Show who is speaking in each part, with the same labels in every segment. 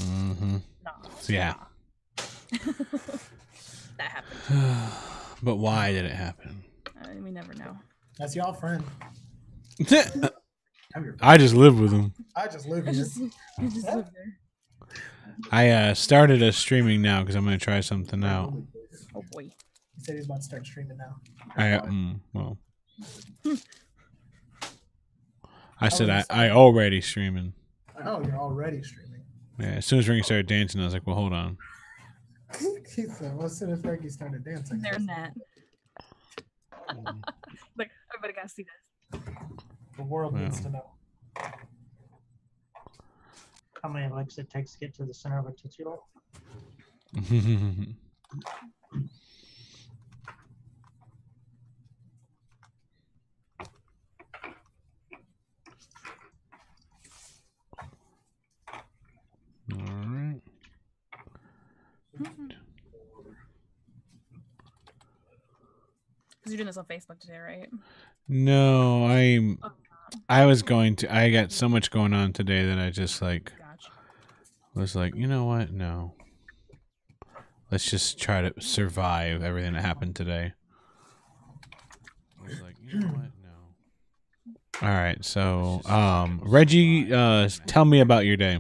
Speaker 1: Mm-hmm.
Speaker 2: No.
Speaker 1: Yeah.
Speaker 2: That happened.
Speaker 1: But why did it happen?
Speaker 2: We never know.
Speaker 3: That's y'all friend.
Speaker 1: I just live with him.
Speaker 3: I just live
Speaker 2: I
Speaker 3: here.
Speaker 2: just live there.
Speaker 1: I started a streaming now because I'm going to try something out.
Speaker 2: Oh boy.
Speaker 3: He said he's about to start streaming now.
Speaker 1: Well. I said I already streaming.
Speaker 3: Oh, you're already streaming.
Speaker 1: Yeah, as soon as Ringy started dancing, I was like, well, hold on.
Speaker 3: He said, well, as soon as Frankie started dancing.
Speaker 2: They're that. Like, everybody gotta see this.
Speaker 3: The world needs to know.
Speaker 4: How many licks it takes to get to the center of a Tootsie Roll?
Speaker 1: All right.
Speaker 2: Because you're doing this on Facebook today, right?
Speaker 1: No, I was going to. I got so much going on today that I just like was like, you know what? No. Let's just try to survive everything that happened today. I was like, you know what? No. All right, so Reggie, tell me about your day.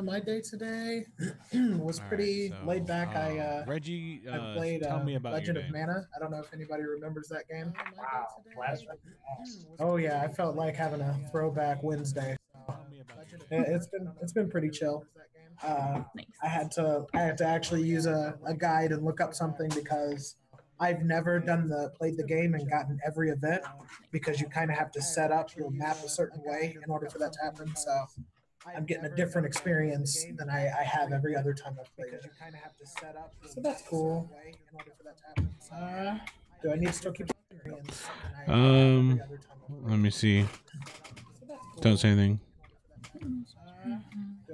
Speaker 3: My day today was pretty laid back.
Speaker 1: Reggie,
Speaker 3: I played
Speaker 1: tell me about
Speaker 3: Legend
Speaker 1: your
Speaker 3: of
Speaker 1: day.
Speaker 3: Mana. I don't know if anybody remembers that game.
Speaker 4: Wow.
Speaker 3: Oh yeah, I felt like having a throwback Wednesday. It's been pretty chill. I had to actually use a guide and look up something because I've never played the game and gotten every event because you kind of have to set up your map a certain way in order for that to happen. So I'm getting a different experience than I have every other time I've played it. So that's cool. Do I need to still keep experience?
Speaker 1: Let me see. Don't say anything.
Speaker 3: Do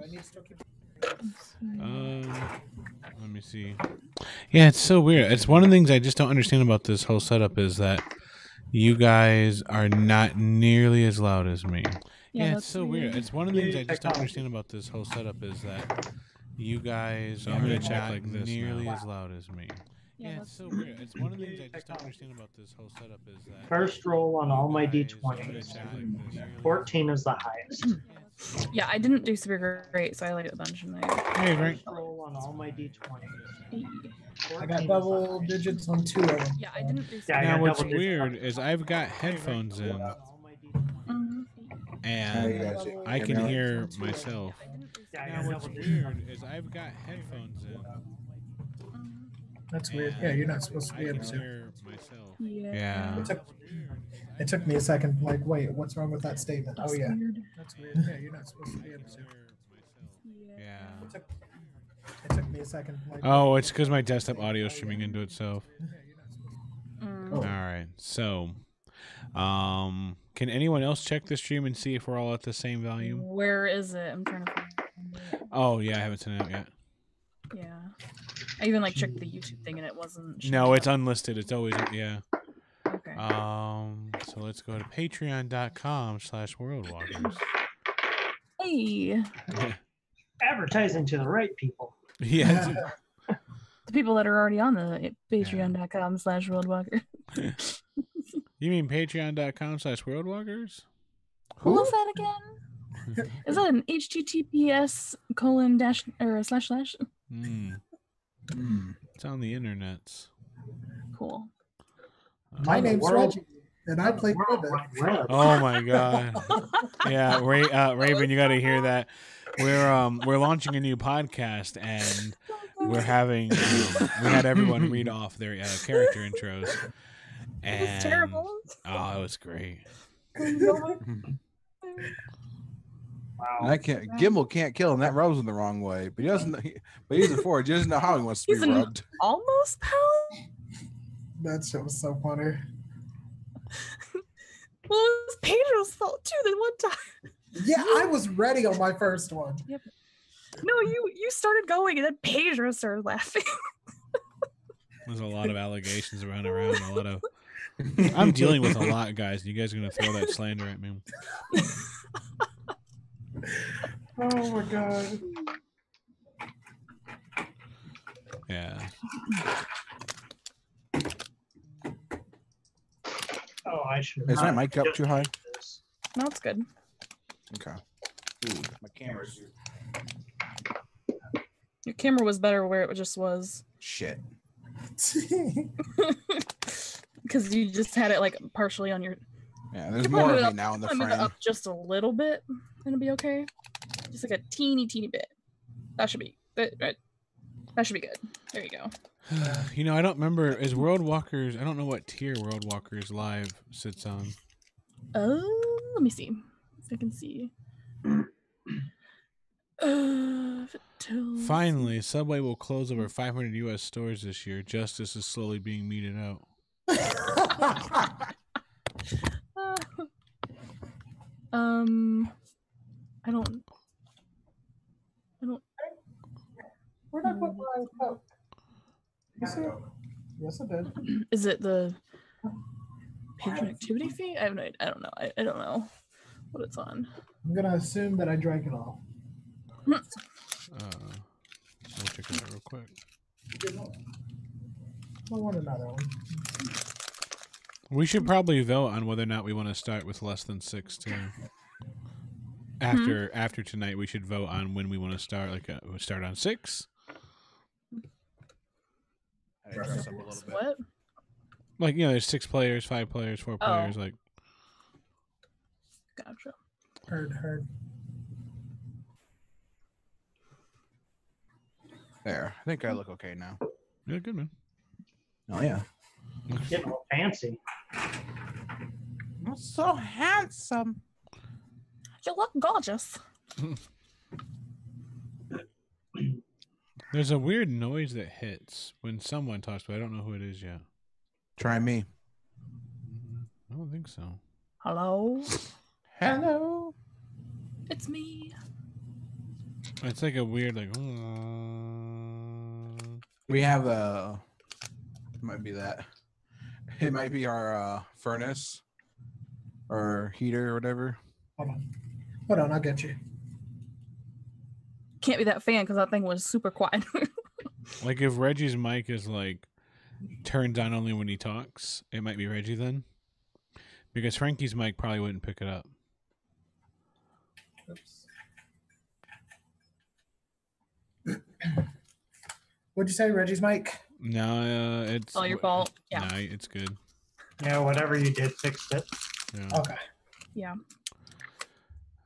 Speaker 3: I need to still keep
Speaker 1: Let me see. Yeah, it's so weird. It's one of the things I just don't understand about this whole setup is that you guys are not nearly as loud as me. Yeah, it's so weird. It's one of the things I just don't understand about this whole setup is that you guys are going to chat like this nearly as loud as me. Yeah, it's so weird. It's one of the things I just don't understand about this whole setup is that
Speaker 4: First roll on all my d20s. 14 is the highest.
Speaker 2: Yeah, I didn't do super great, so I laid a bunch in there.
Speaker 1: Hey, Frank.
Speaker 4: First roll on all my d20s.
Speaker 3: I got double digits on 2 of them.
Speaker 2: Yeah, I didn't do super
Speaker 4: Yeah, I
Speaker 1: Now,
Speaker 4: got
Speaker 1: what's
Speaker 4: double digits.
Speaker 1: weird is I've got headphones in, and I can hear myself. Now, what's weird is I've got headphones in.
Speaker 3: That's weird. Yeah, you're not supposed to be
Speaker 1: I
Speaker 3: able
Speaker 1: can
Speaker 3: to.
Speaker 1: hear myself.
Speaker 2: Yeah.
Speaker 3: It took me a second. Like, wait, what's wrong with that statement? Oh yeah,
Speaker 2: Weird.
Speaker 3: that's weird. Yeah, you're not supposed to be able to.
Speaker 1: Yeah.
Speaker 3: It took me a second. Like,
Speaker 1: Oh, it's because my desktop audio is streaming into itself.
Speaker 3: Oh.
Speaker 1: All right. So, can anyone else check the stream and see if we're all at the same volume?
Speaker 2: Where is it? I'm trying to find it.
Speaker 1: Oh, yeah, I haven't sent it out yet.
Speaker 2: Yeah. I even like checked the YouTube thing and it wasn't.
Speaker 1: No, it's unlisted. It's always, yeah.
Speaker 2: Okay.
Speaker 1: So let's go to patreon.com/worldwalkers.
Speaker 2: Hey,
Speaker 4: Advertising to the right people.
Speaker 1: Yeah.
Speaker 2: the people that are already on the patreon.com/worldwalker.
Speaker 1: You mean patreon.com/worldwalkers?
Speaker 2: What was that again? Is that an https://
Speaker 1: It's on the internets.
Speaker 2: Cool.
Speaker 3: My name's
Speaker 4: World-
Speaker 3: Reggie, and I play Ribbit.
Speaker 1: Oh my god. Yeah, Raven, you got to hear that. We're launching a new podcast and we're having we had everyone read off their character intros. And
Speaker 2: It's terrible.
Speaker 1: Oh, it was great.
Speaker 4: Wow.
Speaker 5: And I can't. Gimbal can't kill him. That rubs him the wrong way, but he doesn't. But he's a forge. He doesn't know how he wants to
Speaker 2: He's
Speaker 5: be
Speaker 2: an
Speaker 5: rubbed.
Speaker 2: almost paladin.
Speaker 3: That shit was so funny.
Speaker 2: Well, it was Pedro's fault too. That one time.
Speaker 3: Yeah, I was ready on my first one.
Speaker 2: Yep. No, you started going, and then Pedro started laughing.
Speaker 1: There's a lot of allegations around. A lot of. I'm dealing with a lot, guys. And you guys are gonna throw that slander at me.
Speaker 3: Oh my god.
Speaker 1: Yeah.
Speaker 4: Oh, I should.
Speaker 5: Is my mic up too high?
Speaker 2: No, it's good.
Speaker 5: Okay. Ooh, my camera's
Speaker 2: Your camera was better where it just was.
Speaker 5: shit.
Speaker 2: Because you just had it like partially on your.
Speaker 5: Yeah, there's more of me now in the
Speaker 2: Move it
Speaker 5: frame.
Speaker 2: up just a little bit, and it'll be okay. Just like a teeny bit. That should be that should be good. There you go.
Speaker 1: You know, I don't remember. Is World Walkers? I don't know what tier World Walkers Live sits on.
Speaker 2: Let me see. If I can see.
Speaker 1: Finally, Subway will close over 500 U.S. stores this year. Justice is slowly being meted out.
Speaker 2: I don't.
Speaker 3: Where'd I put my Coke? Yes, it did.
Speaker 2: Is it the patron activity fee? I don't know. I don't know what it's on.
Speaker 3: I'm gonna assume that I drank it all.
Speaker 1: We'll check it out real quick.
Speaker 3: I want another one.
Speaker 1: We should probably vote on whether or not we want to start with less than 6 too. After tonight, we should vote on when we want to start. Like, we start on 6.
Speaker 5: I dress up a little bit.
Speaker 2: What?
Speaker 1: Like, you know, there's 6 players, 5 players, 4 players. Like,
Speaker 2: Gotcha.
Speaker 3: Heard.
Speaker 5: There. I think I look okay now.
Speaker 1: yeah, good man.
Speaker 5: Oh yeah.
Speaker 4: Getting all fancy.
Speaker 5: I'm so handsome.
Speaker 2: You look gorgeous.
Speaker 1: There's a weird noise that hits when someone talks, but I don't know who it is yet.
Speaker 5: Try me.
Speaker 1: I don't think so.
Speaker 2: Hello.
Speaker 5: Hello.
Speaker 2: It's me.
Speaker 1: It's like a weird, like.
Speaker 5: We have it might be that. It might be our furnace or heater or whatever.
Speaker 3: Hold on, I'll get you.
Speaker 2: Can't be that fan because that thing was super quiet.
Speaker 1: Like if Reggie's mic is like turned on only when he talks, it might be Reggie then. Because Frankie's mic probably wouldn't pick it up.
Speaker 3: Oops. What'd you say, Reggie's mic?
Speaker 1: No, it's
Speaker 2: all your fault. Yeah.
Speaker 1: No, it's good.
Speaker 4: Yeah, whatever you did, fixed it.
Speaker 1: Yeah.
Speaker 3: Okay.
Speaker 2: Yeah.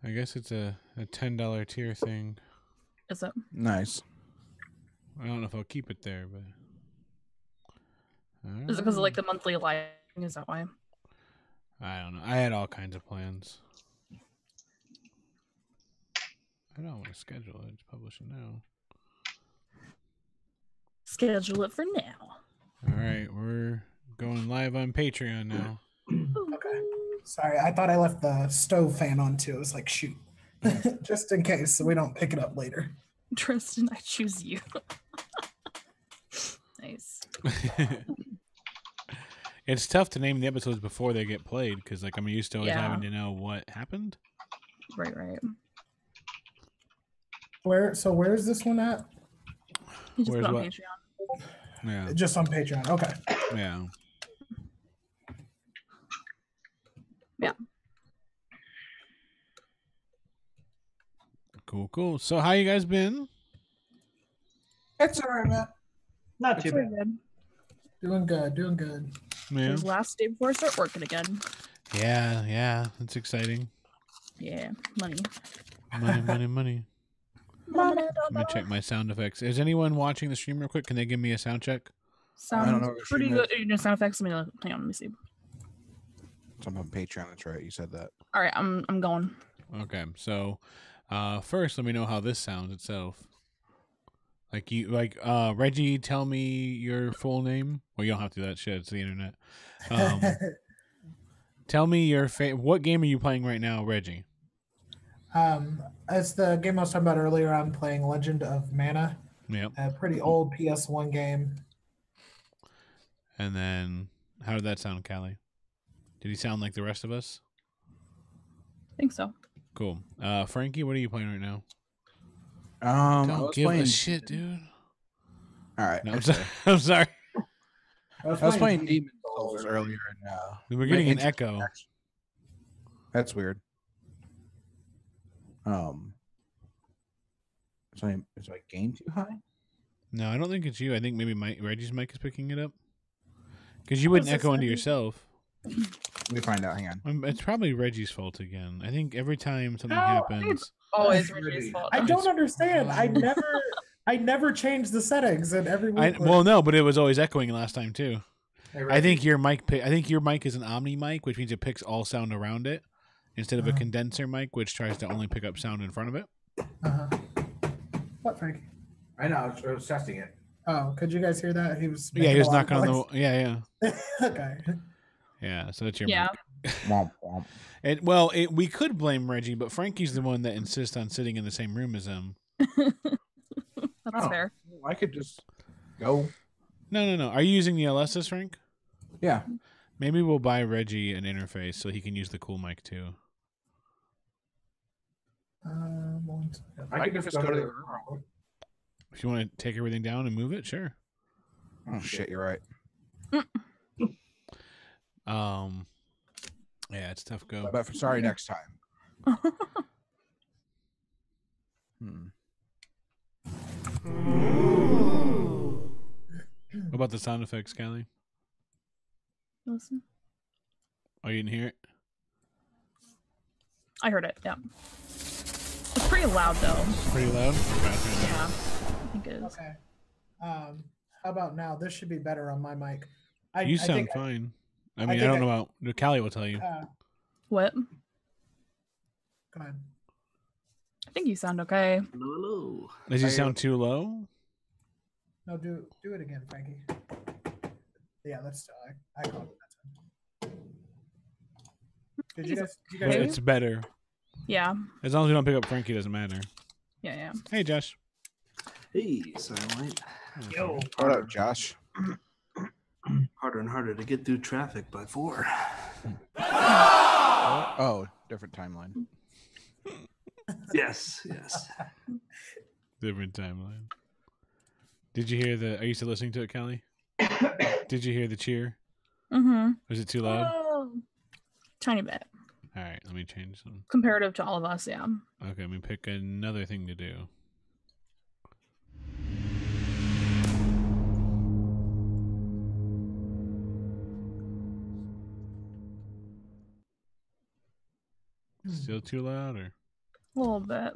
Speaker 1: I guess it's a $10 tier thing.
Speaker 2: Is it?
Speaker 5: Nice.
Speaker 1: I don't know if I'll keep it there, but
Speaker 2: Is it because of like the monthly lighting? Is that why?
Speaker 1: I don't know. I had all kinds of plans. I don't want to schedule it. It's publishing now.
Speaker 2: Schedule it for now.
Speaker 1: All right, we're going live on Patreon now.
Speaker 3: Okay. Sorry, I thought I left the stove fan on too. It was like, shoot. Just in case so we don't pick it up later.
Speaker 2: Dresden, I choose you. Nice.
Speaker 1: It's tough to name the episodes before they get played because, like, I'm used to always
Speaker 2: Yeah.
Speaker 1: having to know what happened.
Speaker 2: Right.
Speaker 3: Where's this one at?
Speaker 2: You just
Speaker 1: Where's
Speaker 2: put on
Speaker 1: what?
Speaker 2: Patreon.
Speaker 1: Yeah,
Speaker 3: Just on Patreon. Okay.
Speaker 1: yeah.
Speaker 2: Yeah.
Speaker 1: Cool. So, how you guys been?
Speaker 3: It's all right, man.
Speaker 4: Not too
Speaker 2: Very
Speaker 4: bad.
Speaker 2: good.
Speaker 3: Doing good.
Speaker 1: Yeah,
Speaker 2: It was last day before I start working again.
Speaker 1: yeah. It's exciting.
Speaker 2: Yeah, money.
Speaker 1: Money. Let me check my sound effects. Is anyone watching the stream real quick? Can they give me a sound check?
Speaker 2: Sounds
Speaker 5: I don't know what
Speaker 2: pretty
Speaker 5: she
Speaker 2: good.
Speaker 5: meant.
Speaker 2: You know, sound effects. Hang on, let me see.
Speaker 5: I'm on Patreon. That's right. You said that.
Speaker 2: All right, I'm going.
Speaker 1: Okay, so first, let me know how this sounds itself. Reggie, tell me your full name. Well, you don't have to do that shit. It's the internet. Tell me your what game are you playing right now, Reggie?
Speaker 3: It's the game I was talking about earlier. I'm playing Legend of Mana.
Speaker 1: Yep.
Speaker 3: A pretty old PS1 game.
Speaker 1: And then, how did that sound, Callie? Did he sound like the rest of us?
Speaker 2: I think so.
Speaker 1: Cool. Frankie, what are you playing right now?
Speaker 5: I
Speaker 1: Don't
Speaker 5: was
Speaker 1: give
Speaker 5: playing.
Speaker 1: a shit, dude.
Speaker 5: All right.
Speaker 1: No, I'm sorry. I'm sorry.
Speaker 5: I was playing Demon Souls earlier, and
Speaker 1: We're getting an
Speaker 5: internet
Speaker 1: echo.
Speaker 5: connection- That's weird. Is my gain too high?
Speaker 1: No, I don't think it's you. I think maybe Reggie's mic is picking it up. Because you wouldn't echo into yourself.
Speaker 5: Let me find out. Hang on.
Speaker 1: It's probably Reggie's fault again. I think every time something happens,
Speaker 2: Always Reggie's fault.
Speaker 3: I don't understand. I never changed the settings, and every week.
Speaker 1: well, no, but it was always echoing last time too. I think your mic. I think your mic is an omni mic, which means it picks all sound around it, instead of a condenser mic, which tries to only pick up sound in front of it.
Speaker 3: What, Frank?
Speaker 6: I know. I was testing it.
Speaker 3: Oh, could you guys hear that? He was.
Speaker 1: Yeah, he was knocking on the. Yeah.
Speaker 3: Okay.
Speaker 1: Yeah, so that's your
Speaker 2: Yeah.
Speaker 1: mic.
Speaker 5: Womp, womp.
Speaker 1: We could blame Reggie, but Frankie's the one that insists on sitting in the same room as him.
Speaker 2: That's fair.
Speaker 5: I could just go.
Speaker 1: No. Are you using the LSs, Frank?
Speaker 5: Yeah.
Speaker 1: Maybe we'll buy Reggie an interface so he can use the cool mic too.
Speaker 6: I could just go to the room.
Speaker 1: If you want to take everything down and move it, sure.
Speaker 5: Oh shit, you're right.
Speaker 1: Yeah, it's tough go.
Speaker 5: But sorry, next time.
Speaker 1: What about the sound effects, Callie?
Speaker 2: Listen.
Speaker 1: Oh, you didn't hear it?
Speaker 2: I heard it, yeah. It's pretty loud, though.
Speaker 1: Pretty loud?
Speaker 2: Yeah, I think it is.
Speaker 3: Okay. How about now? This should be better on my mic.
Speaker 1: You sound fine. I mean, I don't know about... Callie will tell you.
Speaker 2: What?
Speaker 3: Go ahead.
Speaker 2: I think you sound okay.
Speaker 6: Hello.
Speaker 1: Does he sound too low?
Speaker 3: No, do it again, Frankie. Yeah, that's still. I called it that time. Did you guys
Speaker 1: It's better.
Speaker 2: Yeah.
Speaker 1: As long as we don't pick up Frankie, doesn't matter.
Speaker 2: Yeah.
Speaker 1: Hey, Josh.
Speaker 6: Hey, Silent.
Speaker 4: Yo.
Speaker 5: What up, Josh?
Speaker 6: Harder and harder to get through traffic by 4.
Speaker 5: Oh, different timeline.
Speaker 6: Yes.
Speaker 1: Different timeline. Did you hear are you still listening to it, Callie? Did you hear the cheer?
Speaker 2: Mm-hmm.
Speaker 1: Was it too loud?
Speaker 2: Oh, tiny bit.
Speaker 1: All right, let me change some.
Speaker 2: Comparative to all of us, yeah.
Speaker 1: Okay, let me pick another thing to do. Still too loud, or?
Speaker 2: A little bit.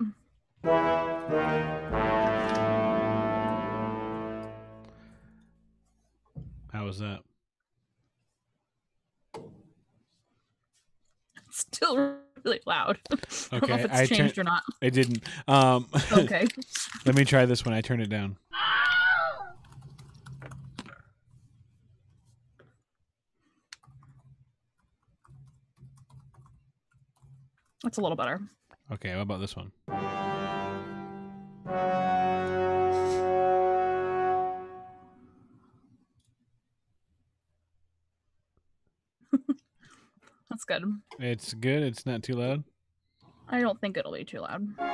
Speaker 1: How was that?
Speaker 2: Still really loud. I don't know
Speaker 1: Okay,
Speaker 2: if it's changed or not.
Speaker 1: It didn't.
Speaker 2: Okay.
Speaker 1: Let me try this one. I turned it down.
Speaker 2: That's a little better.
Speaker 1: Okay, what about this one?
Speaker 2: That's good.
Speaker 1: It's good. It's not too loud.
Speaker 2: I don't think it'll be too loud.
Speaker 1: All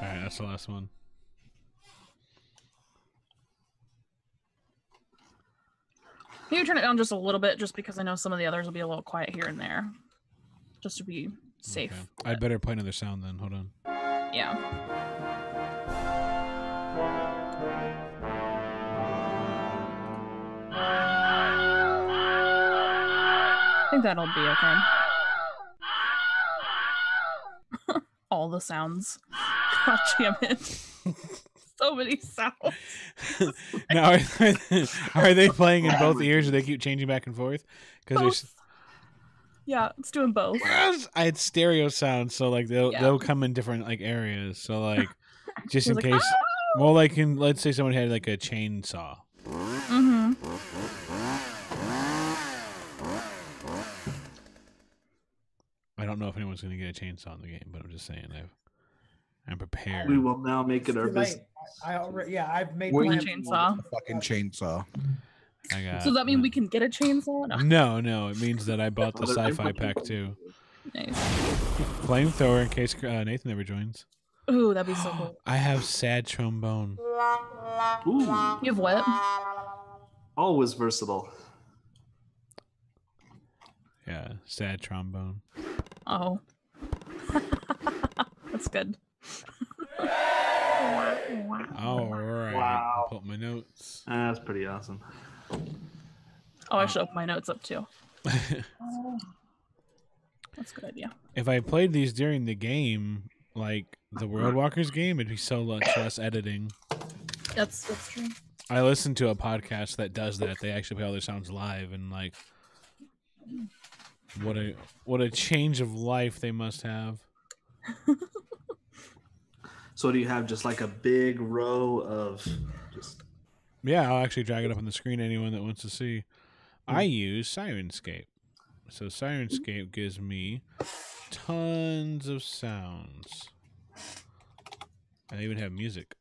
Speaker 1: right, that's the last one.
Speaker 2: Can you turn it down just a little bit, just because I know some of the others will be a little quiet here and there, just to be safe.
Speaker 1: Okay. I'd better play another sound then. Hold on.
Speaker 2: Yeah. I think that'll be okay. All the sounds. God damn it. So many sounds.
Speaker 1: Now, are they playing in both ears, or they keep changing back and forth? Because there's.
Speaker 2: Yeah, it's doing both.
Speaker 1: I had stereo sounds, so like they'll come in different like areas. So like, just in case.
Speaker 2: Oh!
Speaker 1: Well, like let's say someone had like a chainsaw.
Speaker 2: Mm-hmm.
Speaker 1: I don't know if anyone's going to get a chainsaw in the game, but I'm just saying I'm prepared.
Speaker 6: We will now make it our business.
Speaker 3: I've made
Speaker 2: Where's
Speaker 3: my
Speaker 2: the chainsaw?
Speaker 5: Fucking chainsaw.
Speaker 1: I got.
Speaker 2: So does that mean we can get a chainsaw? No.
Speaker 1: No, it means that I bought the sci-fi pack too.
Speaker 2: Nice.
Speaker 1: Flamethrower in case Nathan ever joins.
Speaker 2: Ooh, that'd be so cool.
Speaker 1: I have sad trombone.
Speaker 6: Ooh.
Speaker 2: You have what?
Speaker 6: Always versatile.
Speaker 1: Yeah, sad trombone.
Speaker 2: Oh. That's good.
Speaker 1: All right.
Speaker 4: Wow.
Speaker 1: I'll pull up my notes.
Speaker 6: That's pretty awesome.
Speaker 2: Oh, I should open my notes up too. That's a good idea.
Speaker 1: If I played these during the game, like the World Walkers game, it'd be so much less editing.
Speaker 2: That's true.
Speaker 1: I listened to a podcast that does that. They actually play all their sounds live, and like, what a change of life they must have.
Speaker 6: So do you have just like a big row of just...
Speaker 1: Yeah, I'll actually drag it up on the screen. Anyone that wants to see, I use Sirenscape. So Sirenscape gives me tons of sounds. I even have music.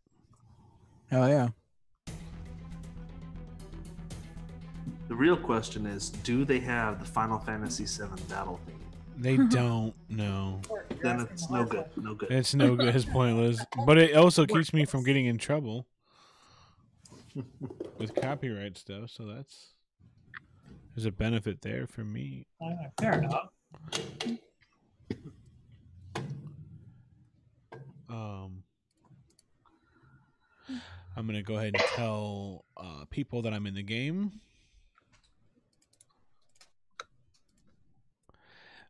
Speaker 5: Hell yeah.
Speaker 6: The real question is, do they have the Final Fantasy VII battle theme?
Speaker 1: They don't know.
Speaker 6: Then it's no good. No good.
Speaker 1: It's no good. It's pointless. But it also keeps me from getting in trouble with copyright stuff. So there's a benefit there for me.
Speaker 4: Fair enough.
Speaker 1: I'm gonna go ahead and tell people that I'm in the game.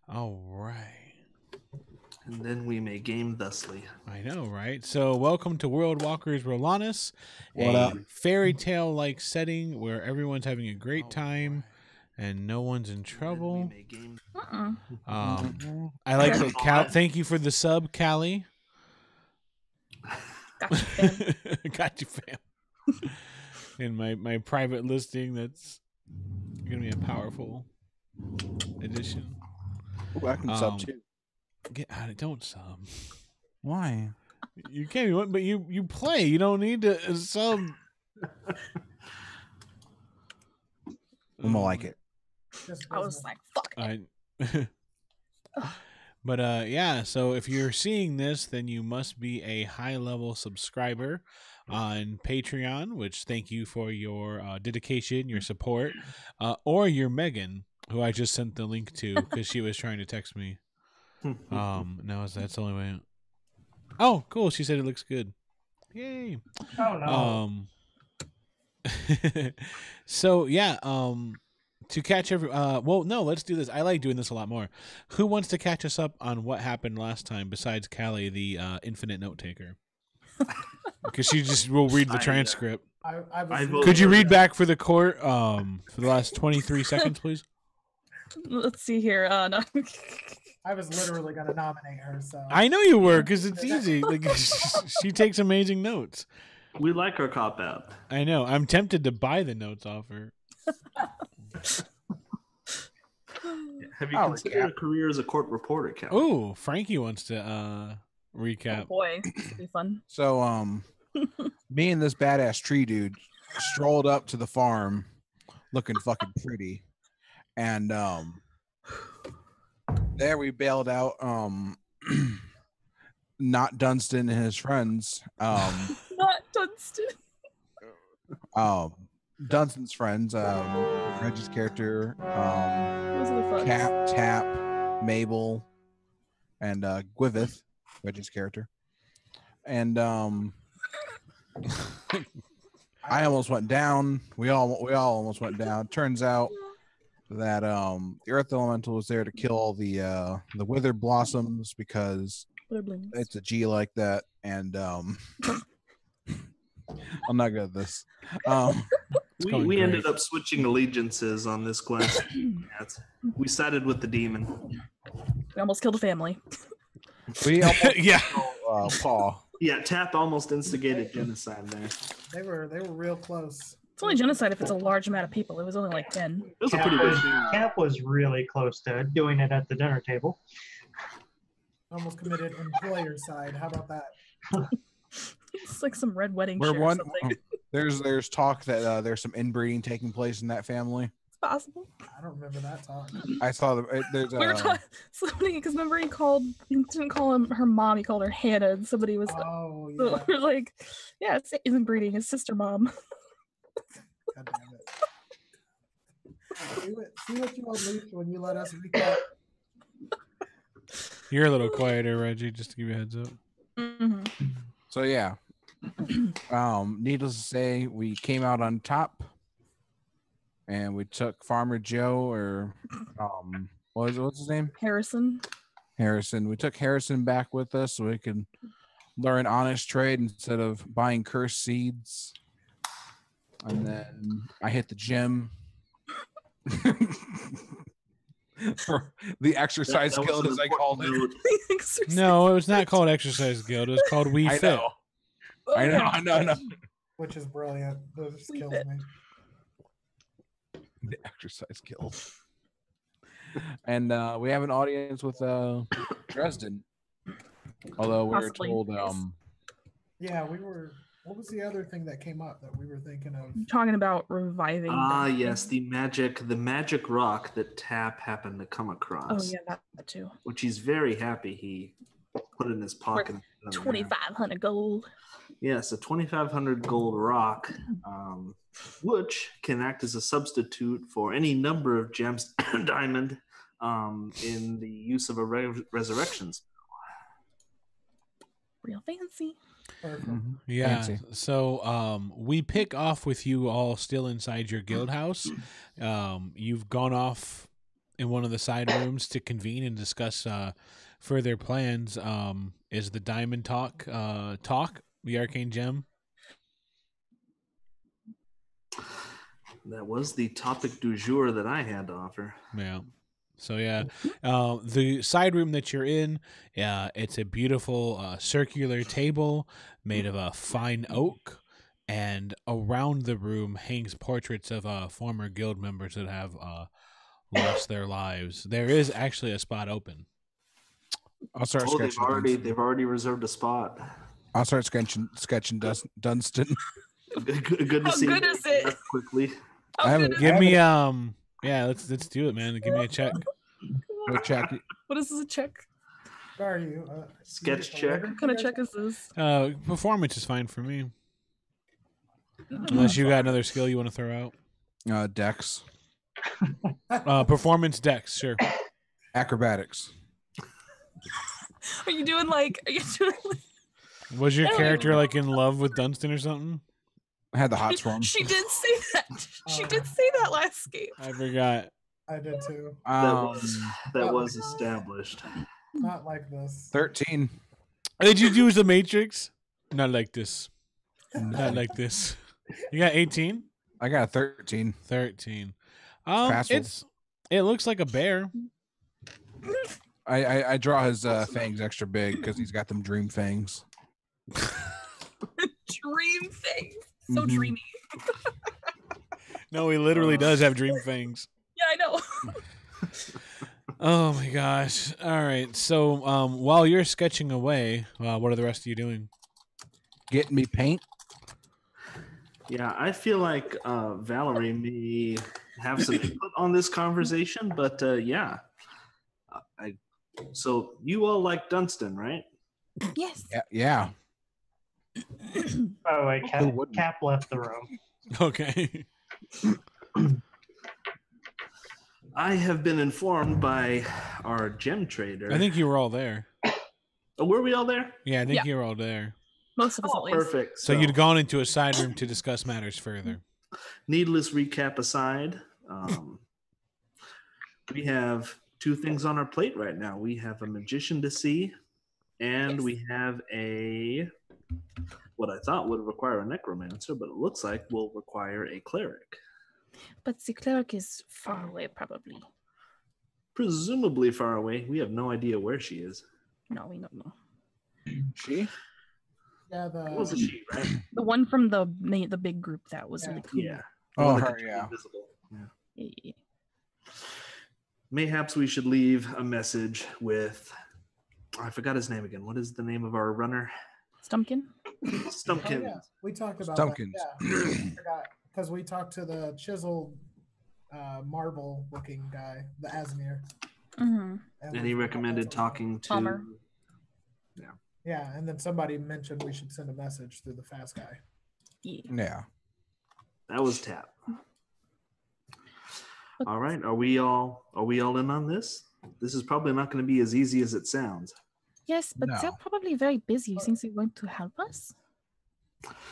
Speaker 1: All right.
Speaker 6: And then we may game thusly.
Speaker 1: I know, right? So, welcome to World Walkers Rhalanas,
Speaker 5: What up?
Speaker 1: fairy tale-like setting where everyone's having a great time and no one's in trouble. I like that. Cal, thank you for the sub, Callie.
Speaker 2: Gotcha, fam.
Speaker 1: Got you, fam. In my private listing, that's gonna be a powerful addition.
Speaker 5: Ooh, I can sub too.
Speaker 1: Get out of don't sub.
Speaker 5: Why?
Speaker 1: You can't, but you play. You don't need to sub.
Speaker 5: I'm gonna like it.
Speaker 2: I was like, fuck.
Speaker 1: But yeah, so if you're seeing this, then you must be a high-level subscriber on Patreon, which thank you for your dedication, your support, or you're Megan, who I just sent the link to because she was trying to text me. No, that's the only way. Oh, cool. She said it looks good. Yay.
Speaker 4: Oh no.
Speaker 1: So yeah, to catch well, no, let's do this. I like doing this a lot more. Who wants to catch us up on what happened last time besides Callie, the infinite note taker? Because she just will read the transcript. Could you read back for the court for the last 23 seconds, please?
Speaker 2: Let's see here. No.
Speaker 3: I was literally going to nominate her. So
Speaker 1: I know you were, because it's easy. Like she takes amazing notes.
Speaker 6: We like our cop out.
Speaker 1: I know. I'm tempted to buy the notes off her.
Speaker 6: Have you considered a career as a court reporter, Cal?
Speaker 1: Ooh, Frankie wants to recap.
Speaker 2: Oh boy, this would be fun.
Speaker 5: So, me and this badass tree dude strolled up to the farm looking fucking pretty. And there we bailed out not Dunstan and his friends.
Speaker 2: Not Dunstan.
Speaker 5: Dunstan's friends, Reggie's character,
Speaker 2: Those are the fun.
Speaker 5: Cap, Tap, Mabel, and Gwiveth, Reggie's character. And I almost went down. We all almost went down. Turns out that the Earth Elemental was there to kill all the Wither Blossoms because it's a G like that. And I'm not good at this.
Speaker 6: We ended up switching allegiances on this quest. We sided with the demon.
Speaker 2: We almost killed a family.
Speaker 5: We almost
Speaker 1: yeah.
Speaker 5: Paul.
Speaker 6: Yeah, Tap almost instigated genocide there.
Speaker 3: They were real close.
Speaker 2: It's only genocide if it's a large amount of people. It was only like 10.
Speaker 6: It was a pretty big
Speaker 4: Cap was really close to doing it at the dinner table.
Speaker 3: Almost committed employer side. How about that?
Speaker 2: It's like some red wedding
Speaker 5: We're
Speaker 2: shit or
Speaker 5: one.
Speaker 2: something.
Speaker 5: There's talk that there's some inbreeding taking place in that family.
Speaker 2: possible.
Speaker 3: I don't remember that talk.
Speaker 5: I saw there's
Speaker 2: We were talking because remember he didn't call her mom, he called her Hannah, and somebody was
Speaker 3: Oh yeah.
Speaker 2: so we're like, yeah, it isn't breeding, his sister mom.
Speaker 3: God damn it. See what you unleashed when you let us recap.
Speaker 1: You're a little quieter, Reggie, just to give you a heads up.
Speaker 2: Mm-hmm.
Speaker 5: So yeah. Needless to say, we came out on top, and we took Farmer Joe, or what's his name?
Speaker 2: Harrison.
Speaker 5: We took Harrison back with us so we could learn honest trade instead of buying cursed seeds. And then I hit the gym. For the exercise guild, as I called it.
Speaker 1: No, it was not called Exercise Guild. It was called We Fit.
Speaker 5: I know.
Speaker 3: Which is brilliant. Those kills me.
Speaker 5: The Exercise Guild. And we have an audience with Dresden. Although we were told
Speaker 3: yeah, we were. What was the other thing that came up that we were thinking of?
Speaker 2: Talking about reviving.
Speaker 6: Yes, the magic rock that Tap happened to come across.
Speaker 2: Oh yeah, that too.
Speaker 6: Which he's very happy he put in his pocket.
Speaker 2: 2,500 gold.
Speaker 6: Yes, a 2,500 gold rock, which can act as a substitute for any number of gems, diamond, in the use of a resurrection spell.
Speaker 2: Real fancy.
Speaker 5: Mm-hmm.
Speaker 1: Yeah.
Speaker 5: Fancy.
Speaker 1: So we pick off with you all still inside your guild house. You've gone off in one of the side rooms to convene and discuss further plans. Is the diamond talk the arcane gem?
Speaker 6: That was the topic du jour that I had to offer.
Speaker 1: Yeah. So yeah, the side room that you're in, it's a beautiful circular table made of fine oak, and around the room hangs portraits of former guild members that have lost their lives. There is actually a spot open.
Speaker 5: I'll start sketching.
Speaker 6: They've already reserved a spot.
Speaker 5: I'll start sketching Dunstan.
Speaker 6: Good to see.
Speaker 2: How good is it?
Speaker 6: Quickly.
Speaker 1: Give me yeah, let's do it, man. Give me a check.
Speaker 5: Check.
Speaker 2: What is this a check?
Speaker 3: Where are you?
Speaker 6: Sketch check.
Speaker 2: What kind of check is this?
Speaker 1: Performance is fine for me. Unless you got another skill you want to throw
Speaker 5: out. Dex.
Speaker 1: Performance dex, sure.
Speaker 5: Acrobatics.
Speaker 2: Are you doing like?
Speaker 1: Was your character like in love with Dunstan or something?
Speaker 5: I had the hots for him.
Speaker 2: She did say that. She did say that last game.
Speaker 1: I forgot.
Speaker 3: I did too.
Speaker 6: That was established.
Speaker 3: Not like this.
Speaker 5: 13.
Speaker 1: Did you use the Matrix? Not like this. Not like this. You got 18?
Speaker 5: I got 13.
Speaker 1: 13. It looks like a bear.
Speaker 5: I draw his fangs extra big because he's got them dream fangs.
Speaker 2: Dream fangs. So dreamy.
Speaker 1: No, he literally does have dream fangs.
Speaker 2: Yeah, I know.
Speaker 1: Oh my gosh. All right. So while you're sketching away, what are the rest of you doing?
Speaker 5: Getting me paint.
Speaker 6: Yeah, I feel like Valerie may have some input on this conversation, but yeah. So you all like Dunstan, right?
Speaker 2: Yes.
Speaker 5: Yeah.
Speaker 4: By the way, Cap left the room.
Speaker 1: Okay.
Speaker 6: I have been informed by our gem trader.
Speaker 1: I think you were all there.
Speaker 6: Oh, were we all there?
Speaker 1: Yeah, I think you were all there.
Speaker 2: Most of us at least.
Speaker 6: Perfect.
Speaker 1: So you'd gone into a side room to discuss matters further.
Speaker 6: Needless recap aside, we have two things on our plate right now. We have a magician to see, and we have what I thought would require a necromancer, but it looks like will require a cleric.
Speaker 2: But the cleric is far away, probably.
Speaker 6: Presumably far away. We have no idea where she is.
Speaker 2: No, we don't know.
Speaker 5: She?
Speaker 3: Yeah,
Speaker 6: What was it, she, right?
Speaker 2: The one from the big group that was really cool.
Speaker 6: Yeah.
Speaker 5: Oh,
Speaker 6: One that
Speaker 5: her,
Speaker 6: could be
Speaker 5: yeah.
Speaker 6: invisible.
Speaker 2: Yeah.
Speaker 6: Mayhaps we should leave a message with. I forgot his name again. What is the name of our runner?
Speaker 2: Stumpkin?
Speaker 6: Stumpkin.
Speaker 3: Oh, yeah. We talked about
Speaker 5: Stumpkins.
Speaker 3: that. Yeah. I forgot because we talked to the chiseled marble-looking guy, the Asmir.
Speaker 2: Mm-hmm.
Speaker 6: And he recommended talking to
Speaker 2: Palmer.
Speaker 3: Yeah, and then somebody mentioned we should send a message through the fast guy.
Speaker 5: Yeah.
Speaker 6: That was Tap.
Speaker 2: But-
Speaker 6: All right, are we all in on this? This is probably not going to be as easy as it sounds.
Speaker 2: Yes, but
Speaker 5: No.
Speaker 2: they're probably very busy. You think they're going to help us?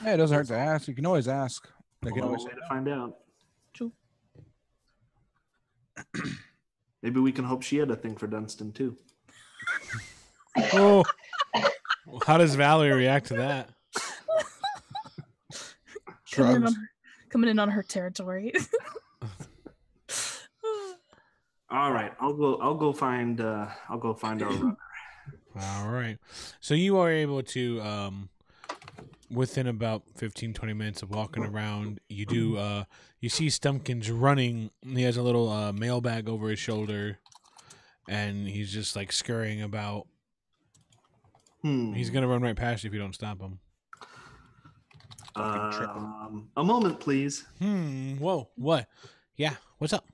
Speaker 5: Yeah, it doesn't hurt to ask. You can always ask. They can
Speaker 6: Well,
Speaker 5: always
Speaker 6: way
Speaker 5: say
Speaker 6: to
Speaker 5: no.
Speaker 6: find out.
Speaker 2: True.
Speaker 6: Maybe we can hope she had a thing for Dunstan too.
Speaker 1: Oh, how does Valerie react to that?
Speaker 5: Shrugs.
Speaker 2: Coming in on her territory.
Speaker 6: All right, I'll go find our runner.
Speaker 1: All right. So you are able to, within about 15, 20 minutes of walking around, you see Stumpkins running. He has a little mailbag over his shoulder, and he's just like scurrying about. He's going to run right past you if you don't stop him.
Speaker 6: A moment, please.
Speaker 1: Whoa. What? Yeah. What's up?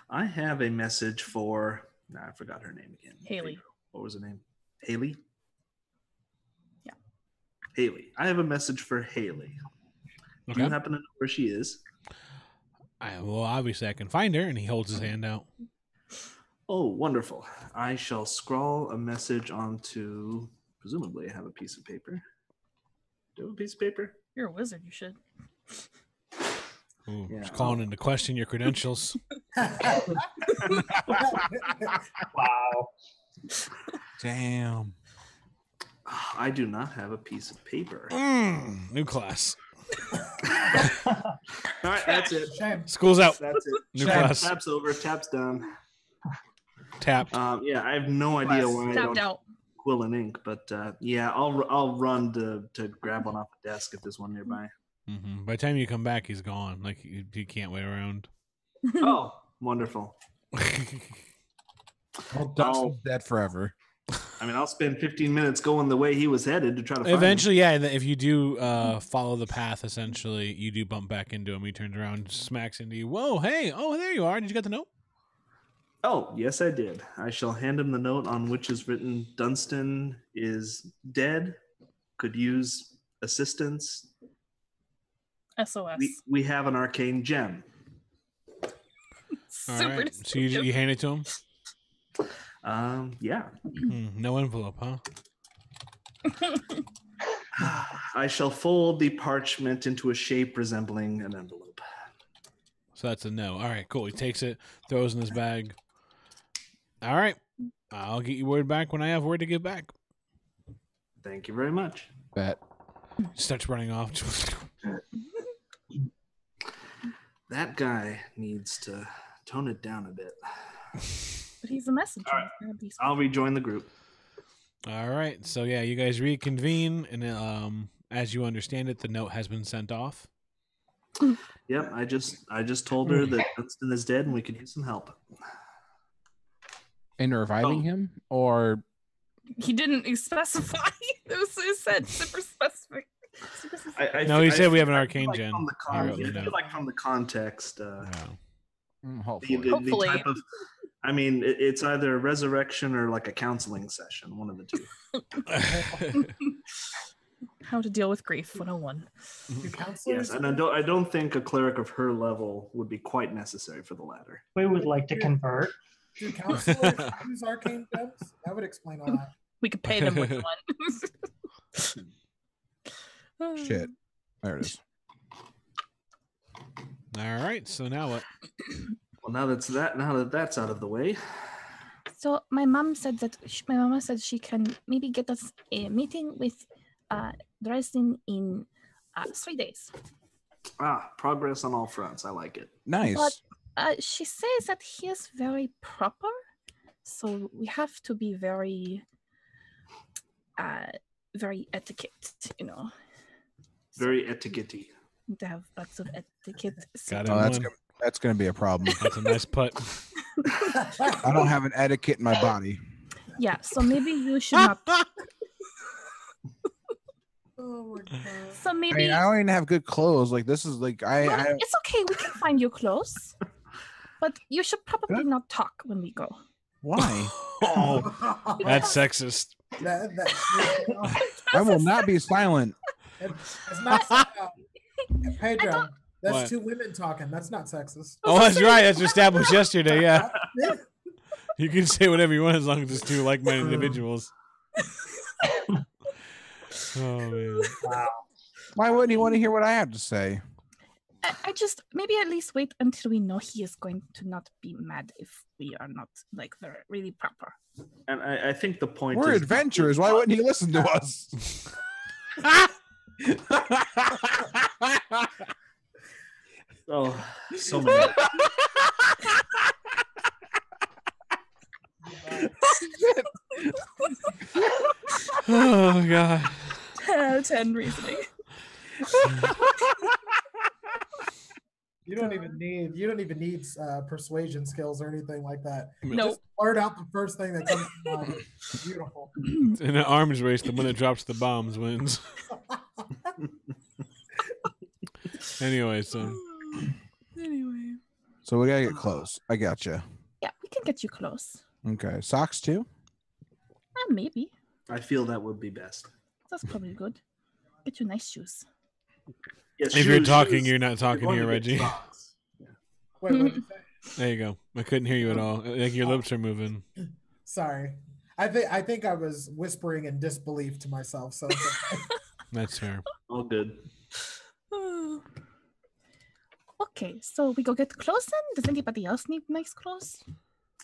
Speaker 6: I have a message for. I forgot her name again.
Speaker 2: Haley.
Speaker 6: What was her name? Haley?
Speaker 2: Yeah.
Speaker 6: Haley. I have a message for Haley. Do you happen to know where she is?
Speaker 1: Well, obviously I can find her, and he holds his hand out.
Speaker 6: Oh, wonderful. I shall scrawl a message onto, presumably I have a piece of paper. Do you have a piece of paper?
Speaker 2: You're a wizard. You should.
Speaker 1: Ooh, just calling into question your credentials.
Speaker 4: Wow.
Speaker 5: Damn.
Speaker 6: I do not have a piece of paper.
Speaker 1: New class.
Speaker 6: All right, that's it.
Speaker 3: Shame.
Speaker 1: School's out.
Speaker 6: That's it.
Speaker 1: New class.
Speaker 6: Tap's over. Tap's done.
Speaker 1: Tap.
Speaker 6: Yeah, I have no idea why I
Speaker 2: Tapped
Speaker 6: don't
Speaker 2: out.
Speaker 6: quill and ink, but yeah, I'll run to grab one off the desk if there's one nearby.
Speaker 1: By the time you come back, he's gone. Like you can't wait around.
Speaker 6: Oh, wonderful.
Speaker 5: Well, Dustin's dead forever.
Speaker 6: I mean, I'll spend 15 minutes going the way he was headed to try to find
Speaker 1: Eventually, yeah. If you do follow the path, essentially, you do bump back into him. He turns around, smacks into you. Whoa, hey, oh, there you are. Did you get the note?
Speaker 6: Oh, yes, I did. I shall hand him the note on which is written, Dunstan is dead, could use assistance.
Speaker 2: SOS.
Speaker 6: We have an arcane gem.
Speaker 1: All
Speaker 2: Super
Speaker 1: right. So you hand it to him?
Speaker 6: Yeah.
Speaker 1: No envelope, huh?
Speaker 6: I shall fold the parchment into a shape resembling an envelope.
Speaker 1: So that's a no. All right, cool. He takes it, throws it in his bag. All right. I'll get you word back when I have word to give back.
Speaker 6: Thank you very much.
Speaker 5: Bet.
Speaker 1: Starts running off.
Speaker 6: That guy needs to tone it down a bit.
Speaker 2: But he's a messenger.
Speaker 6: All right.
Speaker 2: He's gonna be
Speaker 6: I'll rejoin the group.
Speaker 1: All right. So yeah, you guys reconvene, and as you understand it, the note has been sent off.
Speaker 6: Yep, I just told her that Dunstan is dead and we could use some help.
Speaker 5: In reviving him, or
Speaker 2: He didn't specify. It said super specific.
Speaker 1: No, he said we have an arcane
Speaker 6: like
Speaker 1: gen.
Speaker 6: I feel like from the context,
Speaker 5: hopefully.
Speaker 2: Hopefully.
Speaker 6: the type of, I mean, it's either a resurrection or like a counseling session, one of the two.
Speaker 2: How to deal with grief 101.
Speaker 3: Do counselors?
Speaker 6: Yes, and I don't think a cleric of her level would be quite necessary for the latter.
Speaker 4: We would like to convert.
Speaker 3: Do counselors use arcane gems? That would explain all that.
Speaker 2: We could pay them what you want.
Speaker 5: Shit. There it is.
Speaker 1: All right. So now what?
Speaker 6: Well, now that that's out of the way,
Speaker 2: So my mom said that my mama said she can maybe get us a meeting with Dresden in 3 days.
Speaker 6: progress on all fronts. I like it.
Speaker 5: Nice.
Speaker 2: But she says that he is very proper, so we have to be very, very etiquette, you know.
Speaker 6: Very etiquette-y.
Speaker 2: To have lots of etiquette.
Speaker 1: Got it.
Speaker 5: Oh, that's gonna be a problem.
Speaker 1: That's a nice putt.
Speaker 5: I don't have an etiquette in my body.
Speaker 2: Yeah, so maybe you should not.
Speaker 3: Oh my god.
Speaker 2: So
Speaker 5: I
Speaker 2: maybe
Speaker 5: mean, I don't even have good clothes. Like this is like
Speaker 2: Well, it's okay. We can find you clothes. But you should probably not talk when we go.
Speaker 5: Why?
Speaker 1: Oh, that's sexist.
Speaker 5: I will not be silent.
Speaker 3: It's not Pedro. That's
Speaker 1: What?
Speaker 3: two women talking. That's not sexist.
Speaker 1: Oh, that's right. That's established yesterday. Yeah. You can say whatever you want as long as it's two like-minded individuals. Oh man.
Speaker 4: Wow.
Speaker 5: Why wouldn't he want to hear what I have to say?
Speaker 2: I just maybe at least wait until we know he is going to not be mad if we are not like they're really proper.
Speaker 6: And I think the point
Speaker 5: We're
Speaker 6: is
Speaker 5: adventurers. Why wouldn't he listen to us?
Speaker 6: Oh, so many.
Speaker 1: Oh god.
Speaker 2: 10 out of 10 reasoning.
Speaker 3: You don't even need persuasion skills or anything like that.
Speaker 2: No.
Speaker 3: Just blurt out the first thing that comes to mind. Beautiful.
Speaker 1: In an arms race, the one that drops the bombs wins. Anyway.
Speaker 5: So we gotta get close. I gotcha.
Speaker 2: Yeah, we can get you close.
Speaker 5: Okay. Socks too?
Speaker 2: Maybe.
Speaker 6: I feel that would be best.
Speaker 2: That's probably good. Get you nice shoes.
Speaker 6: Yes,
Speaker 1: If you're
Speaker 6: shoes,
Speaker 1: talking,
Speaker 6: shoes.
Speaker 1: you're not talking
Speaker 6: You're
Speaker 1: here,
Speaker 6: going to get
Speaker 1: Reggie.
Speaker 6: socks.
Speaker 3: Wait, what did you say?
Speaker 1: There you go. I couldn't hear you at all. Like your lips are moving.
Speaker 3: Sorry. I think I was whispering in disbelief to myself. So
Speaker 1: That's fair.
Speaker 6: All good.
Speaker 2: Okay, so we go get clothes then? Does anybody else need nice clothes?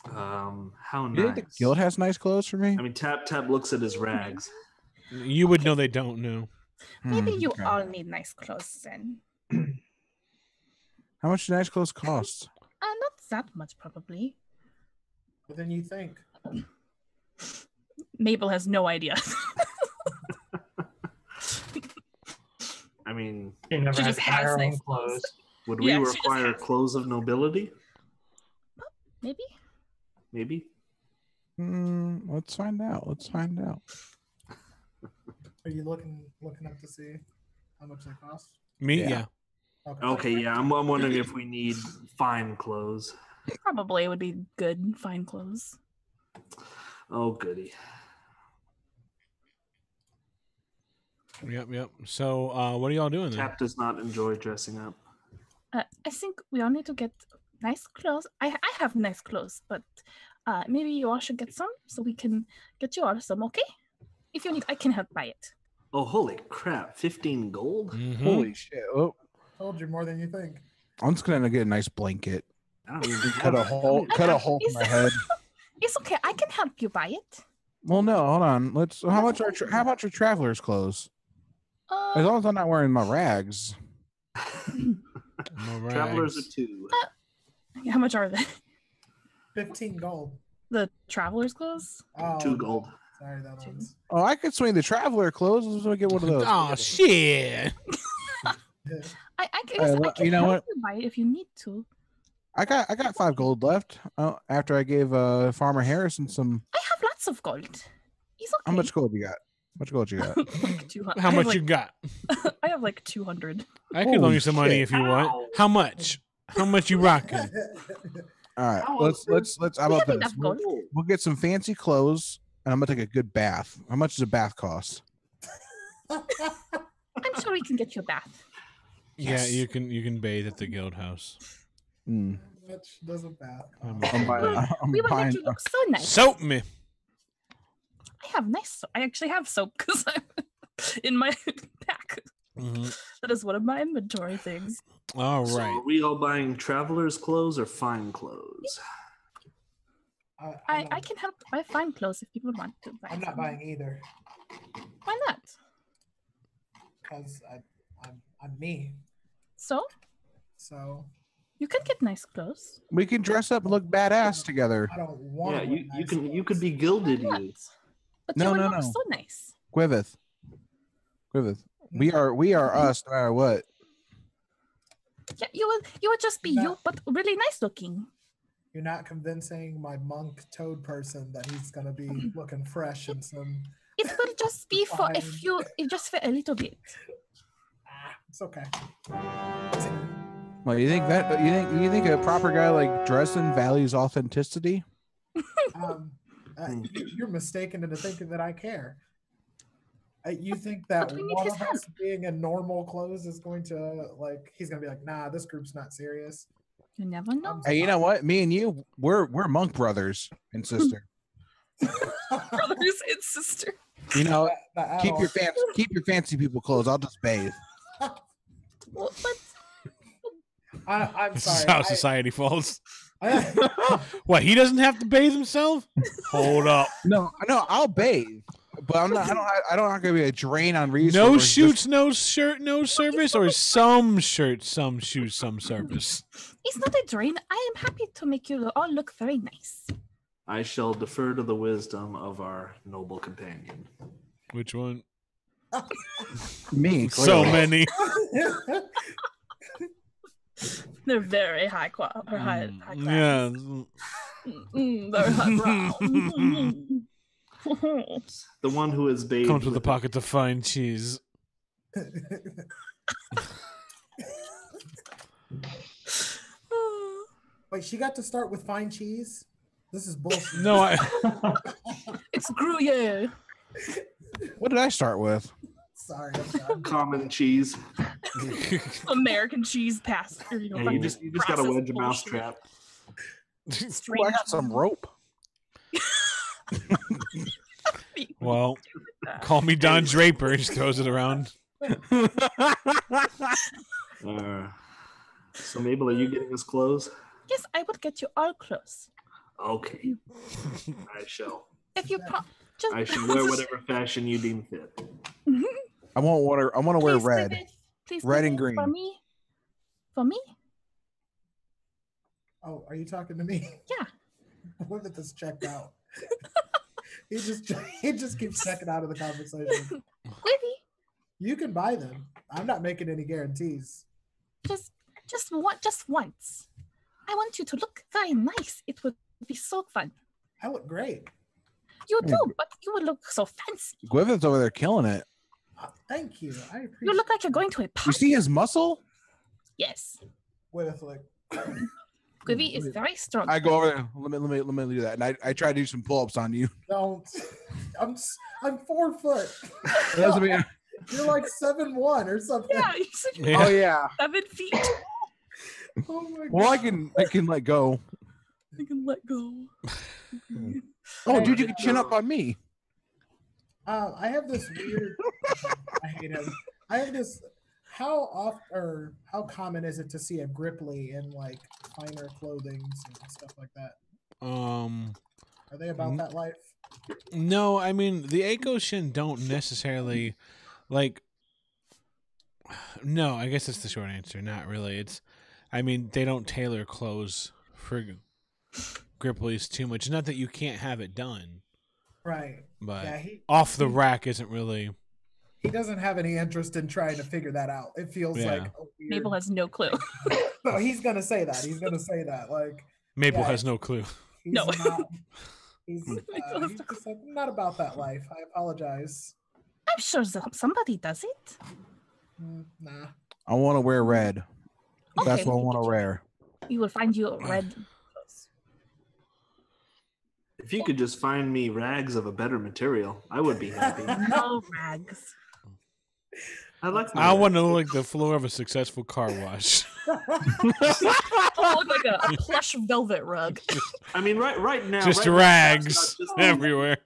Speaker 6: How
Speaker 5: You think the
Speaker 6: nice.
Speaker 5: guild has nice clothes for me?
Speaker 6: I mean, Tap looks at his rags.
Speaker 1: You would know they don't know.
Speaker 2: Maybe you
Speaker 5: Okay.
Speaker 2: all need nice clothes then.
Speaker 5: How much do nice clothes cost?
Speaker 2: Not that much probably.
Speaker 3: But then you think.
Speaker 2: Mabel has no idea.
Speaker 6: I mean,
Speaker 4: She never
Speaker 2: She
Speaker 4: had
Speaker 2: just
Speaker 4: to buy
Speaker 2: has
Speaker 4: her own
Speaker 2: nice
Speaker 4: clothes.
Speaker 6: would we
Speaker 2: Yeah, she just
Speaker 6: require
Speaker 2: has-
Speaker 6: clothes of nobility?
Speaker 2: Maybe?
Speaker 6: Maybe.
Speaker 5: Let's find out.
Speaker 3: Are you looking up to see how much they cost?
Speaker 1: Me?
Speaker 5: Yeah.
Speaker 1: Yeah.
Speaker 6: Okay, yeah. I'm wondering if we need fine clothes.
Speaker 2: Probably it would be good, fine clothes.
Speaker 6: Oh, goody.
Speaker 1: Yep. So, what are y'all doing then?
Speaker 6: Tap does not enjoy dressing up.
Speaker 2: I think we all need to get nice clothes. I have nice clothes, but maybe you all should get some so we can get you all some, okay? If you need, I can help buy it.
Speaker 6: Oh, holy crap. 15 gold?
Speaker 1: Mhm.
Speaker 5: Holy shit. Oh,
Speaker 3: Told you more than you think.
Speaker 5: I'm just gonna get a nice blanket.
Speaker 6: I don't even
Speaker 5: Cut a
Speaker 6: have-
Speaker 5: hole in my head.
Speaker 2: It's okay. I can help you buy it.
Speaker 5: Well, no, hold on. How much are travelers' clothes? As long as I'm not wearing my rags.
Speaker 1: All right.
Speaker 6: Travelers are 2.
Speaker 2: How much are they?
Speaker 3: 15 gold.
Speaker 2: The traveler's clothes?
Speaker 3: Oh,
Speaker 6: 2 gold.
Speaker 3: Sorry, that one's.
Speaker 5: Oh, I could swing the traveler clothes. Let's go get one of those.
Speaker 1: Oh shit!
Speaker 2: I guess
Speaker 5: Hey,
Speaker 2: I
Speaker 5: well,
Speaker 2: can
Speaker 5: you know
Speaker 2: help
Speaker 5: what?
Speaker 2: you buy it if you need to.
Speaker 5: I got 5 gold left. After I gave Farmer Harrison some.
Speaker 2: I have lots of gold. He's okay.
Speaker 5: How much gold you got? How much gold you got?
Speaker 2: Like 200.
Speaker 1: How
Speaker 2: I have
Speaker 1: much
Speaker 2: like,
Speaker 1: you got?
Speaker 2: I have like 200.
Speaker 1: I could loan
Speaker 5: Holy
Speaker 1: you some money
Speaker 5: shit.
Speaker 1: if you want.
Speaker 6: Ow.
Speaker 1: How much? How much you rocking?
Speaker 5: All right,
Speaker 6: How
Speaker 5: let's. How
Speaker 2: We
Speaker 5: about
Speaker 2: have
Speaker 5: this?
Speaker 2: enough gold.
Speaker 5: We'll get some fancy clothes, and I'm gonna take a good bath. How much does a bath cost?
Speaker 2: I'm sure we can get you a bath.
Speaker 1: Yeah, you can bathe at the guild house.
Speaker 5: Mm.
Speaker 3: Much doesn't bath.
Speaker 1: I'm
Speaker 5: I'm buying. I'm
Speaker 2: We will
Speaker 5: buying.
Speaker 2: make you look so nice.
Speaker 1: Soap me.
Speaker 2: I have nice soap. I actually have soap because I'm in my pack.
Speaker 1: Mhm.
Speaker 2: That is one of my inventory things.
Speaker 1: All
Speaker 6: So
Speaker 1: right.
Speaker 6: are we all buying travelers' clothes or fine clothes?
Speaker 2: I can help buy fine clothes if people want to buy.
Speaker 3: I'm not
Speaker 2: some.
Speaker 3: buying either
Speaker 2: Why not?
Speaker 3: because I'm me.
Speaker 2: So
Speaker 3: So
Speaker 2: you can get nice clothes.
Speaker 5: We can dress up and look badass together.
Speaker 3: I don't want.
Speaker 6: Yeah, you could be gilded.
Speaker 2: Why
Speaker 6: You.
Speaker 2: not? But
Speaker 5: No,
Speaker 2: you will
Speaker 5: no,
Speaker 2: look
Speaker 5: no.
Speaker 2: so nice.
Speaker 5: Gwiveth. We are us no matter what.
Speaker 2: Yeah, you will just be
Speaker 3: No.
Speaker 2: you, but really nice looking.
Speaker 3: You're not convincing my monk toad person that he's gonna be looking fresh and some.
Speaker 2: It will just be for
Speaker 3: Fine.
Speaker 2: if you just fit a little bit.
Speaker 3: It's okay.
Speaker 5: Well, you think you think a proper guy like Dresden values authenticity?
Speaker 3: You're mistaken into thinking that I care. You think that
Speaker 2: But we need
Speaker 3: one
Speaker 2: his
Speaker 3: of us being in normal clothes is going to he's gonna be like, nah, this group's not serious.
Speaker 2: You never know.
Speaker 5: Hey, you know what? Me and you, we're monk brothers and sister.
Speaker 2: Brothers and sister.
Speaker 5: You know, keep your fancy people clothes. I'll just bathe.
Speaker 2: What?
Speaker 3: I'm
Speaker 1: This
Speaker 3: sorry.
Speaker 1: is how society falls. What? He doesn't have to bathe himself? Hold up.
Speaker 5: No, I'll bathe, but I'm not. I don't want to be a drain on resources.
Speaker 1: No shoots, no shirt, no service, or some shirts, some shoes, some service.
Speaker 2: It's not a drain. I am happy to make you all look very nice.
Speaker 6: I shall defer to the wisdom of our noble companion.
Speaker 1: Which one?
Speaker 5: Me.
Speaker 1: So
Speaker 5: Clearly.
Speaker 1: many.
Speaker 2: They're very high quality. High class.
Speaker 1: Yeah.
Speaker 2: Very high brown.
Speaker 6: The one who is bathed.
Speaker 1: Comes with a pocket of fine cheese.
Speaker 3: Wait, she got to start with fine cheese? This is bullshit.
Speaker 1: No,
Speaker 2: It's Gruyere.
Speaker 5: What did I start with?
Speaker 3: Sorry.
Speaker 6: Common cheese.
Speaker 2: American cheese pasta.
Speaker 6: Yeah, you just gotta wedge a mousetrap.
Speaker 5: Ooh, I got some rope.
Speaker 1: Well, call me Don Draper. Just throws it around.
Speaker 6: So Mabel, are you getting us clothes?
Speaker 2: Yes, I would get you all clothes.
Speaker 6: Okay. I shall.
Speaker 2: If you just
Speaker 6: I shall wear whatever fashion you deem fit.
Speaker 5: I want to wear
Speaker 2: Please,
Speaker 5: red.
Speaker 2: David, please,
Speaker 5: Red
Speaker 2: David,
Speaker 5: and green.
Speaker 2: For me? For me?
Speaker 3: Oh, are you talking to me?
Speaker 2: Yeah.
Speaker 3: What if this checked out? he just keeps checking out of the conversation.
Speaker 2: Quivy,
Speaker 3: You can buy them. I'm not making any guarantees.
Speaker 2: just once. I want you to look very nice. It would be so fun.
Speaker 3: I look great.
Speaker 2: You do, but you would look so fancy.
Speaker 5: Gwyneth's over there killing it.
Speaker 3: Thank you. I appreciate.
Speaker 2: You look like you're going to a
Speaker 5: You
Speaker 2: party.
Speaker 5: see his muscle?
Speaker 2: Yes.
Speaker 3: With like.
Speaker 2: Quivy is very strong.
Speaker 5: I go over there. Let me do that. And I try to do some pull-ups on you.
Speaker 3: Don't. I'm 4 foot.
Speaker 5: Doesn't mean-
Speaker 3: You're like 7'1" or something.
Speaker 2: Yeah, you said you're
Speaker 1: Yeah.
Speaker 5: Oh yeah.
Speaker 2: 7 feet.
Speaker 3: Oh my god.
Speaker 5: Well, I can let go.
Speaker 2: I can let go.
Speaker 5: Oh, dude, you can chin up on me.
Speaker 3: I have this weird. I hate him. I have this. How often or how common is it to see a Gripply in like finer clothing and stuff like that? Are they about that life?
Speaker 1: No, I mean the Akoshin don't necessarily like. No, I guess that's the short answer. Not really. I mean, they don't tailor clothes for Gripplies too much. Not that you can't have it done,
Speaker 3: Right.
Speaker 1: but
Speaker 3: Yeah,
Speaker 1: off the rack isn't really.
Speaker 3: he doesn't have any interest in trying to figure that out. It feels
Speaker 1: Yeah.
Speaker 3: like a weird...
Speaker 2: Mabel has no clue.
Speaker 3: No, he's gonna say that. He's gonna say that. Like
Speaker 1: Mabel
Speaker 3: Yeah.
Speaker 1: has no clue.
Speaker 3: he's
Speaker 2: No.
Speaker 3: not. He's just like, not about that life. I apologize.
Speaker 2: I'm sure somebody does it.
Speaker 3: Nah.
Speaker 5: I want to wear red. That's
Speaker 2: Okay,
Speaker 5: what I
Speaker 2: we
Speaker 5: want
Speaker 2: can
Speaker 5: to wear.
Speaker 2: You will find you red clothes.
Speaker 6: If you could just find me rags of a better material, I would be happy.
Speaker 2: No rags.
Speaker 6: I like.
Speaker 1: I want to look like the floor of a successful car wash.
Speaker 2: Oh, look like a plush velvet rug.
Speaker 6: I mean, right now,
Speaker 1: Just
Speaker 6: right now,
Speaker 1: rags
Speaker 6: Scott's not just
Speaker 1: everywhere.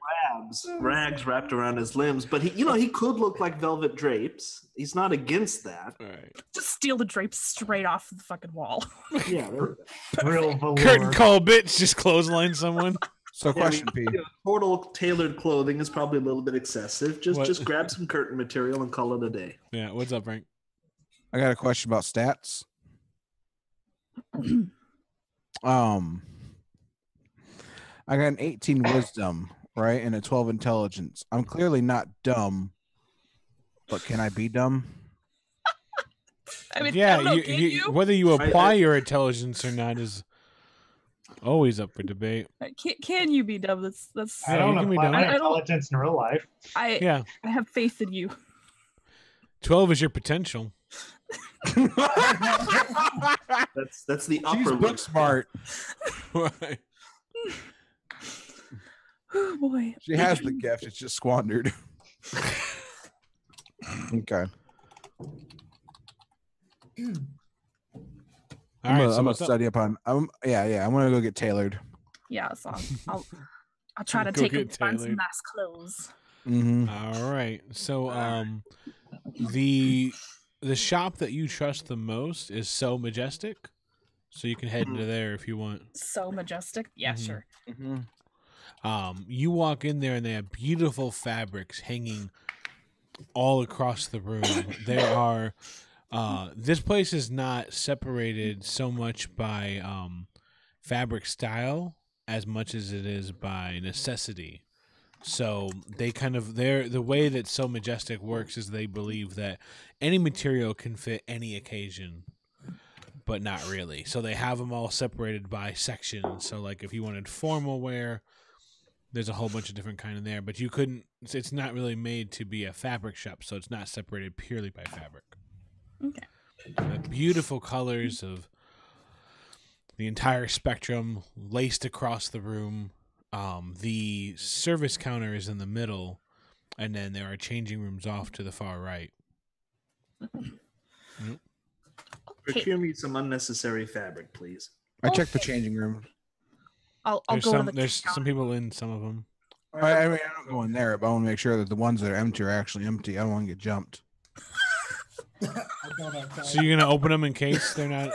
Speaker 6: rags wrapped around his limbs. But he could look like velvet drapes. He's not against that.
Speaker 1: All right.
Speaker 2: Just steal the drapes straight off the fucking wall.
Speaker 6: Yeah.
Speaker 4: Real velour.
Speaker 1: Curtain call, bitch. Just clothesline someone.
Speaker 5: So, question, P.
Speaker 6: Total tailored clothing is probably a little bit excessive.
Speaker 1: What?
Speaker 6: Just grab some curtain material and call it a day.
Speaker 1: Yeah. What's up, Frank?
Speaker 5: I got a question about stats. I got an 18 wisdom, right, and a 12 intelligence. I'm clearly not dumb, but can I be dumb?
Speaker 2: I mean, I
Speaker 1: Yeah,
Speaker 2: don't know, can you?
Speaker 1: whether you apply your intelligence or not is always up for debate.
Speaker 2: Can you be dumb? That's.
Speaker 4: I
Speaker 1: Yeah,
Speaker 4: don't
Speaker 1: you can be
Speaker 4: apply
Speaker 1: dumb.
Speaker 4: my
Speaker 2: I don't-
Speaker 4: intelligence in real life.
Speaker 2: I
Speaker 1: Yeah,
Speaker 2: have faith in you.
Speaker 1: 12 is your potential.
Speaker 6: That's the upper.
Speaker 5: She's book smart.
Speaker 1: Right.
Speaker 2: Oh boy.
Speaker 5: She has the gift. It's just squandered. Okay.
Speaker 1: All right, so
Speaker 5: I'm gonna
Speaker 1: what's up?
Speaker 5: study up on. I'm gonna go get tailored.
Speaker 2: Yeah, so I'll try to
Speaker 1: Go
Speaker 2: take
Speaker 1: get
Speaker 2: and find some
Speaker 1: tailored.
Speaker 2: nice clothes.
Speaker 5: Mm-hmm.
Speaker 1: All right. So the shop that you trust the most is So Majestic. So you can head into there if you want.
Speaker 2: So Majestic. Yeah,
Speaker 1: Mhm.
Speaker 2: sure.
Speaker 5: Mm-hmm.
Speaker 1: You walk in there and they have beautiful fabrics hanging all across the room. There are this place is not separated so much by fabric style as much as it is by necessity. So they kind of the way that So Majestic works is they believe that any material can fit any occasion, but not really. So they have them all separated by sections. So like if you wanted formal wear, there's a whole bunch of different kind in there, but you couldn't. It's not really made to be a fabric shop, so it's not separated purely by fabric.
Speaker 2: Okay.
Speaker 1: Beautiful colors of the entire spectrum laced across the room. The service counter is in the middle, and then there are changing rooms off to the far right. Yep.
Speaker 6: Procure me some unnecessary fabric, please.
Speaker 5: I checked the changing room.
Speaker 2: I'll
Speaker 1: There's
Speaker 2: go
Speaker 1: some.
Speaker 2: to the
Speaker 1: There's some people in some of them.
Speaker 5: I mean, I don't go in there, but I want to make sure that the ones that are empty are actually empty. I don't want to get jumped.
Speaker 1: So you're gonna open them in case they're not.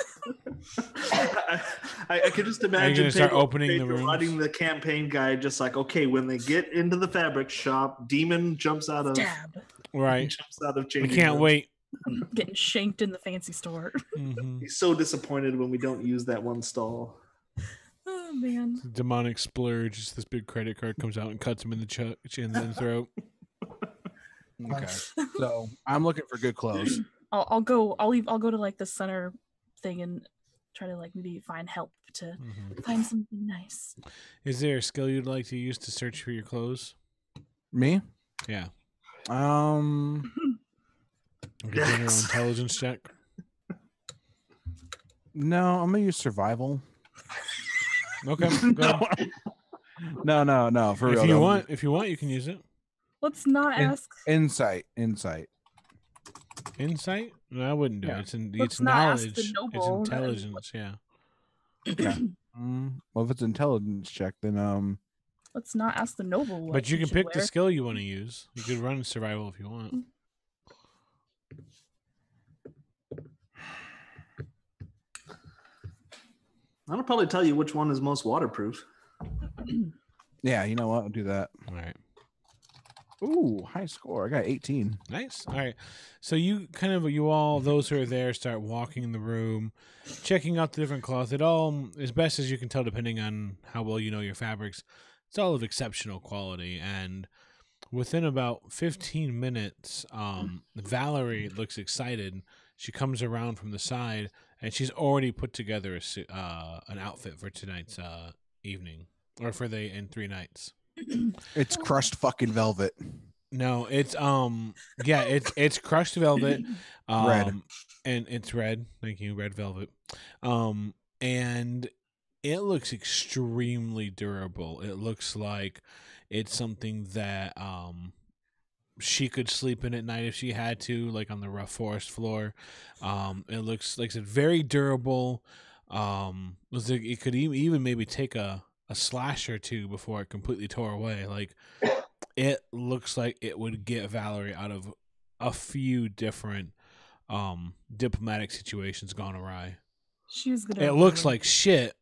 Speaker 6: I could just
Speaker 1: Are you
Speaker 6: imagine
Speaker 1: gonna start
Speaker 6: Pedro
Speaker 1: opening the rooms?
Speaker 6: writing the campaign guide, just like, okay, when they get into the fabric shop, Demon jumps out of
Speaker 2: Stab.
Speaker 1: Right. We
Speaker 6: changing
Speaker 1: can't
Speaker 6: room.
Speaker 1: wait.
Speaker 2: Getting shanked in the fancy store.
Speaker 1: Mm-hmm.
Speaker 6: He's so disappointed when we don't use that one stall.
Speaker 2: Oh man.
Speaker 1: Demonic splurge. Just this big credit card comes out and cuts him in the chin and throat.
Speaker 5: Okay. So I'm looking for good clothes.
Speaker 2: I'll go to like the center thing and try to like maybe find help to find something nice.
Speaker 1: Is there a skill you'd like to use to search for your clothes?
Speaker 5: Me?
Speaker 1: Yeah. Like a general intelligence check.
Speaker 5: No, I'm gonna use survival.
Speaker 1: Okay. Go ahead.
Speaker 5: No. For real.
Speaker 1: If you want, you can use it.
Speaker 2: Let's not ask.
Speaker 5: Insight.
Speaker 1: Insight? No, I wouldn't do
Speaker 5: Yeah.
Speaker 1: it. It's
Speaker 2: Let's not ask
Speaker 1: knowledge.
Speaker 2: the
Speaker 1: It's
Speaker 2: noble.
Speaker 1: intelligence. Yeah.
Speaker 5: Well, if it's intelligence check, then
Speaker 2: Let's not ask the noble. What
Speaker 1: But you
Speaker 2: he
Speaker 1: can
Speaker 2: should
Speaker 1: pick the
Speaker 2: wear.
Speaker 1: skill you want to use. You could run survival if you want.
Speaker 6: I'll probably tell you which one is most waterproof.
Speaker 5: yeah, you know what? I'll do that.
Speaker 1: All right.
Speaker 5: Ooh, high score. I got 18.
Speaker 1: Nice. All right. So you all, those who are there, start walking the room, checking out the different cloth. It all, as best as you can tell, depending on how well you know your fabrics, it's all of exceptional quality. And within about 15 minutes, Valerie looks excited. She comes around from the side, and she's already put together an outfit for tonight's evening, or for in 3 nights.
Speaker 5: It's crushed fucking velvet.
Speaker 1: No, it's it's crushed velvet.
Speaker 5: Red.
Speaker 1: And it's red. Thank you, red velvet. And it looks extremely durable. It looks like it's something that she could sleep in at night if she had to, like on the rough forest floor. It looks like it's very durable. It could even maybe take a slash or two before it completely tore away. Like, it looks like it would get Valerie out of a few different diplomatic situations gone away.
Speaker 2: She's gonna.
Speaker 1: It looks like shit.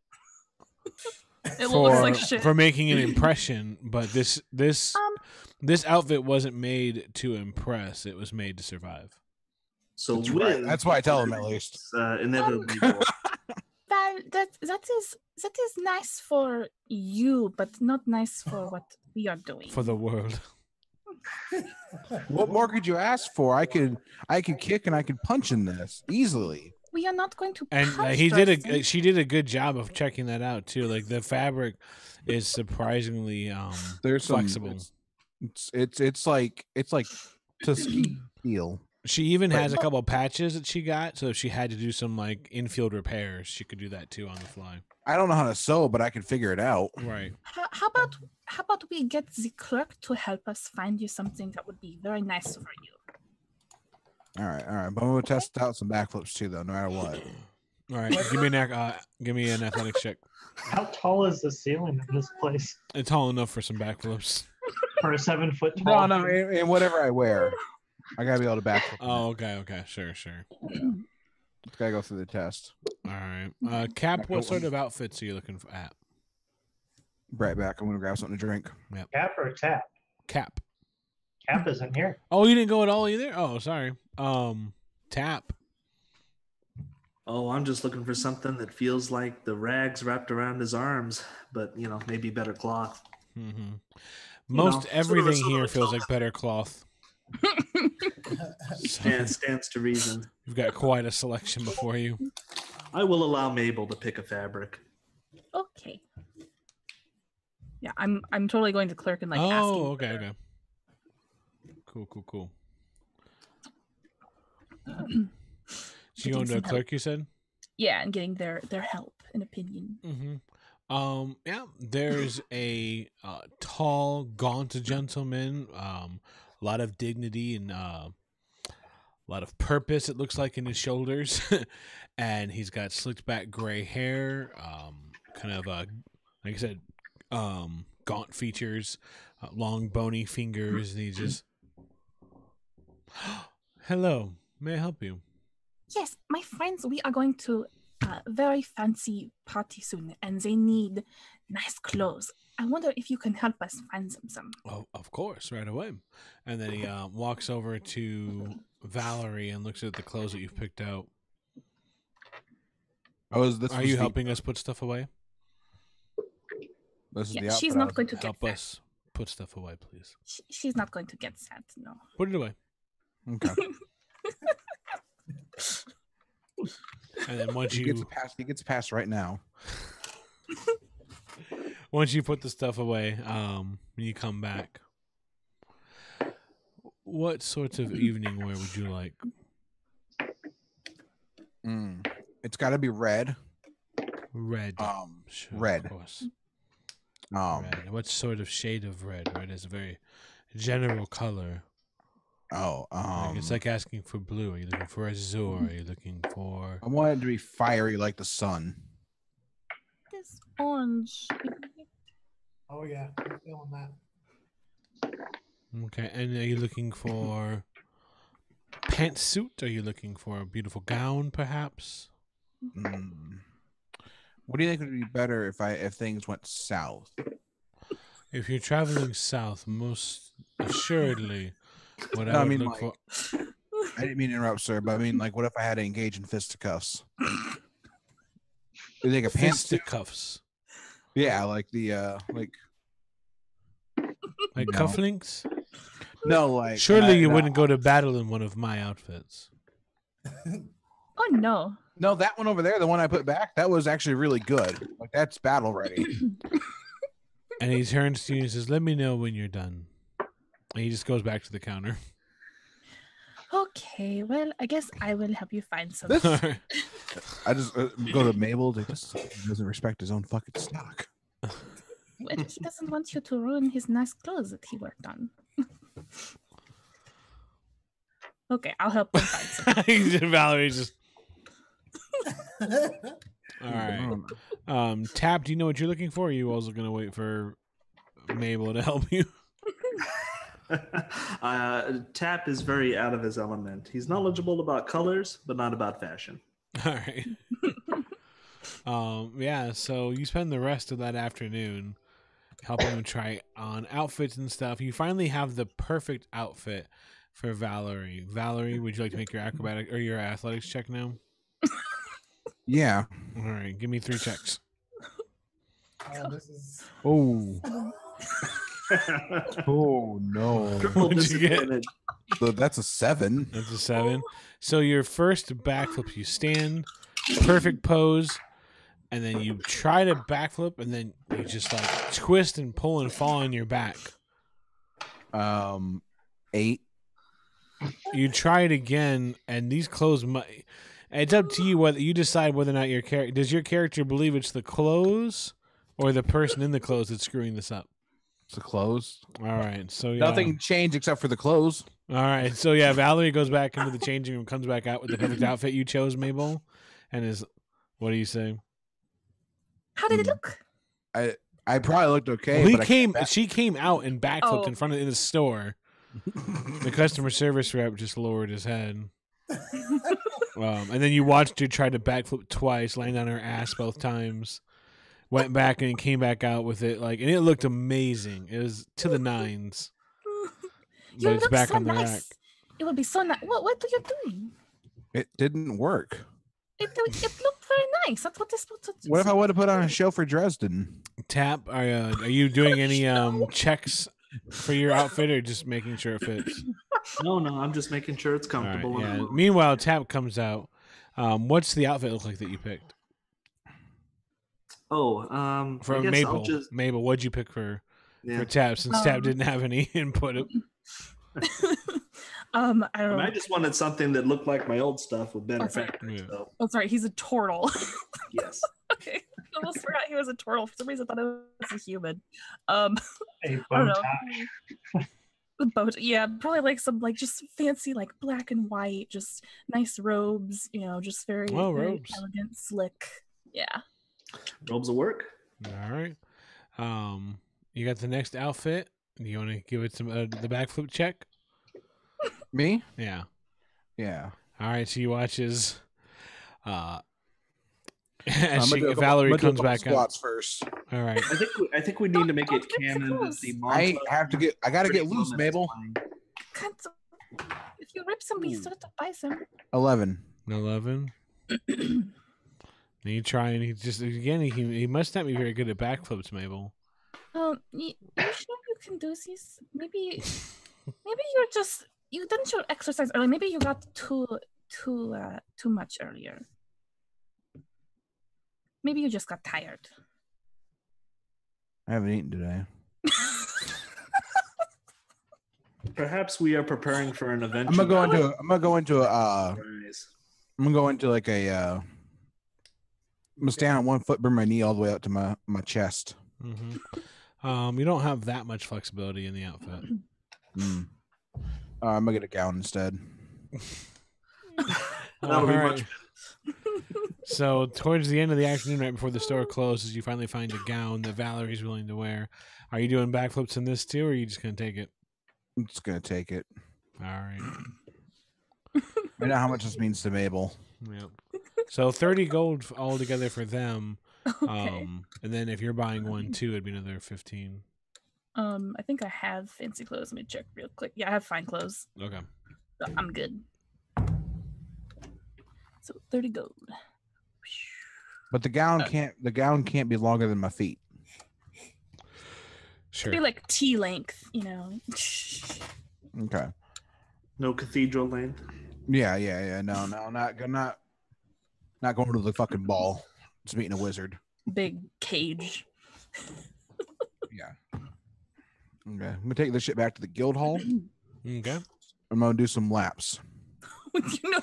Speaker 2: It looks like shit
Speaker 1: for making an impression, but this outfit wasn't made to impress. It was made to survive.
Speaker 6: So
Speaker 5: that's why I tell them at least.
Speaker 6: Inevitably.
Speaker 2: That is nice for you, but not nice for what we are doing.
Speaker 1: For the world.
Speaker 5: What more could you ask for? I could kick and I could punch in this easily.
Speaker 2: We are not going to.
Speaker 1: And she did a good job of checking that out too. Like, the fabric is surprisingly
Speaker 5: There's
Speaker 1: flexible.
Speaker 5: It's like Tuskegee steel.
Speaker 1: She even has a couple patches that she got, so if she had to do some like infield repairs, she could do that too on the fly.
Speaker 5: I don't know how to sew, but I can figure it out.
Speaker 1: Right.
Speaker 2: How about we get the clerk to help us find you something that would be very nice for you?
Speaker 5: All right. But I'm gonna test out some backflips too, though, no matter what.
Speaker 1: All right. Give me an athletics check.
Speaker 4: How tall is the ceiling in this place?
Speaker 1: It's tall enough for some backflips.
Speaker 4: For a 7 foot tall.
Speaker 5: No, in whatever I wear, I gotta be able to backflip.
Speaker 1: Oh, okay, sure.
Speaker 5: Just gotta go through the test.
Speaker 1: All right. Cap, what sort of outfits are you looking for at?
Speaker 5: Right back. I'm gonna grab something to drink.
Speaker 1: Yep.
Speaker 4: Cap or tap?
Speaker 1: Cap.
Speaker 4: Cap isn't here.
Speaker 1: Oh, you didn't go at all either? Oh, sorry. Tap.
Speaker 6: Oh, I'm just looking for something that feels like the rags wrapped around his arms, but maybe better cloth.
Speaker 1: Mm-hmm. Most everything here feels like better cloth.
Speaker 6: Stands to reason.
Speaker 1: You've got quite a selection before you.
Speaker 6: I will allow Mabel to pick a fabric.
Speaker 2: Okay. Yeah, I'm totally going to clerk and asking.
Speaker 1: Oh, okay. Cool. So you going to a clerk, you said?
Speaker 2: Yeah, and getting their help and opinion.
Speaker 1: Mm-hmm. Yeah, there's a tall, gaunt gentleman, a lot of dignity and a lot of purpose, it looks like, in his shoulders. And he's got slicked back gray hair, kind of, like I said, gaunt features, long, bony fingers, and he just... Hello, may I help you?
Speaker 2: Yes, my friends, we are going to a very fancy party soon, and they need nice clothes. I wonder if you can help us find them some.
Speaker 1: Oh, of course, right away. And then he walks over to Valerie and looks at the clothes that you've picked out. Are you helping us put stuff away?
Speaker 2: She's not going to get
Speaker 1: help us put stuff away, please.
Speaker 2: She's not going to get sad, no.
Speaker 1: Put it away.
Speaker 5: Okay.
Speaker 1: And then once
Speaker 5: he gets passed right now.
Speaker 1: Once you put the stuff away, when you come back, what sorts of evening wear would you like?
Speaker 5: It's got to be red.
Speaker 1: Red.
Speaker 5: Sure, red.
Speaker 1: Of course.
Speaker 5: Red.
Speaker 1: What sort of shade of red? Red is a very general color.
Speaker 5: It's
Speaker 1: like asking for blue. Are you looking for azure? Are you looking for...
Speaker 5: I want it to be fiery like the sun.
Speaker 2: This orange.
Speaker 3: Oh yeah, I'm feeling that.
Speaker 1: Okay, and are you looking for pantsuit? Are you looking for a beautiful gown, perhaps?
Speaker 5: What do you think would be better if things went south?
Speaker 1: If you're traveling south, most assuredly... I
Speaker 5: didn't mean to interrupt, sir, but I mean, like, what if I had to engage in fisticuffs? Do you think a
Speaker 1: fisticuffs?
Speaker 5: Yeah, like the
Speaker 1: like cufflinks?
Speaker 5: No, like
Speaker 1: surely you wouldn't go to battle in one of my outfits.
Speaker 2: Oh no.
Speaker 5: No, that one over there, the one I put back, that was actually really good. Like that's battle ready.
Speaker 1: And he turns to you and says, "Let me know when you're done." And he just goes back to the counter.
Speaker 2: Okay, well, I guess I will help you find some.
Speaker 5: I just go to Mabel. He doesn't respect his own fucking stock.
Speaker 2: Well, he doesn't want you to ruin his nice clothes that he worked on. Okay, I'll help him find some.
Speaker 1: Valerie's just... All right. Tap, do you know what you're looking for? Or are you also going to wait for Mabel to help you?
Speaker 6: Tap is very out of his element. He's knowledgeable about colors, but not about fashion.
Speaker 1: All right. Yeah, so you spend the rest of that afternoon helping him try on outfits and stuff. You finally have the perfect outfit for Valerie. Valerie, would you like to make your acrobatic or your athletics check now?
Speaker 5: Yeah.
Speaker 1: All right, give me 3 checks.
Speaker 3: This is...
Speaker 5: Oh. Oh no!
Speaker 1: What'd you get?
Speaker 5: So that's a 7.
Speaker 1: That's a 7. So your first backflip, you stand, perfect pose, and then you try to backflip, and then you just like twist and pull and fall on your back.
Speaker 5: 8.
Speaker 1: you try it again, and these clothes might. It's up to you whether you decide whether or not your character does your character believe it's the clothes or the person in the clothes that's screwing this up.
Speaker 5: It's the clothes.
Speaker 1: All right, so yeah.
Speaker 5: Nothing changed except for the clothes.
Speaker 1: All right, so yeah, Valerie goes back into the changing room, comes back out with the perfect outfit you chose, Mabel, and is. What do you say?
Speaker 2: How did it look?
Speaker 5: I probably looked okay.
Speaker 1: Well,
Speaker 5: but
Speaker 1: she came out and backflipped in front of in the store. The customer service rep just lowered his head. And then you watched her try to backflip twice, land on her ass both times. Went back and came back out with it, and it looked amazing. It was to the nines. But it's back on the rack.
Speaker 2: It would be so nice. What are you doing?
Speaker 5: It didn't work.
Speaker 2: It looked very nice. That's what this.
Speaker 5: What if I would have put on a show for Dresden?
Speaker 1: Tap, are you doing any checks for your outfit or just making sure it fits?
Speaker 6: No, I'm just making sure it's comfortable.
Speaker 1: Right, yeah. Meanwhile, Tap comes out. What's the outfit look like that you picked?
Speaker 6: For
Speaker 1: I guess Mabel. Mabel, what'd you pick for Tap since Tap didn't have any input?
Speaker 2: I don't know.
Speaker 6: I just wanted something that looked like my old stuff with better fabric.
Speaker 1: Yeah.
Speaker 2: Oh, sorry, he's a turtle.
Speaker 6: Yes.
Speaker 2: Okay, I almost forgot he was a turtle. For some reason, I thought it was a human.
Speaker 4: A bow tie.
Speaker 2: The boat, yeah, probably like some just fancy black and white, just nice robes. Just very, very
Speaker 1: robes.
Speaker 2: elegant, slick. Yeah.
Speaker 6: Robes will work.
Speaker 1: All right. You got the next outfit. Do you want to give it some the backflip check?
Speaker 5: Me?
Speaker 1: Yeah.
Speaker 5: Yeah.
Speaker 1: All right. So you watch as
Speaker 5: Valerie
Speaker 1: comes back
Speaker 5: squats
Speaker 1: up
Speaker 5: first.
Speaker 1: All right.
Speaker 6: I think we need to make it canon that the
Speaker 5: I gotta get loose, Mabel.
Speaker 2: If you rip some, we still have to buy some.
Speaker 5: 11.
Speaker 1: And you try, and he just again he must not be very good at backflips, Mabel.
Speaker 2: You sure you can do this? Maybe you didn't show exercise early. Maybe you got too much earlier. Maybe you just got tired.
Speaker 5: I haven't eaten today.
Speaker 6: Perhaps we are preparing for an event.
Speaker 5: I'm gonna go into like a. I'm gonna stand on one foot, bring my knee all the way up to my chest.
Speaker 1: Mm-hmm. You don't have that much flexibility in the outfit.
Speaker 5: I'm gonna get a gown instead.
Speaker 6: That'll be much.
Speaker 1: So towards the end of the afternoon, right before the store closes, you finally find a gown that Valerie's willing to wear. Are you doing backflips in this too, or are you just gonna take it?
Speaker 5: I'm just gonna take it.
Speaker 1: All right.
Speaker 5: I know how much this means to Mabel.
Speaker 1: Yep. So 30 gold altogether for them.
Speaker 2: Okay.
Speaker 1: And then if you're buying one too, it'd be another 15.
Speaker 2: I think I have fancy clothes. Let me check real quick. Yeah, I have fine clothes.
Speaker 1: Okay.
Speaker 2: So I'm good. So 30 gold.
Speaker 5: But the gown can't be longer than my feet.
Speaker 1: Sure.
Speaker 2: It'd be like T length,
Speaker 5: Okay.
Speaker 6: No cathedral length.
Speaker 5: Yeah. No, not going to the fucking ball. It's meeting a wizard.
Speaker 2: Big cage.
Speaker 5: Yeah. Okay. I'm gonna take this shit back to the guild hall.
Speaker 1: Okay.
Speaker 5: I'm gonna do some laps.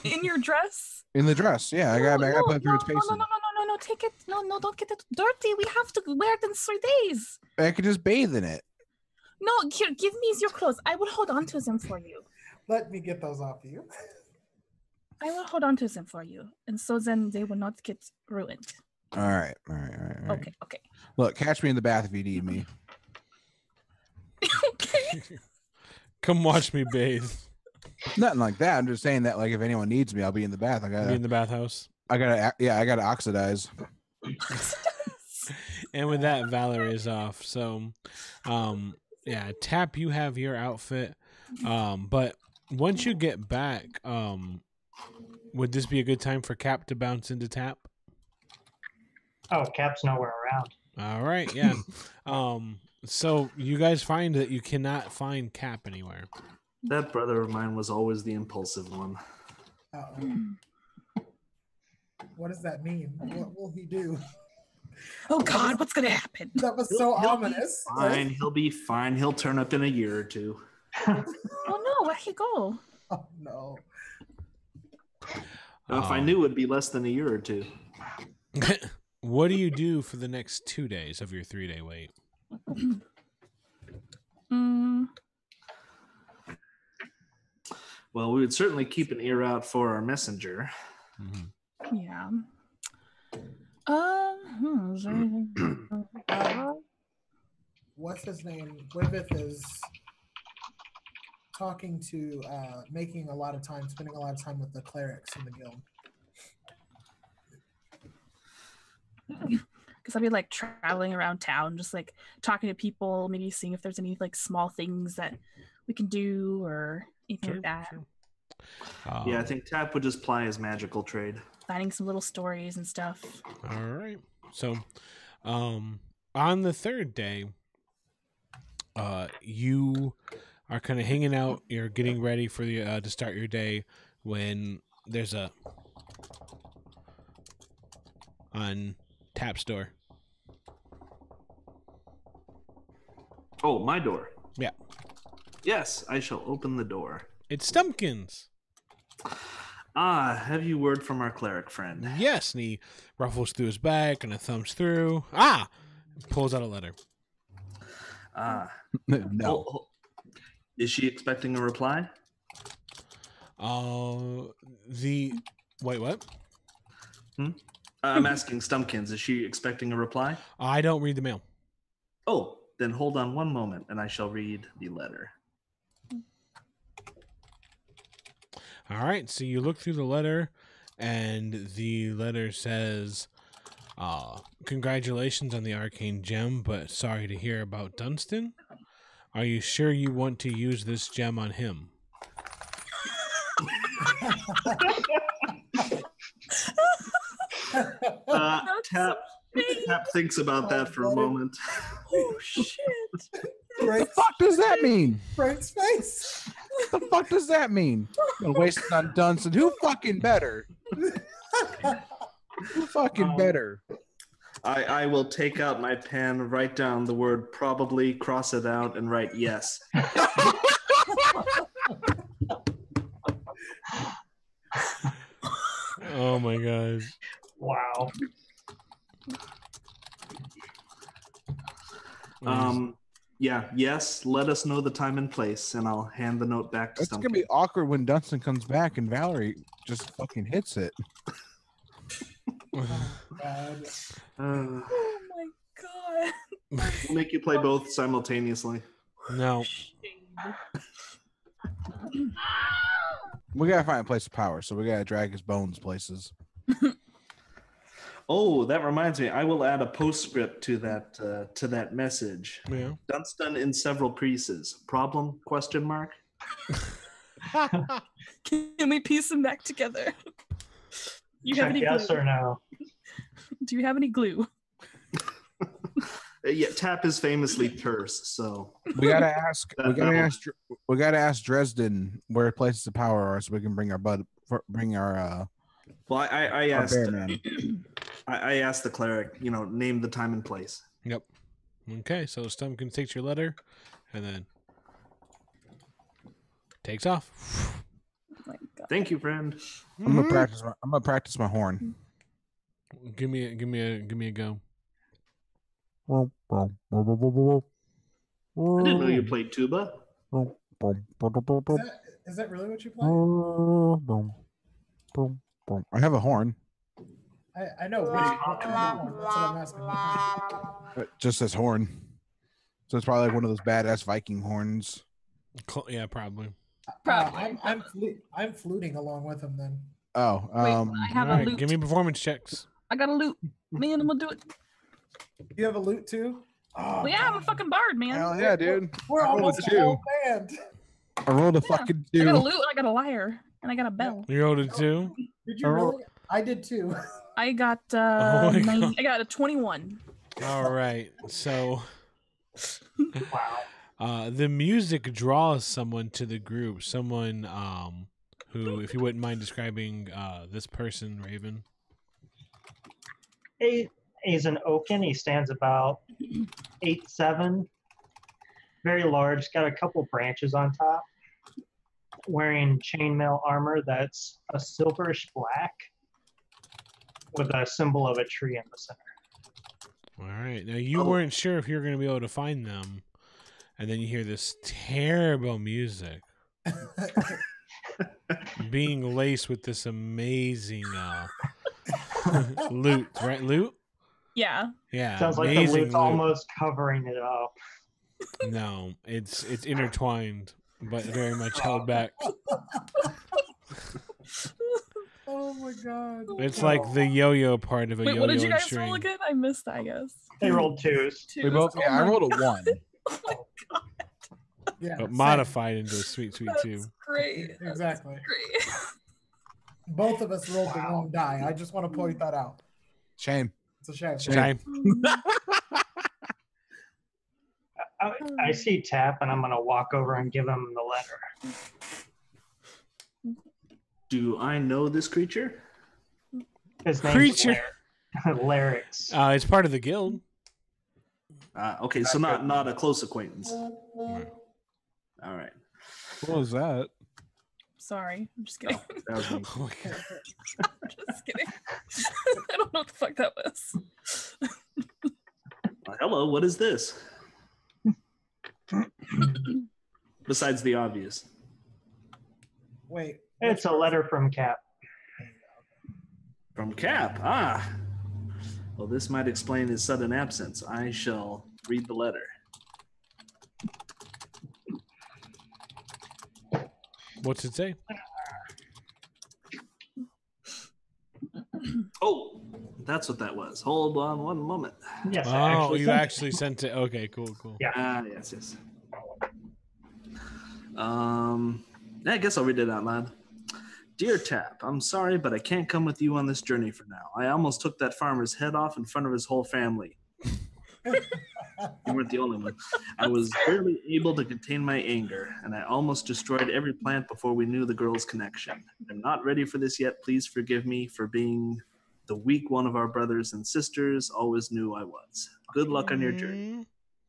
Speaker 2: In your dress?
Speaker 5: In the dress, yeah. I gotta put it through its paces.
Speaker 2: No, take it. No, don't get it dirty. We have to wear it in 3 days.
Speaker 5: I could just bathe in it.
Speaker 2: No, here, give me your clothes. I will hold on to them for you.
Speaker 3: Let me get those off you.
Speaker 2: I will hold on to them for you. And so then they will not get ruined.
Speaker 5: All right.
Speaker 2: Okay.
Speaker 5: Look, catch me in the bath if you need me.
Speaker 2: Okay.
Speaker 1: Come watch me bathe.
Speaker 5: Nothing like that. I'm just saying that, if anyone needs me, I'll be in the bath.
Speaker 1: Be in the bathhouse.
Speaker 5: I gotta oxidize.
Speaker 1: And with that, Valerie is off. So, Tap, you have your outfit. But once you get back, would this be a good time for Cap to bounce into Tap?
Speaker 4: Oh, Cap's nowhere around.
Speaker 1: All right, yeah. So you guys find that you cannot find Cap anywhere.
Speaker 6: That brother of mine was always the impulsive one.
Speaker 3: What does that mean? What will he do?
Speaker 2: Oh God, what's gonna happen?
Speaker 3: That was so ominous.
Speaker 6: Fine, he'll be fine. He'll turn up in a year or two.
Speaker 2: Oh no, where'd he go?
Speaker 3: Oh no.
Speaker 6: Now, if I knew, it'd be less than a year or two.
Speaker 1: What do you do for the next 2 days of your 3-day wait?
Speaker 6: Well, we would certainly keep an ear out for our messenger.
Speaker 2: Mm-hmm. Yeah. Is there anything?
Speaker 3: What's his name? Griffith is talking to, spending a lot of time with the clerics in the guild.
Speaker 2: Because I'll be like traveling around town, just like talking to people, maybe seeing if there's any like small things that we can do or anything like that.
Speaker 1: Sure.
Speaker 6: Yeah, I think Tap would just ply his magical trade.
Speaker 2: Finding some little stories and stuff.
Speaker 1: All right. So, on the 3rd day, you are kind of hanging out. You're getting ready for the to start your day when there's a on Tap's door.
Speaker 6: Oh, my door.
Speaker 1: Yeah.
Speaker 6: Yes, I shall open the door.
Speaker 1: It's Stumpkins.
Speaker 6: Ah, have you word from our cleric friend?
Speaker 1: Yes, and he ruffles through his back and thumbs through. Pulls out a letter.
Speaker 5: No.
Speaker 6: Is she expecting a reply?
Speaker 1: Wait, what?
Speaker 6: I'm asking Stumpkins. Is she expecting a reply?
Speaker 1: I don't read the mail.
Speaker 6: Oh, then hold on one moment, and I shall read the letter.
Speaker 1: All right, so you look through the letter, and the letter says, congratulations on the arcane gem, but sorry to hear about Dunstan. Are you sure you want to use this gem on him?
Speaker 6: Tap thinks about that for a moment.
Speaker 2: Oh shit!
Speaker 5: What the fuck does that mean?
Speaker 3: Frank's face.
Speaker 5: What the fuck does that mean? Wasting on Dunstan. Who fucking better? Who fucking better?
Speaker 6: I will take out my pen, write down the word probably, cross it out, and write yes.
Speaker 1: Oh my gosh.
Speaker 4: Wow.
Speaker 6: Yeah, yes, let us know the time and place, and I'll hand the note back to
Speaker 5: It's
Speaker 6: Stumpkin.
Speaker 5: gonna be awkward when Dunstan comes back and Valerie just fucking hits it.
Speaker 3: God.
Speaker 2: Oh my god!
Speaker 6: We'll make you play both simultaneously.
Speaker 1: No.
Speaker 5: We gotta find a place of power, so we gotta drag his bones places.
Speaker 6: Oh, that reminds me. I will add a postscript to that message.
Speaker 1: Yeah.
Speaker 6: Dunstan in several pieces. Problem? Question mark.
Speaker 2: Can we piece them back together? You have
Speaker 4: Check
Speaker 2: any
Speaker 4: yes
Speaker 2: glue?
Speaker 4: or no?
Speaker 2: Do you have any glue?
Speaker 6: Yeah, Tap is famously terse, so
Speaker 5: We gotta ask. We gotta ask Dresden where places of power are, so we can bring our
Speaker 6: Well, I
Speaker 5: our
Speaker 6: asked.
Speaker 5: bear man.
Speaker 6: I asked the cleric. Name the time and place.
Speaker 1: Yep. Okay, so Stumpkin takes your letter, and then takes off.
Speaker 2: Oh my god!
Speaker 6: Thank you, friend.
Speaker 5: I'm gonna practice my horn.
Speaker 1: Give me a go.
Speaker 6: I didn't know you played tuba.
Speaker 3: Is that really what you play?
Speaker 5: I have a horn.
Speaker 3: I know which one. That's what I'm asking.
Speaker 5: It just says horn. So it's probably like one of those badass Viking horns.
Speaker 1: Yeah, probably.
Speaker 3: I'm fluting along with him then.
Speaker 5: Oh,
Speaker 2: Wait, I have
Speaker 1: All
Speaker 2: a
Speaker 1: right,
Speaker 2: loot.
Speaker 1: give me performance checks.
Speaker 2: I got a loot. Man, I'm gonna do it.
Speaker 3: You have a loot too? Oh,
Speaker 2: Well, yeah, I'm a fucking bard, man.
Speaker 5: hell yeah, dude!
Speaker 3: We're
Speaker 5: I rolled
Speaker 3: almost
Speaker 5: a
Speaker 3: a
Speaker 5: 2.
Speaker 3: whole band.
Speaker 5: I rolled a fucking
Speaker 2: I
Speaker 5: 2.
Speaker 2: got a loot and I got a lyre and I got a bell.
Speaker 1: You rolled a 2.
Speaker 3: Did you really? I did too.
Speaker 2: I got
Speaker 1: Oh my God.
Speaker 2: I got a 21.
Speaker 1: All right, so
Speaker 4: Wow.
Speaker 1: the music draws someone to the group. Someone who, if you wouldn't mind describing this person, Raven.
Speaker 4: He's an oaken. He stands about 8'7", very large. Got a couple branches on top. wearing chainmail armor that's a silverish black with a symbol of a tree in the center.
Speaker 1: All right. Now, you weren't sure if you were going to be able to find them. And then you hear this terrible music being laced with this amazing loot. Right, loot?
Speaker 2: Yeah.
Speaker 1: Yeah.
Speaker 4: Sounds like the loot's almost covering it up.
Speaker 1: No, it's intertwined, but very much held back.
Speaker 3: Oh my god!
Speaker 1: It's like the yo-yo part of a yo-yo.
Speaker 2: Wait, what did you guys
Speaker 1: string.
Speaker 2: roll again? I missed that, I guess.
Speaker 4: They rolled twos.
Speaker 5: We both.
Speaker 2: Oh
Speaker 5: Yeah, I
Speaker 2: my
Speaker 5: rolled a
Speaker 2: God.
Speaker 5: 1.
Speaker 2: Oh my god,
Speaker 3: Yeah,
Speaker 1: But
Speaker 3: same.
Speaker 1: modified into a sweet
Speaker 2: that's
Speaker 1: 2.
Speaker 2: great.
Speaker 3: Exactly.
Speaker 2: Great.
Speaker 3: Both of us rolled the wrong die. I just want to point that out.
Speaker 5: Shame.
Speaker 3: It's a shame.
Speaker 1: Shame.
Speaker 4: I see Tap, and I'm going to walk over and give him the letter.
Speaker 6: Do I know this creature?
Speaker 4: His name's
Speaker 1: Creature.
Speaker 4: Larix.
Speaker 1: It's part of the guild.
Speaker 6: Okay, so not a close acquaintance.
Speaker 1: Right.
Speaker 6: All right.
Speaker 5: What was that?
Speaker 2: Sorry, I'm just kidding.
Speaker 6: Oh, that was me.
Speaker 1: Oh my God.
Speaker 2: I'm just kidding. I don't know what the fuck that was.
Speaker 6: Hello, what is this? Besides the obvious.
Speaker 3: Wait.
Speaker 4: It's a letter from Cap.
Speaker 6: From Cap. Ah. Well, this might explain his sudden absence. I shall read the letter.
Speaker 1: What's it say?
Speaker 6: Oh, that's what that was. Hold on one moment.
Speaker 4: Yes,
Speaker 1: Oh, you
Speaker 4: sent it.
Speaker 1: actually sent it. Okay, cool.
Speaker 4: Yeah.
Speaker 6: Yes. I guess I'll read it out loud. Dear Tap, I'm sorry, but I can't come with you on this journey for now. I almost took that farmer's head off in front of his whole family. You weren't the only one. I was barely able to contain my anger, and I almost destroyed every plant before we knew the girl's connection. I'm not ready for this yet. Please forgive me for being the weak one of our brothers and sisters always knew I was. Good luck on your journey.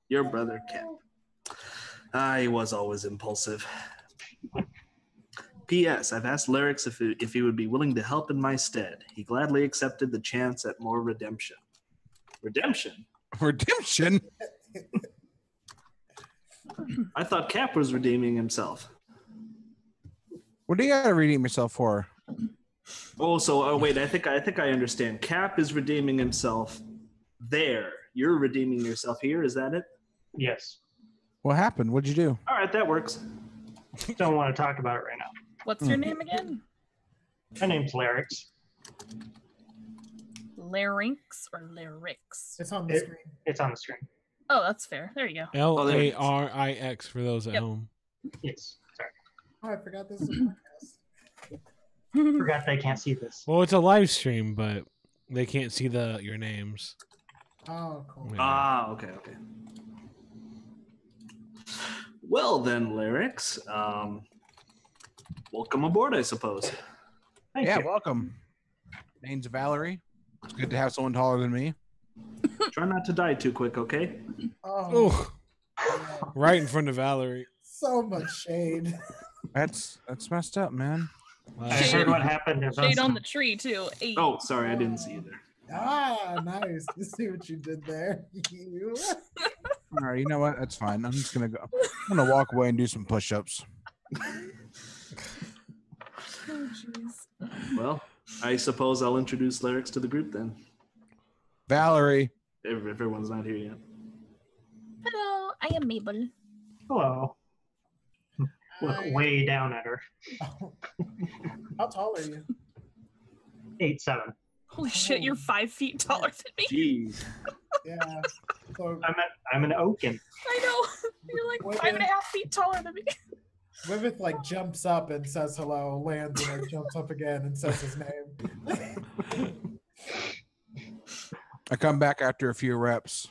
Speaker 6: Your brother, Cap. He was always impulsive. P.S. I've asked Larix if he would be willing to help in my stead. He gladly accepted the chance at more redemption. Redemption?
Speaker 5: Redemption?
Speaker 6: I thought Cap was redeeming himself.
Speaker 5: What do you got to redeem yourself for?
Speaker 6: Oh, wait. I think I understand. Cap is redeeming himself there. You're redeeming yourself here. Is that it?
Speaker 4: Yes.
Speaker 5: What happened? What'd you do?
Speaker 6: All right, that works.
Speaker 4: Don't want to talk about it right now.
Speaker 2: What's your name again?
Speaker 4: My name's Larix.
Speaker 2: Larynx or Larix?
Speaker 3: It's on the screen.
Speaker 4: It's on the screen.
Speaker 2: Oh, that's fair. There you go.
Speaker 1: Larix for those at home.
Speaker 4: Yes. Sorry.
Speaker 3: Oh, I forgot this is a podcast.
Speaker 4: Forgot they can't see this.
Speaker 1: Well, it's a live stream, but they can't see your names.
Speaker 3: Oh, cool.
Speaker 1: Yeah.
Speaker 6: Okay. Well then, Larix, welcome aboard, I suppose.
Speaker 4: Thank
Speaker 5: Yeah,
Speaker 4: you.
Speaker 5: welcome. Name's Valerie. It's good to have someone taller than me.
Speaker 6: Try not to die too quick, okay?
Speaker 3: Oh,
Speaker 1: Oh, right in front of Valerie.
Speaker 3: so much shade.
Speaker 5: That's messed up, man.
Speaker 4: I heard what happened.
Speaker 2: Shade on the tree, too. 8.
Speaker 6: Oh, sorry, I didn't see you there.
Speaker 3: Ah, nice. You see what you did there. You.
Speaker 5: All right, you know what? That's fine. I'm just gonna go. I'm gonna walk away and do some push-ups.
Speaker 2: Oh, jeez.
Speaker 6: Well, I suppose I'll introduce Larix to the group then.
Speaker 5: Valerie.
Speaker 6: If everyone's not here yet.
Speaker 2: Hello, I am Mabel.
Speaker 4: Hello. Look
Speaker 3: Hi.
Speaker 4: way down at her.
Speaker 3: How tall are you?
Speaker 4: 8'7".
Speaker 2: Holy shit, you're 5 feet taller than me.
Speaker 6: Jeez.
Speaker 3: Yeah. So
Speaker 4: I'm an Oaken.
Speaker 2: I know. You're like
Speaker 3: What
Speaker 2: 5.5 feet taller than me.
Speaker 3: Wivith like jumps up and says hello, lands and then jumps up again and says his name.
Speaker 5: I come back after a few reps.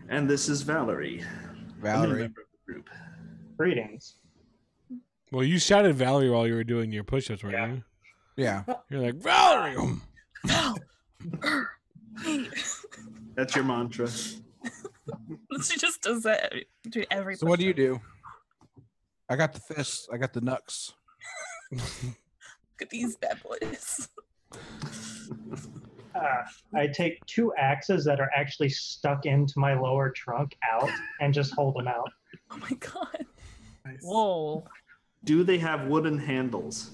Speaker 6: And this is Valerie. I'm a
Speaker 5: Valerie.
Speaker 6: member of the group.
Speaker 4: Greetings.
Speaker 1: Well, you shouted Valerie while you were doing your push-ups, weren't
Speaker 4: Yeah.
Speaker 1: you?
Speaker 5: Yeah.
Speaker 1: You're like, Valerie!
Speaker 6: That's your mantra.
Speaker 2: She just does that to every
Speaker 5: So what do you do? I got the fists. I got the knucks.
Speaker 2: Look at these bad boys.
Speaker 4: I take 2 axes that are actually stuck into my lower trunk out and just hold them out.
Speaker 2: Oh my god.
Speaker 3: Nice.
Speaker 2: Whoa.
Speaker 6: Do they have wooden handles?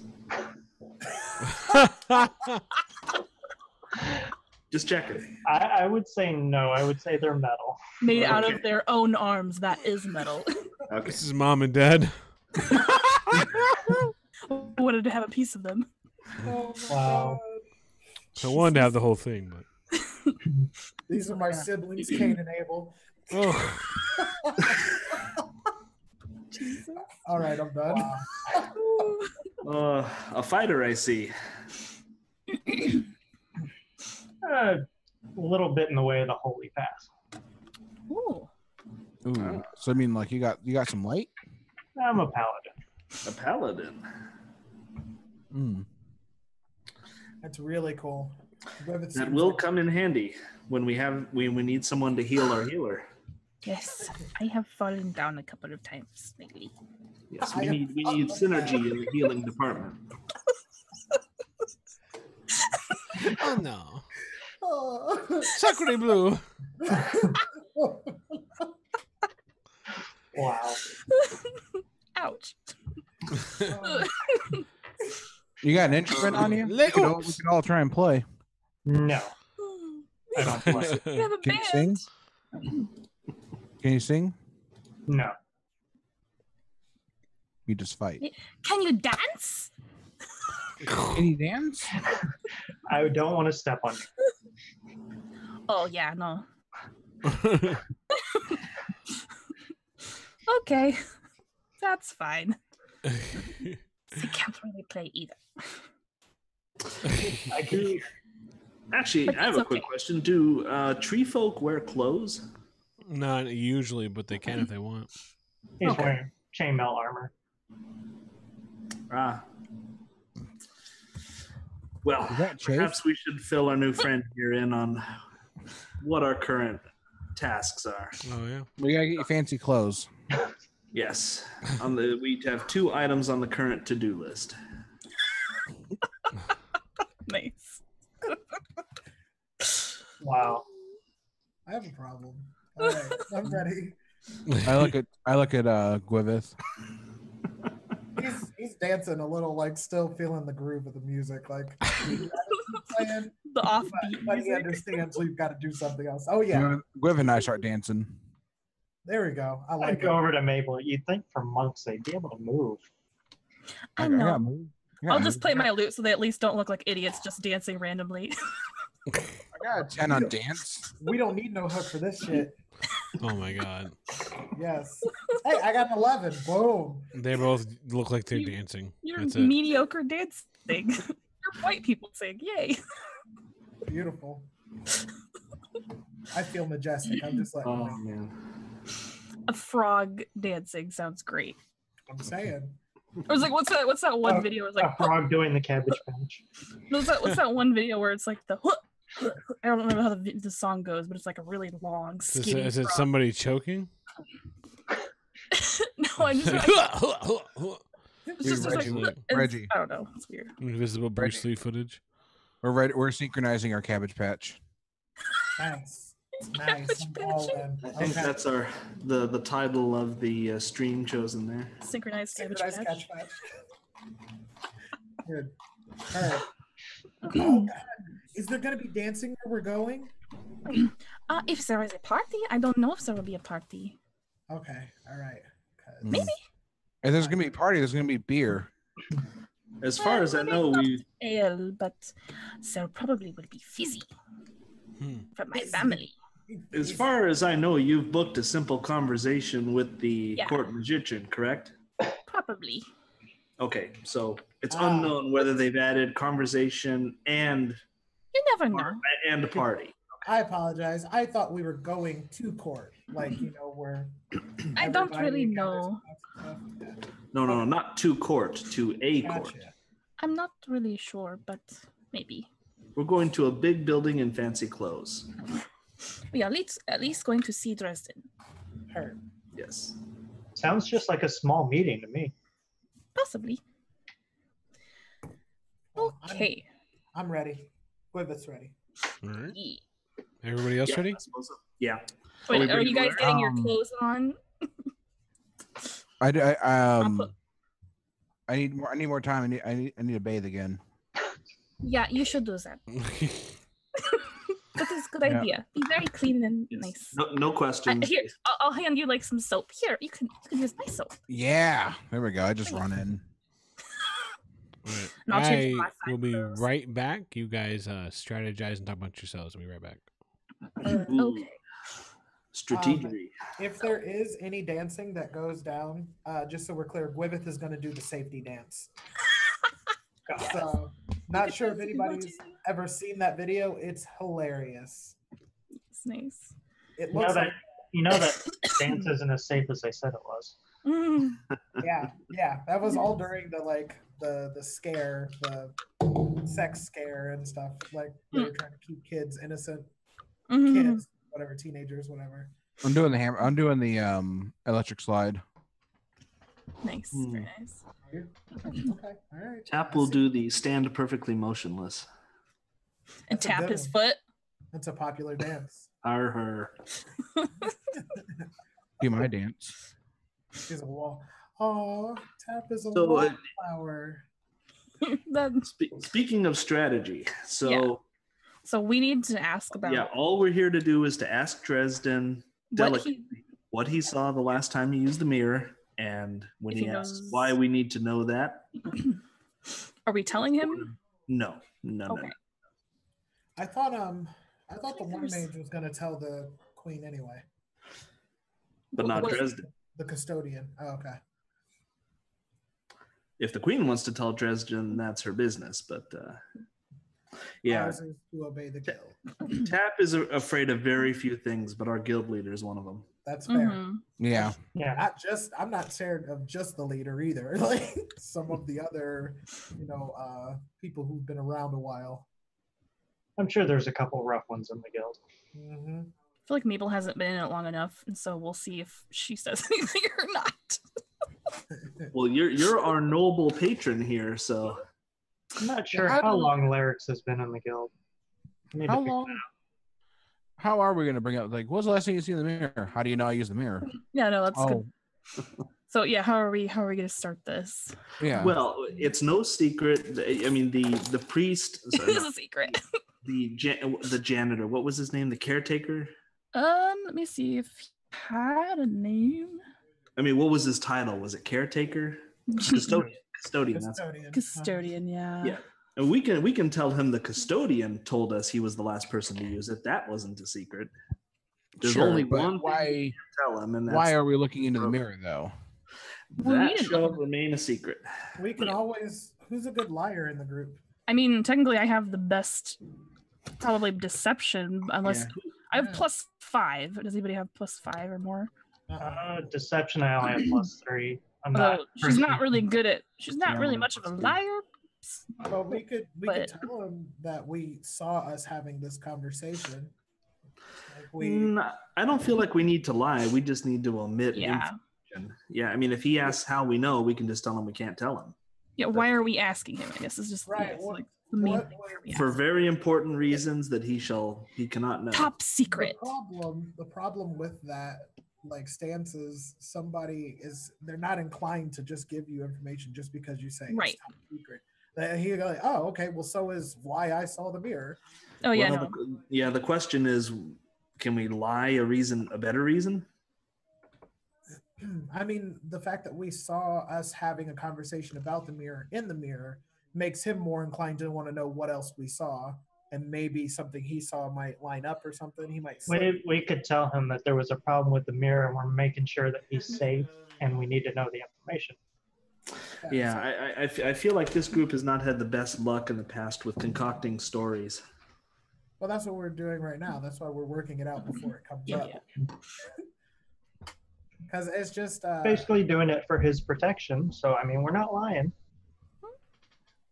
Speaker 6: Just check it.
Speaker 4: I would say no. I would say they're metal.
Speaker 2: Made out of their own arms. That is metal.
Speaker 6: Okay.
Speaker 1: This is mom and dad.
Speaker 2: Wanted to have a piece of them.
Speaker 3: Oh my
Speaker 4: Wow.
Speaker 1: I wanted to have the whole thing, but
Speaker 3: These are my siblings, Cain and Abel.
Speaker 1: oh,
Speaker 2: Jesus.
Speaker 3: All right, I'm done.
Speaker 6: A fighter, I see.
Speaker 4: A little bit in the way of the holy path.
Speaker 2: Ooh.
Speaker 5: Ooh. So I mean, like you got some light.
Speaker 4: I'm a paladin.
Speaker 6: A paladin.
Speaker 5: Mm.
Speaker 3: That's really cool.
Speaker 6: That will come in handy when we need someone to heal our healer.
Speaker 2: Yes, I have fallen down a couple of times lately.
Speaker 6: Yes, we need synergy in the healing department.
Speaker 1: oh no,
Speaker 3: Oh.
Speaker 1: Sacre Blue.
Speaker 4: Wow.
Speaker 2: Ouch.
Speaker 5: You got an instrument on you? We could all try and play.
Speaker 4: No. I don't play.
Speaker 2: We have a
Speaker 5: Can you
Speaker 2: band.
Speaker 5: sing? Can you sing?
Speaker 4: No.
Speaker 5: You just fight.
Speaker 2: Can you dance?
Speaker 5: Can you dance?
Speaker 4: I don't want to step on you.
Speaker 2: Oh yeah, no. Okay, that's fine. I can't really play either.
Speaker 4: I can.
Speaker 6: Actually,
Speaker 2: But
Speaker 6: I have
Speaker 2: it's
Speaker 6: a quick
Speaker 2: okay.
Speaker 6: question. Do tree folk wear clothes?
Speaker 1: Not usually, but they can if they want.
Speaker 4: He's
Speaker 6: Okay.
Speaker 4: wearing chainmail armor.
Speaker 6: Ah. Well,
Speaker 5: Is that Chase?
Speaker 6: perhaps we should fill our new friend here in on what our current tasks are.
Speaker 1: Oh yeah.
Speaker 5: We gotta get you fancy clothes.
Speaker 6: Yes, we have 2 items on the current to-do list.
Speaker 2: Nice.
Speaker 4: Wow.
Speaker 3: I have a problem. All right, I'm ready.
Speaker 5: I look at Gwivith.
Speaker 3: He's dancing a little, like still feeling the groove of the music, like playing,
Speaker 2: The offbeat
Speaker 3: but he
Speaker 2: music.
Speaker 3: understands we've got to do something else. Oh yeah,
Speaker 5: Gwivith and I start dancing.
Speaker 3: there we go. I
Speaker 4: I
Speaker 3: like
Speaker 4: go
Speaker 3: it.
Speaker 4: over to Mabel. You'd think for monks they'd be able to move.
Speaker 2: I know.
Speaker 5: gotta move. I gotta
Speaker 2: I'll just
Speaker 5: move.
Speaker 2: play my lute so they at least don't look like idiots just dancing randomly.
Speaker 5: I got a 10 on dance.
Speaker 3: We don't need no hook for this shit.
Speaker 1: Oh my god.
Speaker 3: Yes. Hey, I got an 11. Boom.
Speaker 1: They both look like they're
Speaker 2: You-
Speaker 1: dancing.
Speaker 2: You're
Speaker 1: That's it.
Speaker 2: mediocre dancing. You're white people sing. Yay.
Speaker 3: Beautiful. I feel majestic. I'm just like,
Speaker 6: Oh man.
Speaker 2: A frog dancing sounds great.
Speaker 3: I'm saying.
Speaker 2: I was like, what's that one video where it's
Speaker 4: A
Speaker 2: like,
Speaker 4: frog doing the cabbage patch.
Speaker 2: what's that one video where it's like the I don't remember how the song goes, but it's like a really long, skinny
Speaker 1: Is it
Speaker 2: frog.
Speaker 1: somebody choking?
Speaker 2: No, I'm just like, it's just
Speaker 5: Reggie.
Speaker 2: like
Speaker 5: Reggie.
Speaker 2: I don't know. It's weird.
Speaker 1: Invisible Bruce Lee footage.
Speaker 5: We're synchronizing our cabbage patch.
Speaker 3: Nice. Nice.
Speaker 2: Cabbage
Speaker 3: I'm all
Speaker 2: patch.
Speaker 3: in.
Speaker 6: I think
Speaker 3: Okay.
Speaker 6: that's the title of the stream chosen there.
Speaker 2: Synchronized cabbage
Speaker 3: Synchronized
Speaker 2: patch.
Speaker 3: catch match. Good. All right. Oh, God. Is there going to be dancing where we're going?
Speaker 2: If there is a party, I don't know if there will be a party.
Speaker 3: Okay. All right. 'Cause-
Speaker 2: Maybe.
Speaker 5: If there's gonna be a party, there's gonna be beer.
Speaker 6: As far as I know, we
Speaker 2: Ale, but there probably will be fizzy for my family.
Speaker 6: as far as I know, you've booked a simple conversation with the
Speaker 2: Yeah.
Speaker 6: court magician, correct?
Speaker 2: Probably.
Speaker 6: Okay, so it's
Speaker 3: Ah.
Speaker 6: unknown whether they've added conversation and
Speaker 2: You never know.
Speaker 6: a party.
Speaker 3: I apologize. I thought we were going to court, like where.
Speaker 2: I don't
Speaker 3: everybody
Speaker 2: really
Speaker 3: gathers
Speaker 2: know.
Speaker 3: and stuff.
Speaker 6: No, not to court, to a
Speaker 3: Yeah.
Speaker 6: court.
Speaker 3: Gotcha.
Speaker 2: I'm not really sure, but maybe.
Speaker 6: We're going to a big building in fancy clothes.
Speaker 2: We are at least going to see Dresden.
Speaker 3: Heard.
Speaker 6: Yes.
Speaker 4: Sounds just like a small meeting to me.
Speaker 2: Possibly.
Speaker 3: Well,
Speaker 2: Okay.
Speaker 3: I'm ready. Gwibeth's ready.
Speaker 1: All right. Everybody else ready?
Speaker 6: I suppose so. Yeah.
Speaker 2: Wait, are you guys getting your
Speaker 5: Um,
Speaker 2: clothes on?
Speaker 5: I
Speaker 2: I'll
Speaker 5: need more time. I need to bathe again.
Speaker 2: Yeah, you should do that. That is a good
Speaker 5: Yeah.
Speaker 2: idea. Be very clean and nice.
Speaker 6: No questions.
Speaker 2: Here, I'll hand you like some soap. Here, you can use my soap.
Speaker 5: Yeah. There we go. I just run in.
Speaker 1: Right.
Speaker 2: And I'll change
Speaker 1: I
Speaker 2: my side
Speaker 1: will be
Speaker 2: clothes.
Speaker 1: right back. You guys strategize and talk about yourselves. I'll be right back.
Speaker 2: Okay.
Speaker 6: Strategy.
Speaker 3: If there is any dancing that goes down, just so we're clear, Gwibeth is going to do the safety dance. So, not sure if anybody's ever seen that video. It's hilarious.
Speaker 2: It's nice.
Speaker 3: It
Speaker 4: You know
Speaker 3: looks
Speaker 4: that
Speaker 3: like,
Speaker 4: dance isn't as safe as they said it was.
Speaker 3: yeah, that was all during the scare, the sex scare and stuff. Like they were trying to keep kids innocent, kids, whatever, teenagers, whatever.
Speaker 5: I'm doing the hammer. I'm doing the electric slide.
Speaker 2: Nice. Very nice.
Speaker 3: Okay, all right.
Speaker 6: Tap will do the stand perfectly motionless.
Speaker 2: And
Speaker 3: That's a
Speaker 2: tap
Speaker 3: good
Speaker 2: his
Speaker 3: one.
Speaker 2: foot.
Speaker 3: That's a popular dance.
Speaker 6: Her.
Speaker 5: Do my dance.
Speaker 3: She's a wall. Oh, tap is a
Speaker 6: So,
Speaker 3: wallflower.
Speaker 6: Speaking of strategy, so
Speaker 2: So we need to ask about
Speaker 6: all we're here to do is to ask Dresden delicately what he saw the last time he used the mirror, and when
Speaker 2: If
Speaker 6: he
Speaker 2: he
Speaker 6: asks
Speaker 2: knows-
Speaker 6: why we need to know that.
Speaker 2: Are we telling him?
Speaker 6: No.
Speaker 2: Okay.
Speaker 3: I thought the one mage was gonna tell the queen anyway.
Speaker 6: But not
Speaker 2: What-
Speaker 6: Dresden.
Speaker 3: The custodian. Oh, okay.
Speaker 6: If the queen wants to tell Dresden, that's her business. But yeah,
Speaker 3: Ours is to obey the guild.
Speaker 6: Tap is afraid of very few things, but our guild leader is one of them.
Speaker 3: That's fair.
Speaker 5: Yeah.
Speaker 4: Yeah.
Speaker 3: I'm not scared of just the leader either. Like some of the other, people who've been around a while.
Speaker 4: I'm sure there's a couple rough ones in the guild.
Speaker 3: Mm-hmm.
Speaker 2: I feel like Mabel hasn't been in it long enough, and so we'll see if she says anything or not.
Speaker 6: Well, you're our noble patron here, so
Speaker 4: I'm not sure how long Lyrics has been in the guild. I need to
Speaker 5: How
Speaker 4: figure
Speaker 5: long?
Speaker 4: that out.
Speaker 5: How are we going to bring up? Like, what was the last thing you see in the mirror? How do you know I use the mirror?
Speaker 2: Yeah, no, that's
Speaker 5: Oh,
Speaker 2: good. So yeah, how are we gonna start this?
Speaker 5: yeah.
Speaker 6: well, it's no secret. I mean, the priest,
Speaker 2: This is a secret.
Speaker 6: the janitor. What was his name? The caretaker.
Speaker 2: Let me see if he had a name.
Speaker 6: I mean, what was his title? Was it caretaker? Custodian. Custodian. That's
Speaker 2: Custodian, yeah.
Speaker 6: Yeah. And we can tell him the custodian told us he was the last person to use it. That wasn't a secret. There's
Speaker 5: Sure,
Speaker 6: only
Speaker 5: but
Speaker 6: one
Speaker 5: why?
Speaker 6: thing you can tell him, and that's,
Speaker 5: Why are we looking into the mirror though?
Speaker 6: that shall remain a secret.
Speaker 3: We can always. Who's a good liar in the group?
Speaker 2: I mean, technically, I have the best, probably deception, unless I have +5. Does anybody have +5 or more?
Speaker 4: Deception, I only have +3. I'm not.
Speaker 2: She's not really good at. She's not really much of a liar.
Speaker 3: Well, we could tell him that we saw us having this conversation. Like
Speaker 6: I don't feel like we need to lie. We just need to omit
Speaker 2: Yeah.
Speaker 6: information. Yeah, I mean, if he asks how we know, we can just tell him we can't tell him.
Speaker 2: Yeah. Why are we asking him? I guess it's just
Speaker 3: Right,
Speaker 2: it's
Speaker 3: what-
Speaker 2: like the main
Speaker 3: what-
Speaker 2: thing for me.
Speaker 6: For very important reasons that he cannot know.
Speaker 2: Top secret.
Speaker 3: The problem with that stance is they're not inclined to just give you information just because you say
Speaker 2: Right.
Speaker 3: it's top secret. He go like, oh, okay, well, so is why I saw the mirror.
Speaker 2: Oh yeah,
Speaker 6: Well,
Speaker 2: no.
Speaker 6: the question is, can we lie a better reason?
Speaker 3: I mean, the fact that we saw us having a conversation about the mirror in the mirror makes him more inclined to want to know what else we saw, and maybe something he saw might line up or something. He might say,
Speaker 4: We could tell him that there was a problem with the mirror and we're making sure that he's safe and we need to know the information.
Speaker 6: Yeah, I feel like this group has not had the best luck in the past with concocting stories.
Speaker 3: Well, that's what we're doing right now. That's why we're working it out before it comes up. Because it's just
Speaker 4: basically doing it for his protection. So I mean, we're not lying.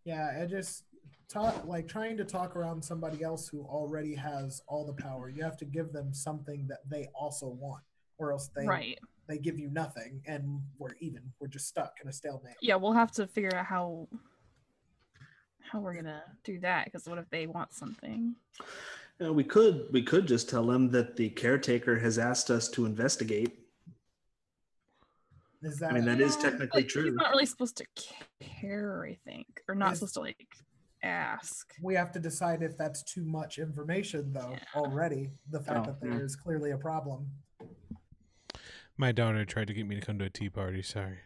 Speaker 3: Yeah, it just trying to talk around somebody else who already has all the power. You have to give them something that they also want. or else
Speaker 2: right.
Speaker 3: they give you nothing, and we're even. We're just stuck in a stalemate.
Speaker 2: Yeah, we'll have to figure out how we're gonna do that. Because what if they want something?
Speaker 6: We could just tell them that the caretaker has asked us to investigate.
Speaker 3: Is that?
Speaker 6: I mean, that is technically true.
Speaker 2: He's not really supposed to care, I think, or not supposed to like ask.
Speaker 3: We have to decide if that's too much information, though. Already, the fact that there is clearly a problem.
Speaker 1: My daughter tried to get me to come to a tea party. Sorry.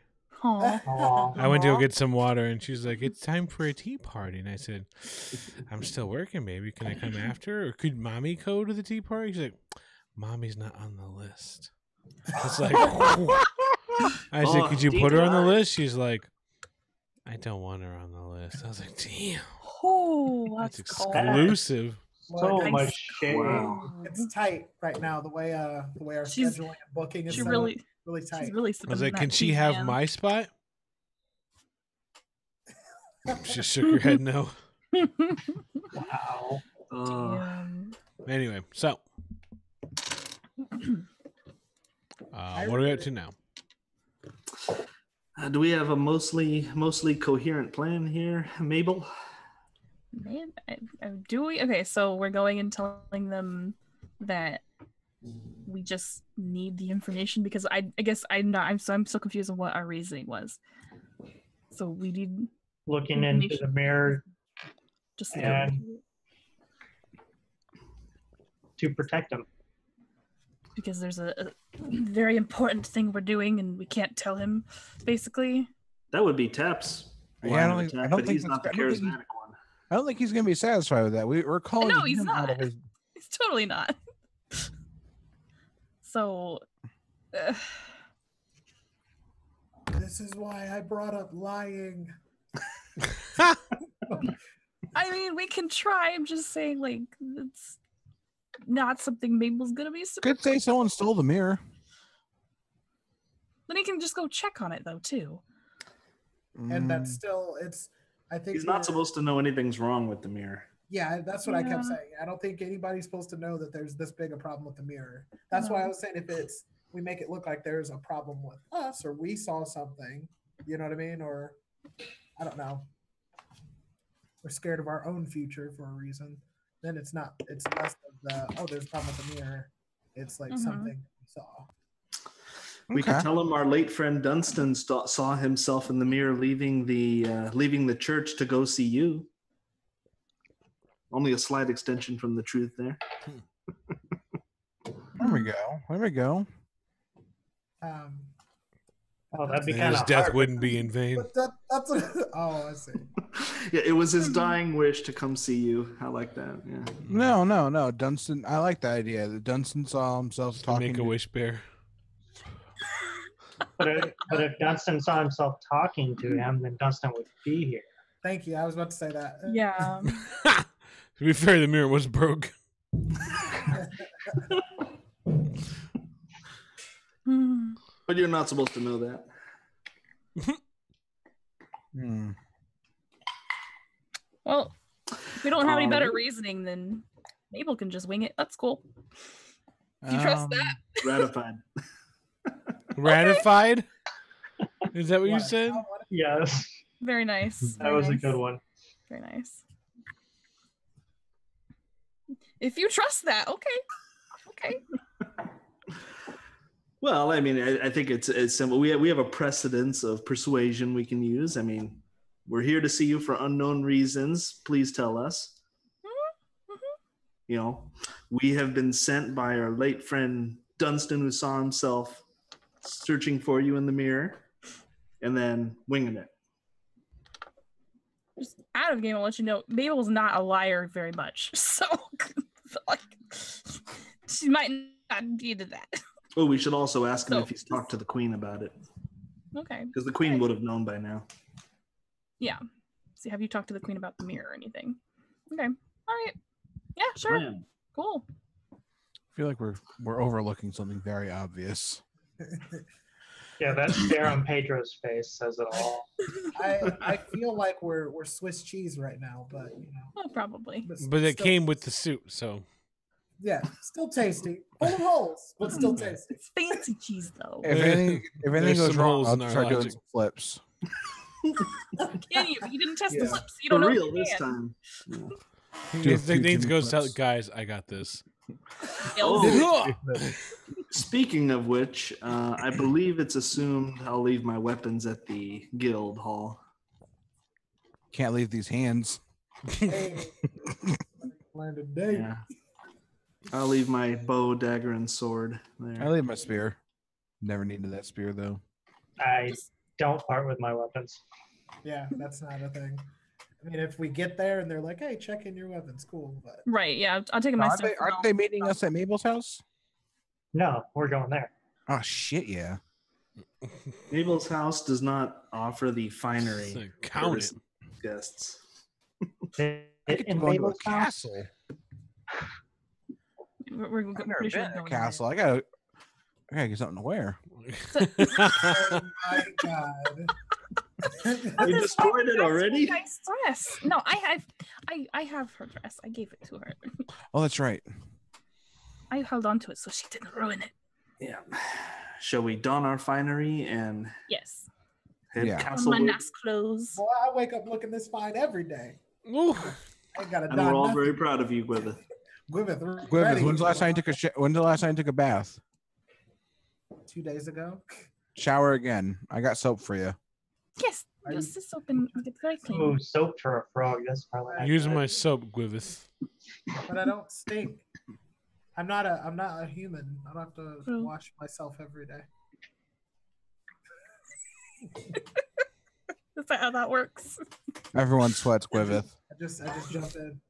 Speaker 2: Aww.
Speaker 1: I went to go get some water, and she's like, "It's time for a tea party." And I said, "I'm still working, baby. Can I come after? Or could Mommy go to the tea party?" She's like, "Mommy's not on the list." It's like, I said, "Could you put her on the list?" She's like, "I don't want her on the list." I was like, "Damn,
Speaker 2: that's
Speaker 1: exclusive."
Speaker 4: So much shade.
Speaker 6: Wow.
Speaker 3: It's tight right now. The way our scheduling and booking is really tight.
Speaker 2: She's really
Speaker 1: I was like, "Can she have my spot?" She shook her head no.
Speaker 4: Wow.
Speaker 1: Anyway, so what are we up to now?
Speaker 6: Do we have a mostly coherent plan here, Mabel?
Speaker 2: Do we? Okay, so we're going and telling them that we just need the information because I guess I'm so confused on what our reasoning was. So we need
Speaker 4: looking into the mirror
Speaker 2: just
Speaker 4: and to protect them.
Speaker 2: Because there's a very important thing we're doing and we can't tell him, basically.
Speaker 6: That would be Taps.
Speaker 5: Yeah, I don't think
Speaker 6: he's not the charismatic one.
Speaker 5: I don't think he's going to be satisfied with that. We're calling.
Speaker 2: No, he's not.
Speaker 5: Out of his...
Speaker 2: He's totally not. So.
Speaker 3: This is why I brought up lying.
Speaker 2: I mean, we can try. I'm just saying, like, it's not something Mabel's gonna be.
Speaker 5: Could say someone stole the mirror.
Speaker 2: Then he can just go check on it, though, too.
Speaker 3: And that's still, I think
Speaker 6: he's not supposed to know anything's wrong with the mirror.
Speaker 3: Yeah, that's what I kept saying. I don't think anybody's supposed to know that there's this big a problem with the mirror. That's why I was saying if we make it look like there's a problem with us or we saw something, you know what I mean? Or I don't know. We're scared of our own future for a reason. Then it's less of there's a problem with the mirror. It's like something we saw.
Speaker 6: We can tell him our late friend Dunstan saw himself in the mirror leaving the church to go see you. Only a slight extension from the truth there.
Speaker 5: There we go.
Speaker 4: That'd be kind
Speaker 1: His
Speaker 4: of
Speaker 1: death
Speaker 4: hard.
Speaker 1: wouldn't be in vain.
Speaker 3: That's I see.
Speaker 6: Yeah, it was his dying wish to come see you. I like that. Yeah.
Speaker 5: No. Dunstan, I like that idea. Dunstan saw himself talking.
Speaker 1: Make a wish bear.
Speaker 4: But if Dunstan saw himself talking to him, then Dunstan would be here.
Speaker 3: Thank you. I was about to say that.
Speaker 2: Yeah.
Speaker 1: To be fair, the mirror was broke.
Speaker 6: But you're not supposed to know that.
Speaker 2: Well, if we don't have any better reasoning, then Mabel can just wing it. That's cool. Do you trust that?
Speaker 6: Ratified.
Speaker 1: Ratified? Is that what you said?
Speaker 4: Yes.
Speaker 2: Very nice.
Speaker 4: That was a good one.
Speaker 2: Very nice. If you trust that, okay.
Speaker 6: Well, I mean, I think it's simple. We have a precedence of persuasion we can use. I mean, we're here to see you for unknown reasons. Please tell us. You know, we have been sent by our late friend Dunstan, who saw himself searching for you in the mirror, and then winging it.
Speaker 2: Just out of game, I'll let you know, Mabel's not a liar very much. So, like, she might not be into that.
Speaker 6: Oh, we should also ask him if he's talked to the queen about it.
Speaker 2: Okay.
Speaker 6: Because the queen would have known by now.
Speaker 2: Yeah. See, have you talked to the queen about the mirror or anything? Okay. All right. Yeah, sure.
Speaker 6: Man.
Speaker 2: Cool.
Speaker 5: I feel like we're overlooking something very obvious.
Speaker 4: Yeah, that stare on Pedro's face says it all.
Speaker 3: I feel like we're Swiss cheese right now, but you know.
Speaker 2: Well, probably.
Speaker 1: But it came with the suit, so.
Speaker 3: Yeah, still tasty. Full of holes, but still tasty.
Speaker 2: It's fancy cheese, though.
Speaker 5: If anything goes
Speaker 1: some
Speaker 5: wrong,
Speaker 1: holes
Speaker 5: I'll
Speaker 1: in our
Speaker 5: start doing
Speaker 1: logic.
Speaker 5: some flips.
Speaker 2: Can you? You didn't test the
Speaker 6: Yeah.
Speaker 2: flips. You
Speaker 6: For
Speaker 2: don't know if
Speaker 6: real
Speaker 2: you
Speaker 6: this
Speaker 2: can.
Speaker 6: time. Yeah.
Speaker 5: Do a
Speaker 1: If
Speaker 5: few
Speaker 1: Danes
Speaker 5: Jimmy
Speaker 1: goes tell
Speaker 5: flips.
Speaker 1: guys, I got this.
Speaker 6: Oh, speaking of which, I believe it's assumed I'll leave my weapons at the guild hall.
Speaker 5: Can't leave these hands.
Speaker 3: Hey, learned a day.
Speaker 6: Yeah. I'll leave my bow, dagger, and sword
Speaker 5: I
Speaker 6: there.
Speaker 5: leave my spear. Never needed that spear though.
Speaker 4: I don't part with my weapons.
Speaker 3: Yeah, that's not a thing. I mean, if we get there and they're like, "Hey, check in your weapons," cool. But
Speaker 2: Right, yeah. I'll take my
Speaker 5: Aren't
Speaker 2: stuff.
Speaker 5: they meeting us at Mabel's house?
Speaker 4: No, we're going there.
Speaker 5: Oh shit, yeah.
Speaker 6: Mabel's house does not offer the finery
Speaker 1: So count it.
Speaker 6: for guests.
Speaker 5: I get to
Speaker 4: In
Speaker 5: go into a
Speaker 4: Mabel's house?
Speaker 5: castle.
Speaker 2: We're
Speaker 5: I've never
Speaker 2: pretty sure
Speaker 5: been in a
Speaker 2: going there.
Speaker 5: castle. I gotta get something to wear.
Speaker 3: oh my god,
Speaker 6: You destroyed it already?
Speaker 2: Nice dress. No, I have her dress. I gave it to her.
Speaker 5: Oh, that's right.
Speaker 2: I held on to it so she didn't ruin it.
Speaker 6: Yeah. Shall we don our finery and
Speaker 2: Yes.
Speaker 6: head
Speaker 5: Yeah.
Speaker 2: My
Speaker 6: castle?
Speaker 2: nice clothes.
Speaker 3: boy, I wake up looking this fine every day.
Speaker 1: Ooh.
Speaker 3: I ain't got to
Speaker 6: And
Speaker 3: don
Speaker 6: we're all
Speaker 3: nothing.
Speaker 6: very proud of you, Gwyneth.
Speaker 3: Gwyneth,
Speaker 5: Gwyneth,
Speaker 3: ready.
Speaker 5: when's the last time you took a bath?
Speaker 3: 2 days ago.
Speaker 5: Shower again. I got soap for you.
Speaker 2: Yes. Just this open. It's very clean.
Speaker 4: Ooh, soap for a frog. That's probably not
Speaker 1: Use
Speaker 4: good.
Speaker 1: my soap, Gwiveth.
Speaker 3: But I don't stink. I'm not a human. I don't have to
Speaker 2: True.
Speaker 3: wash myself every day.
Speaker 2: Is that how that works?
Speaker 5: Everyone sweats, Gwiveth.
Speaker 3: I just jump in.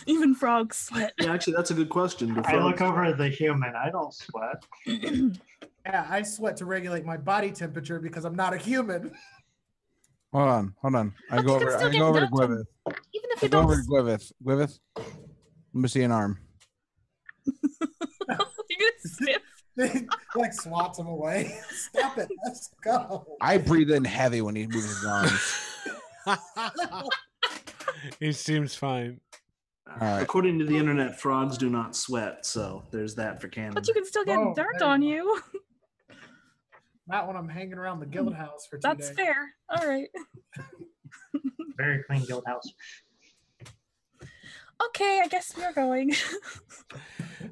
Speaker 2: Even frogs sweat.
Speaker 6: Yeah, actually, that's a good question. Do
Speaker 4: I look
Speaker 6: frogs-
Speaker 4: over the human. I don't sweat.
Speaker 3: Yeah, I sweat to regulate my body temperature because I'm not a human.
Speaker 5: Hold on. I
Speaker 2: But
Speaker 5: go
Speaker 2: you can
Speaker 5: over.
Speaker 2: still
Speaker 5: I
Speaker 2: get
Speaker 5: go over to
Speaker 2: down to 'em.
Speaker 5: Gwiveth.
Speaker 2: Even if
Speaker 5: I
Speaker 2: you
Speaker 5: go
Speaker 2: don't.
Speaker 5: over to Gwiveth. Gwiveth, let me see an arm.
Speaker 2: You're gonna sniff.
Speaker 3: Like swats him away. Stop it. Let's go.
Speaker 5: I breathe in heavy when he moves his arms.
Speaker 1: He seems fine.
Speaker 5: All right.
Speaker 6: According to the internet, frogs do not sweat, so there's that for canon.
Speaker 2: But you can still get
Speaker 3: Oh,
Speaker 2: dirt
Speaker 3: there
Speaker 2: on
Speaker 3: you
Speaker 2: you.
Speaker 3: Not when I'm hanging around the guild house for 2
Speaker 2: That's
Speaker 3: days.
Speaker 2: fair. All right.
Speaker 4: Very clean guild house.
Speaker 2: Okay, I guess we're going.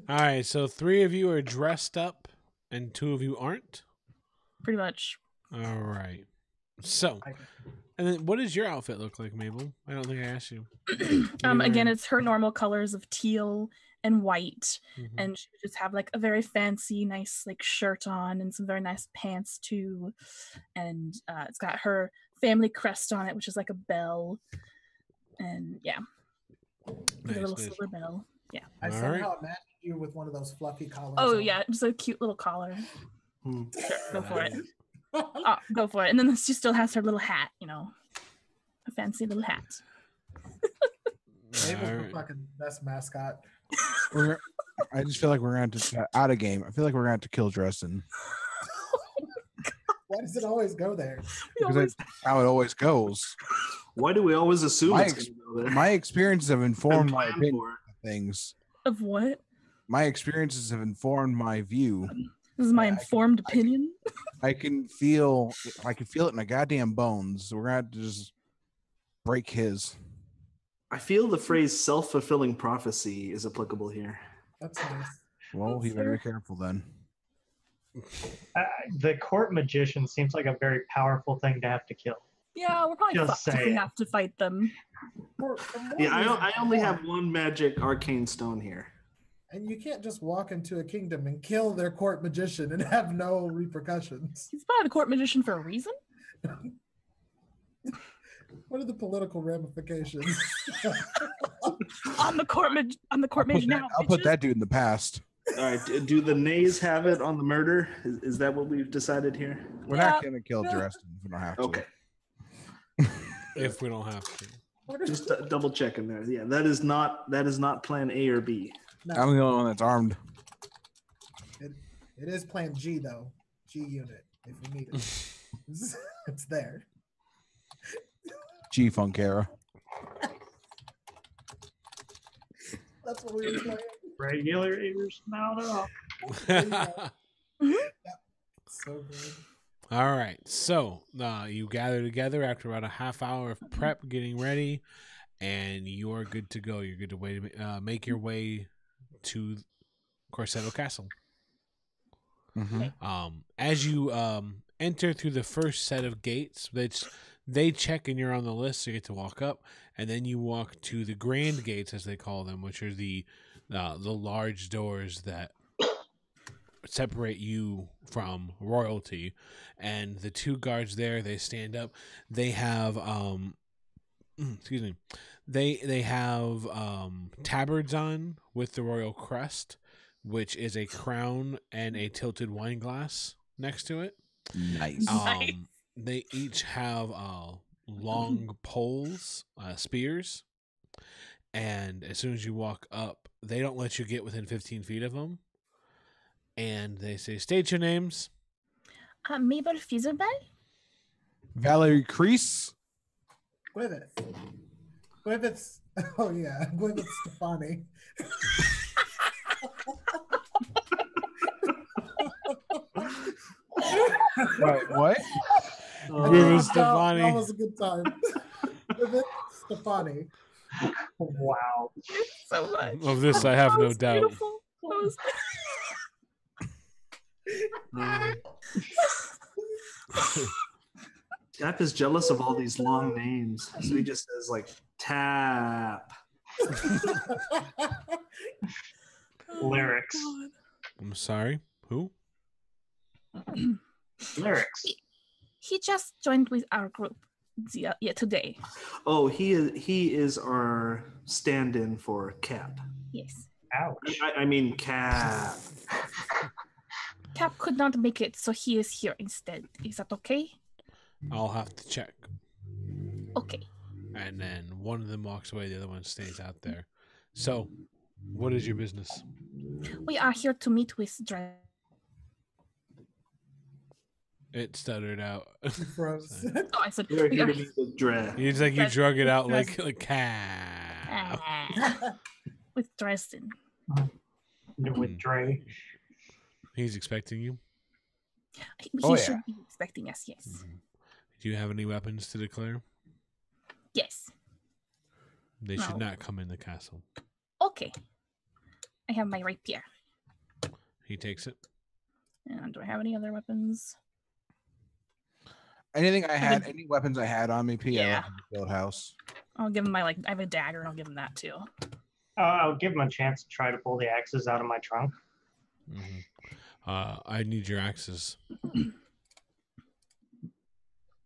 Speaker 1: All right, so 3 of you are dressed up and 2 of you aren't.
Speaker 2: Pretty much.
Speaker 1: All right. So, and then what does your outfit look like, Mabel? I don't think I asked you.
Speaker 2: Again, it's her normal colors of teal and white,
Speaker 1: Mhm.
Speaker 2: and she would just have like a very fancy, nice like shirt on and some very nice pants too, and it's got her family crest on it, which is like a bell, and yeah, with a little
Speaker 1: Nice.
Speaker 2: silver bell. Yeah.
Speaker 3: I
Speaker 1: All
Speaker 3: somehow
Speaker 1: right.
Speaker 3: imagined you with one of those fluffy collars.
Speaker 2: Oh
Speaker 3: on.
Speaker 2: yeah, just a cute little collar.
Speaker 6: Hmm.
Speaker 2: Sure, go for it. Go for it. And then she still has her little hat, a fancy little hat.
Speaker 3: Mabel's
Speaker 1: All
Speaker 3: the
Speaker 1: right.
Speaker 3: fucking best mascot.
Speaker 5: I just feel like we're going to out of game. I feel like we're going to have to kill Dresden
Speaker 3: Why does it always go there?
Speaker 5: because that's how it always goes.
Speaker 6: Why do we always assume
Speaker 5: My
Speaker 6: it's going to go there?
Speaker 5: My experiences have informed
Speaker 6: And
Speaker 5: my
Speaker 6: plan
Speaker 5: opinion
Speaker 6: for it.
Speaker 5: of things.
Speaker 2: Of what?
Speaker 5: My experiences have informed my view.
Speaker 2: This is my
Speaker 5: Yeah,
Speaker 2: informed opinion.
Speaker 5: I can feel it in my goddamn bones. So we're gonna have to just break his.
Speaker 6: I feel the phrase self-fulfilling prophecy is applicable here.
Speaker 3: That's nice.
Speaker 5: Well, he better be careful then.
Speaker 4: The court magician seems like a very powerful thing to have to kill.
Speaker 2: Yeah, we're probably
Speaker 4: Just
Speaker 2: fucked if we
Speaker 4: saying.
Speaker 2: have to fight them.
Speaker 6: Yeah, I only have one magic arcane stone here.
Speaker 3: And you can't just walk into a kingdom and kill their court magician and have no repercussions.
Speaker 2: He's probably the court magician for a reason.
Speaker 3: What are the political ramifications?
Speaker 2: I'm the court mage now.
Speaker 5: I'll put
Speaker 2: bitches.
Speaker 5: that dude in the past.
Speaker 6: All right, do the nays have it on the murder? Is that what we've decided here?
Speaker 5: We're not gonna kill Dresden if we don't have to.
Speaker 6: Okay,
Speaker 1: If we don't have to.
Speaker 6: just double checking there. Yeah, that is not plan A or B.
Speaker 3: No,
Speaker 5: I'm the only one that's armed.
Speaker 3: it is plan G though. G unit if we need it. It's there.
Speaker 5: G Funkera.
Speaker 3: That's what we were playing.
Speaker 4: Regulators mount up.
Speaker 3: So good.
Speaker 1: All right. So you gather together after about a half hour of prep, getting ready, and you're good to go. You're good to make your way to Corsetto Castle.
Speaker 5: Mm-hmm.
Speaker 1: As you enter through the first set of gates, they check and you're on the list, so you get to walk up, and then you walk to the grand gates, as they call them, which are the large doors that separate you from royalty. And the two guards there, they stand up. They have excuse me, they have tabards on with the royal crest, which is a crown and a tilted wine glass next to it.
Speaker 5: Nice.
Speaker 1: They each have long poles, spears, and as soon as you walk up, they don't let you get within 15 feet of them. And they say, "State your names."
Speaker 2: Mabel Fizzlebell?
Speaker 5: Valerie Crease.
Speaker 3: Gwyneth. Oh yeah, Gwyneth Stefani.
Speaker 5: Wait, what?
Speaker 1: Gwyneth Stefani.
Speaker 3: That was a good time. Gwyneth Stefani.
Speaker 4: Wow.
Speaker 2: So much.
Speaker 1: Of this, I have no doubt.
Speaker 2: Beautiful.
Speaker 6: Tap is jealous of all these long names, so he just says like Tap.
Speaker 4: Lyrics.
Speaker 1: I'm sorry. Who?
Speaker 4: Lyrics.
Speaker 2: He just joined with our group today.
Speaker 6: Oh, he is our stand-in for Cap.
Speaker 2: Yes.
Speaker 4: Ouch.
Speaker 6: I mean Cap.
Speaker 2: Cap could not make it, so he is here instead. Is that okay?
Speaker 1: I'll have to check.
Speaker 2: Okay.
Speaker 1: And then one of them walks away, the other one stays out there. So, what is your business?
Speaker 2: We are here to meet with Dresden.
Speaker 1: It stuttered out.
Speaker 3: Froze.
Speaker 2: Oh, I said
Speaker 6: We're
Speaker 2: we
Speaker 6: here
Speaker 2: are
Speaker 6: to meet with Dre.
Speaker 1: It's like you drug it out like
Speaker 2: with Dresden.
Speaker 4: With Dre.
Speaker 1: He's expecting you.
Speaker 2: He should be expecting us, yes.
Speaker 1: Mm-hmm. Do you have any weapons to declare?
Speaker 2: Yes.
Speaker 1: They should not come in the castle.
Speaker 2: Okay. I have my rapier.
Speaker 1: He takes it.
Speaker 2: And do I have any other weapons?
Speaker 5: Any weapons I had on me, P. I
Speaker 2: Yeah.
Speaker 5: left in the field house.
Speaker 2: I'll give him I have a dagger and I'll give him that too.
Speaker 4: I'll give him a chance to try to pull the axes out of my trunk.
Speaker 1: Mm-hmm. I need your axes.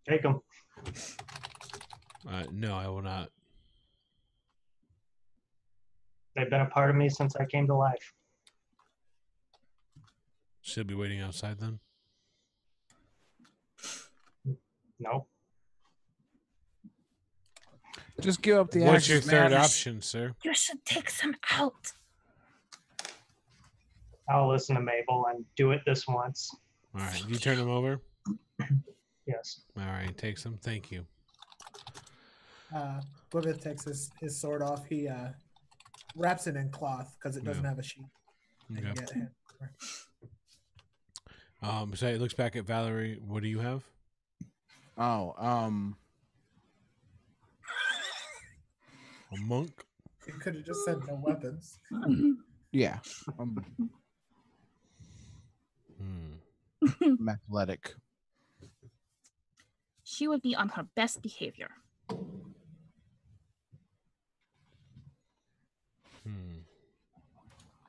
Speaker 4: Take them.
Speaker 1: No, I will not.
Speaker 4: They've been a part of me since I came to life.
Speaker 1: She'll be waiting outside then?
Speaker 4: No.
Speaker 5: Just give up the
Speaker 1: What's
Speaker 5: axes,
Speaker 1: your third
Speaker 5: man.
Speaker 1: option, sir?
Speaker 2: You should take some out.
Speaker 4: I'll listen to Mabel and do it this once.
Speaker 1: All right. You turn him over?
Speaker 4: Yes.
Speaker 1: All right. Takes them. Thank you.
Speaker 3: Gwyneth takes his sword off. He wraps it in cloth because it doesn't have a sheath.
Speaker 1: Okay. So he looks back at Valerie. What do you have?
Speaker 5: Oh,
Speaker 1: A monk?
Speaker 3: You could have just said no weapons.
Speaker 5: yeah. I'm athletic.
Speaker 2: She would be on her best behavior.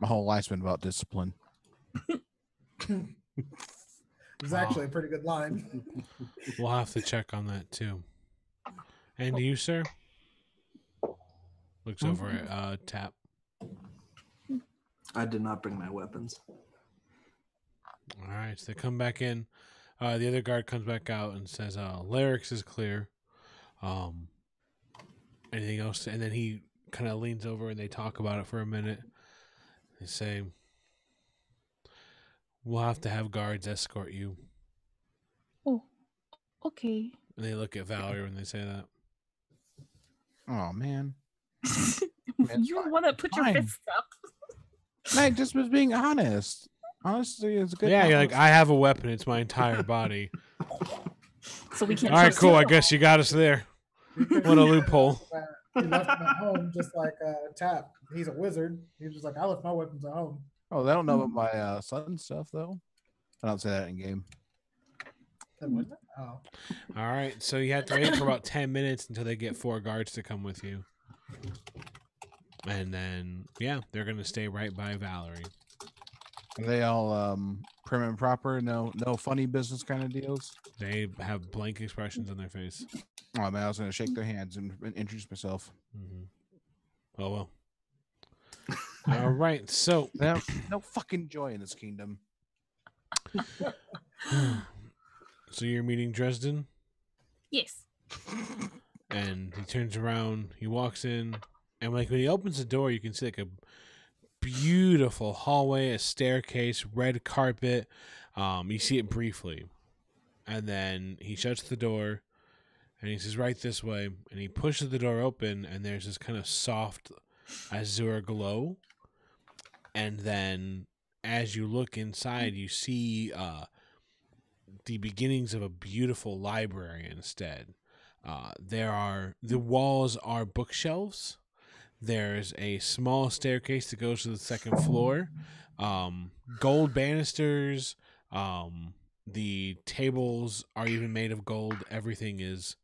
Speaker 5: My whole life's been about discipline.
Speaker 3: It's actually a pretty good line.
Speaker 1: We'll have to check on that too. And you, sir? Looks over at Tap.
Speaker 6: I did not bring my weapons.
Speaker 1: All right, so they come back in. The other guard comes back out and says, "Lyrics is clear. Anything else?" And then he kind of leans over and they talk about it for a minute. They say, "We'll have to have guards escort you."
Speaker 2: Oh, okay.
Speaker 1: And they look at Valerie when they say that.
Speaker 5: Oh man.
Speaker 2: You're the one that put your
Speaker 5: Fine.
Speaker 2: fists up.
Speaker 5: I just was being honest. Honesty is a good.
Speaker 1: Yeah, you're like, I have a weapon. It's my entire body.
Speaker 2: So we can't.
Speaker 1: All right,
Speaker 2: trust
Speaker 1: cool.
Speaker 2: you
Speaker 1: I
Speaker 2: at
Speaker 1: guess you got us there.
Speaker 3: Because
Speaker 1: What a loophole.
Speaker 3: He left them at home, just like Tap. He's a wizard. He was just like, I left my weapons at home.
Speaker 5: Oh, they don't know about my son stuff though. I don't say that in game.
Speaker 3: Oh.
Speaker 1: All right, so you have to wait for about 10 minutes until they get 4 guards to come with you. And then, yeah, they're going to stay right by Valerie.
Speaker 5: Are they all prim and proper? No funny business kind of deals?
Speaker 1: They have blank expressions on their face.
Speaker 5: Oh, man, I was going to shake their hands and introduce myself.
Speaker 1: Mm-hmm. Oh, well. All right, so...
Speaker 5: No fucking joy in this kingdom.
Speaker 1: So you're meeting Dresden?
Speaker 2: Yes.
Speaker 1: And he turns around, he walks in, and like when he opens the door, you can see like a beautiful hallway, a staircase, red carpet. You see it briefly. And then he shuts the door, and he says, right this way. And he pushes the door open, and there's this kind of soft azure glow. And then as you look inside, you see the beginnings of a beautiful library instead. The walls are bookshelves. There's a small staircase that goes to the second floor. Gold banisters. The tables are even made of gold. Everything is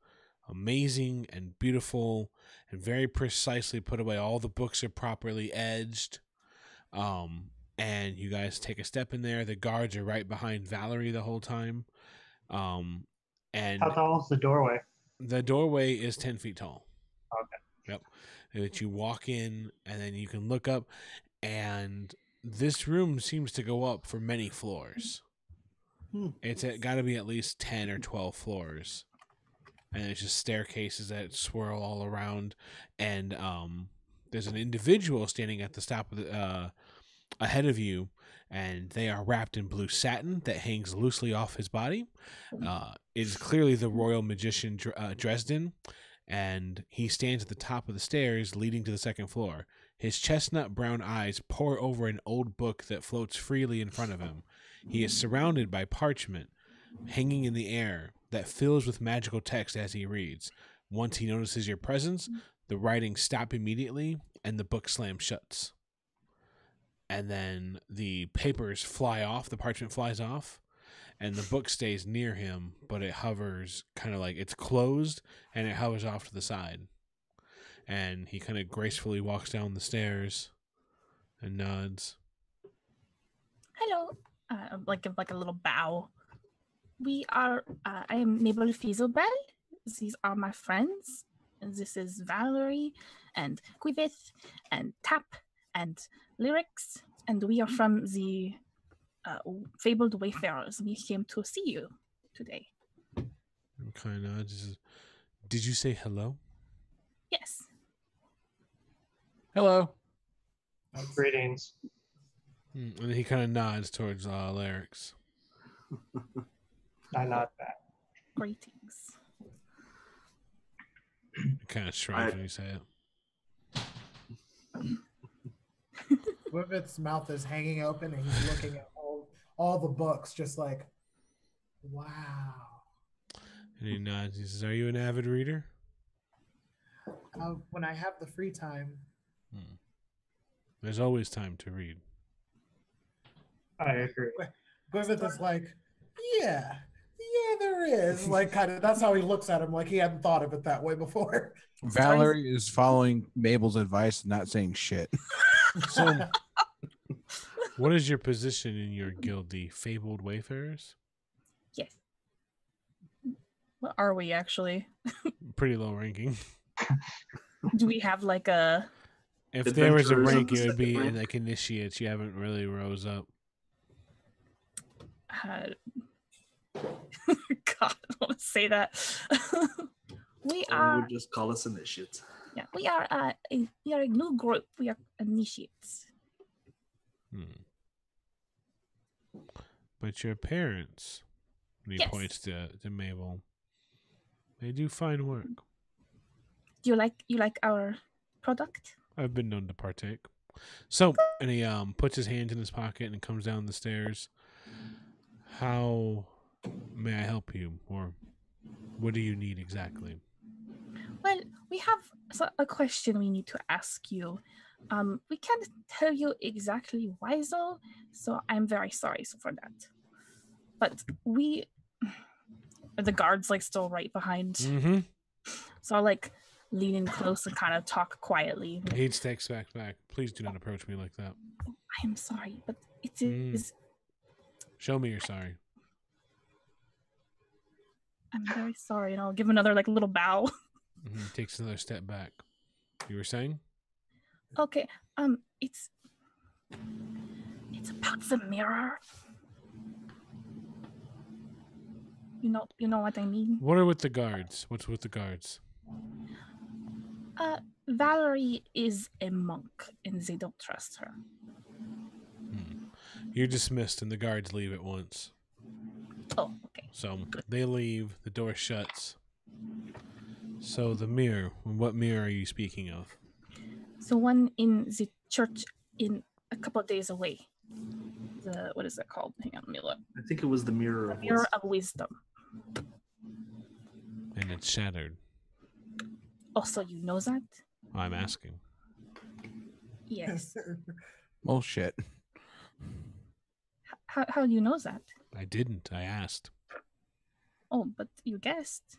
Speaker 1: amazing and beautiful and very precisely put away. All the books are properly edged. And you guys take a step in there. The guards are right behind Valerie the whole time. And
Speaker 4: how tall is the doorway?
Speaker 1: The doorway is 10 feet tall.
Speaker 4: Okay.
Speaker 1: Yep. That you walk in, and then you can look up, and this room seems to go up for many floors. It's got to be at least 10 or 12 floors. And there's just staircases that swirl all around, and there's an individual standing at the top of the ahead of you, and they are wrapped in blue satin that hangs loosely off his body. It is clearly the royal magician Dresden, and he stands at the top of the stairs leading to the second floor. His chestnut brown eyes pore over an old book that floats freely in front of him. He is surrounded by parchment hanging in the air that fills with magical text as he reads. Once he notices your presence, the writing stops immediately, and the book slams shut. And then the papers fly off, the parchment flies off, and the book stays near him, but it hovers kind of like it's closed, and it hovers off to the side. And he kind of gracefully walks down the stairs and nods.
Speaker 2: Hello. Like a little bow. We are, I am Mabel Fieselbell. These are my friends. And this is Valerie and Quivith and Tap and Lyrics, and we are from the Fabled Wayfarers. We came to see you today.
Speaker 1: Kind of. Did you say hello?
Speaker 2: Yes.
Speaker 5: Hello.
Speaker 4: Greetings.
Speaker 1: And he kind of nods towards Lyrics.
Speaker 4: I nod back.
Speaker 2: Greetings.
Speaker 1: He kind of shrugs when you say it.
Speaker 3: Wivit's mouth is hanging open, and he's looking at all the books, just like, wow.
Speaker 1: And he nods. He says, "Are you an avid reader?"
Speaker 3: When I have the free time.
Speaker 1: There's always time to read.
Speaker 4: I agree.
Speaker 3: Gwivith is like, yeah, there is. Like, kind of, that's how he looks at him, like he hadn't thought of it that way before.
Speaker 5: Valerie is following Mabel's advice and not saying shit.
Speaker 1: So, what is your position in your guild, the Fabled Wayfarers?
Speaker 2: Yes. What are we actually?
Speaker 1: Pretty low ranking.
Speaker 2: Do we have like a...
Speaker 1: If there was a rank, it would be in like initiates. You haven't really rose up.
Speaker 2: God, I don't want to say that. We
Speaker 6: would just call us initiates.
Speaker 2: Yeah, we are a new group. We are initiates.
Speaker 1: But your parents, and he points to Mabel, they do fine work.
Speaker 2: Do you like our product?
Speaker 1: I've been known to partake. So, and he puts his hand in his pocket and comes down the stairs. How may I help you, or what do you need exactly?
Speaker 2: Well, we have a question we need to ask you. We can't tell you exactly why though, so I'm very sorry for that. But the guards like still right behind.
Speaker 1: Mm-hmm.
Speaker 2: So I like lean in close and kind of talk quietly.
Speaker 1: He takes back. Please do not approach me like that.
Speaker 2: I am sorry, but it is.
Speaker 1: Show me you're sorry.
Speaker 2: I'm very sorry, and I'll give another like little bow.
Speaker 1: Takes another step back. You were saying?
Speaker 2: Okay. It's about the mirror. You know what I mean.
Speaker 1: What are with the guards? What's with the guards?
Speaker 2: Valerie is a monk, and they don't trust her.
Speaker 1: You're dismissed, and the guards leave at once.
Speaker 2: Oh, okay.
Speaker 1: So they leave. The door shuts. So the mirror. What mirror are you speaking of?
Speaker 2: The one in the church in a couple of days away. What is that called? Hang on, let me look.
Speaker 6: I think it was the Mirror of
Speaker 2: Mirror of Wisdom.
Speaker 1: And it's shattered.
Speaker 2: Oh, so you know that?
Speaker 1: I'm asking.
Speaker 2: Yes.
Speaker 5: Bullshit.
Speaker 2: How do you know that?
Speaker 1: I didn't. I asked.
Speaker 2: Oh, but you guessed.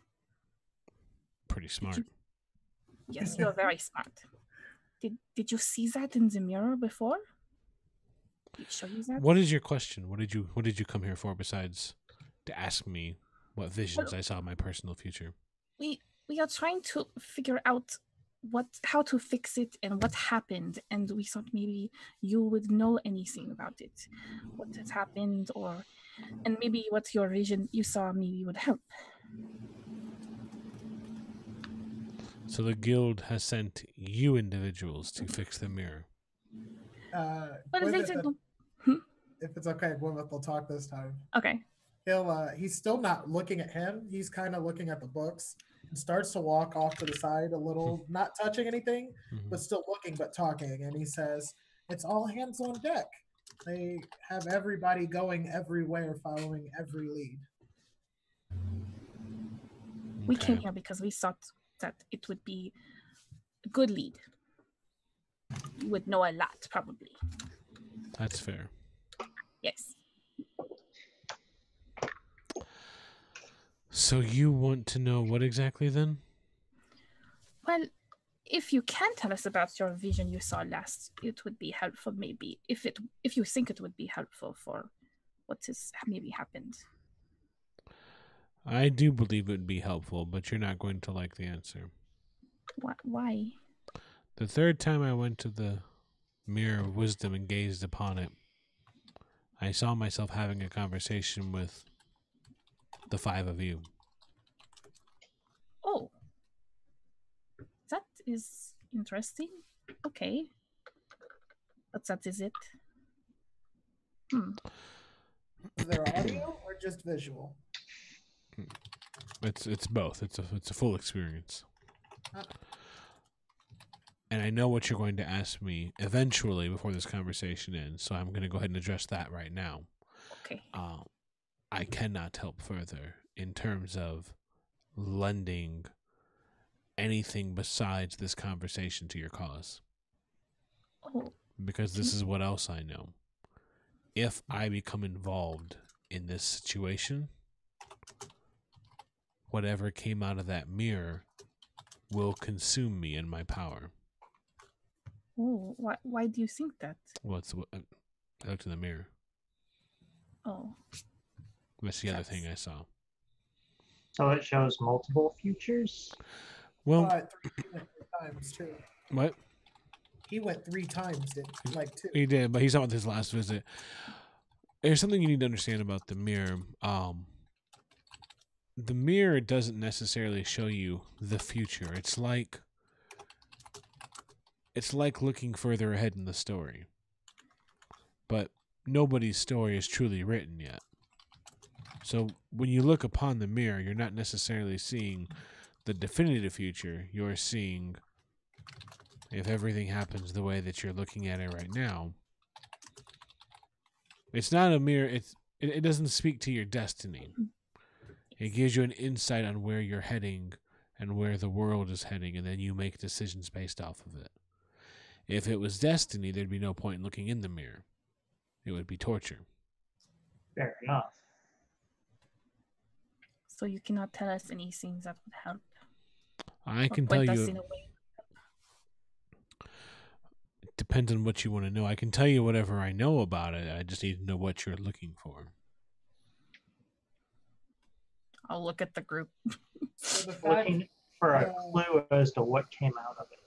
Speaker 1: Pretty smart.
Speaker 2: Yes, you're very smart. Did you see that in the mirror before? Did it show you that?
Speaker 1: What is your question? What did you come here for besides to ask me what visions I saw in my personal future?
Speaker 2: We are trying to figure out how to fix it and what happened, and we thought maybe you would know anything about it, what has happened, and maybe what your vision you saw maybe would help.
Speaker 1: So the guild has sent you individuals to fix the mirror.
Speaker 3: If it's okay, Gwyneth will talk this time.
Speaker 2: Okay.
Speaker 3: He's still not looking at him. He's kind of looking at the books and starts to walk off to the side a little, not touching anything, but still looking, but talking. And he says, "It's all hands on deck. They have everybody going everywhere, following every lead."
Speaker 2: We came here because we thought that it would be a good lead. You would know a lot, probably.
Speaker 1: That's fair.
Speaker 2: Yes.
Speaker 1: So you want to know what exactly then?
Speaker 2: Well, if you can tell us about your vision you saw last, it would be helpful maybe. If you think it would be helpful for what has maybe happened.
Speaker 1: I do believe it would be helpful, but you're not going to like the answer.
Speaker 2: Why?
Speaker 1: The third time I went to the Mirror of Wisdom and gazed upon it, I saw myself having a conversation with the five of you.
Speaker 2: Oh. That is interesting. Okay. But that is it.
Speaker 3: Is there audio or just visual?
Speaker 1: It's both. It's a full experience. And I know what you're going to ask me eventually before this conversation ends, so I'm going to go ahead and address that right now.
Speaker 2: Okay.
Speaker 1: I cannot help further in terms of lending anything besides this conversation to your cause.
Speaker 2: Oh.
Speaker 1: Because this is what else I know. If I become involved in this situation, whatever came out of that mirror will consume me and my power.
Speaker 2: Oh, why do you think that?
Speaker 1: I looked in the mirror.
Speaker 2: Oh.
Speaker 1: That's the other thing I saw.
Speaker 4: So it shows multiple futures?
Speaker 1: Well,
Speaker 3: 3 times too.
Speaker 1: What?
Speaker 3: He went 3 times, didn't he? Like 2.
Speaker 1: He did, but he's not with his last visit. There's something you need to understand about the mirror. The mirror doesn't necessarily show you the future. It's like looking further ahead in the story. But nobody's story is truly written yet. So when you look upon the mirror, you're not necessarily seeing the definitive future. You're seeing if everything happens the way that you're looking at it right now, it's not a mere. It doesn't speak to your destiny. It gives you an insight on where you're heading and where the world is heading, and then you make decisions based off of it. If it was destiny, there'd be no point in looking in the mirror. It would be torture.
Speaker 4: Fair enough.
Speaker 2: So you cannot tell us any things that would help.
Speaker 1: I can tell you. It depends on what you want to know. I can tell you whatever I know about it. I just need to know what you're looking for.
Speaker 2: I'll look at the group.
Speaker 4: Looking for a clue as to what came out of it.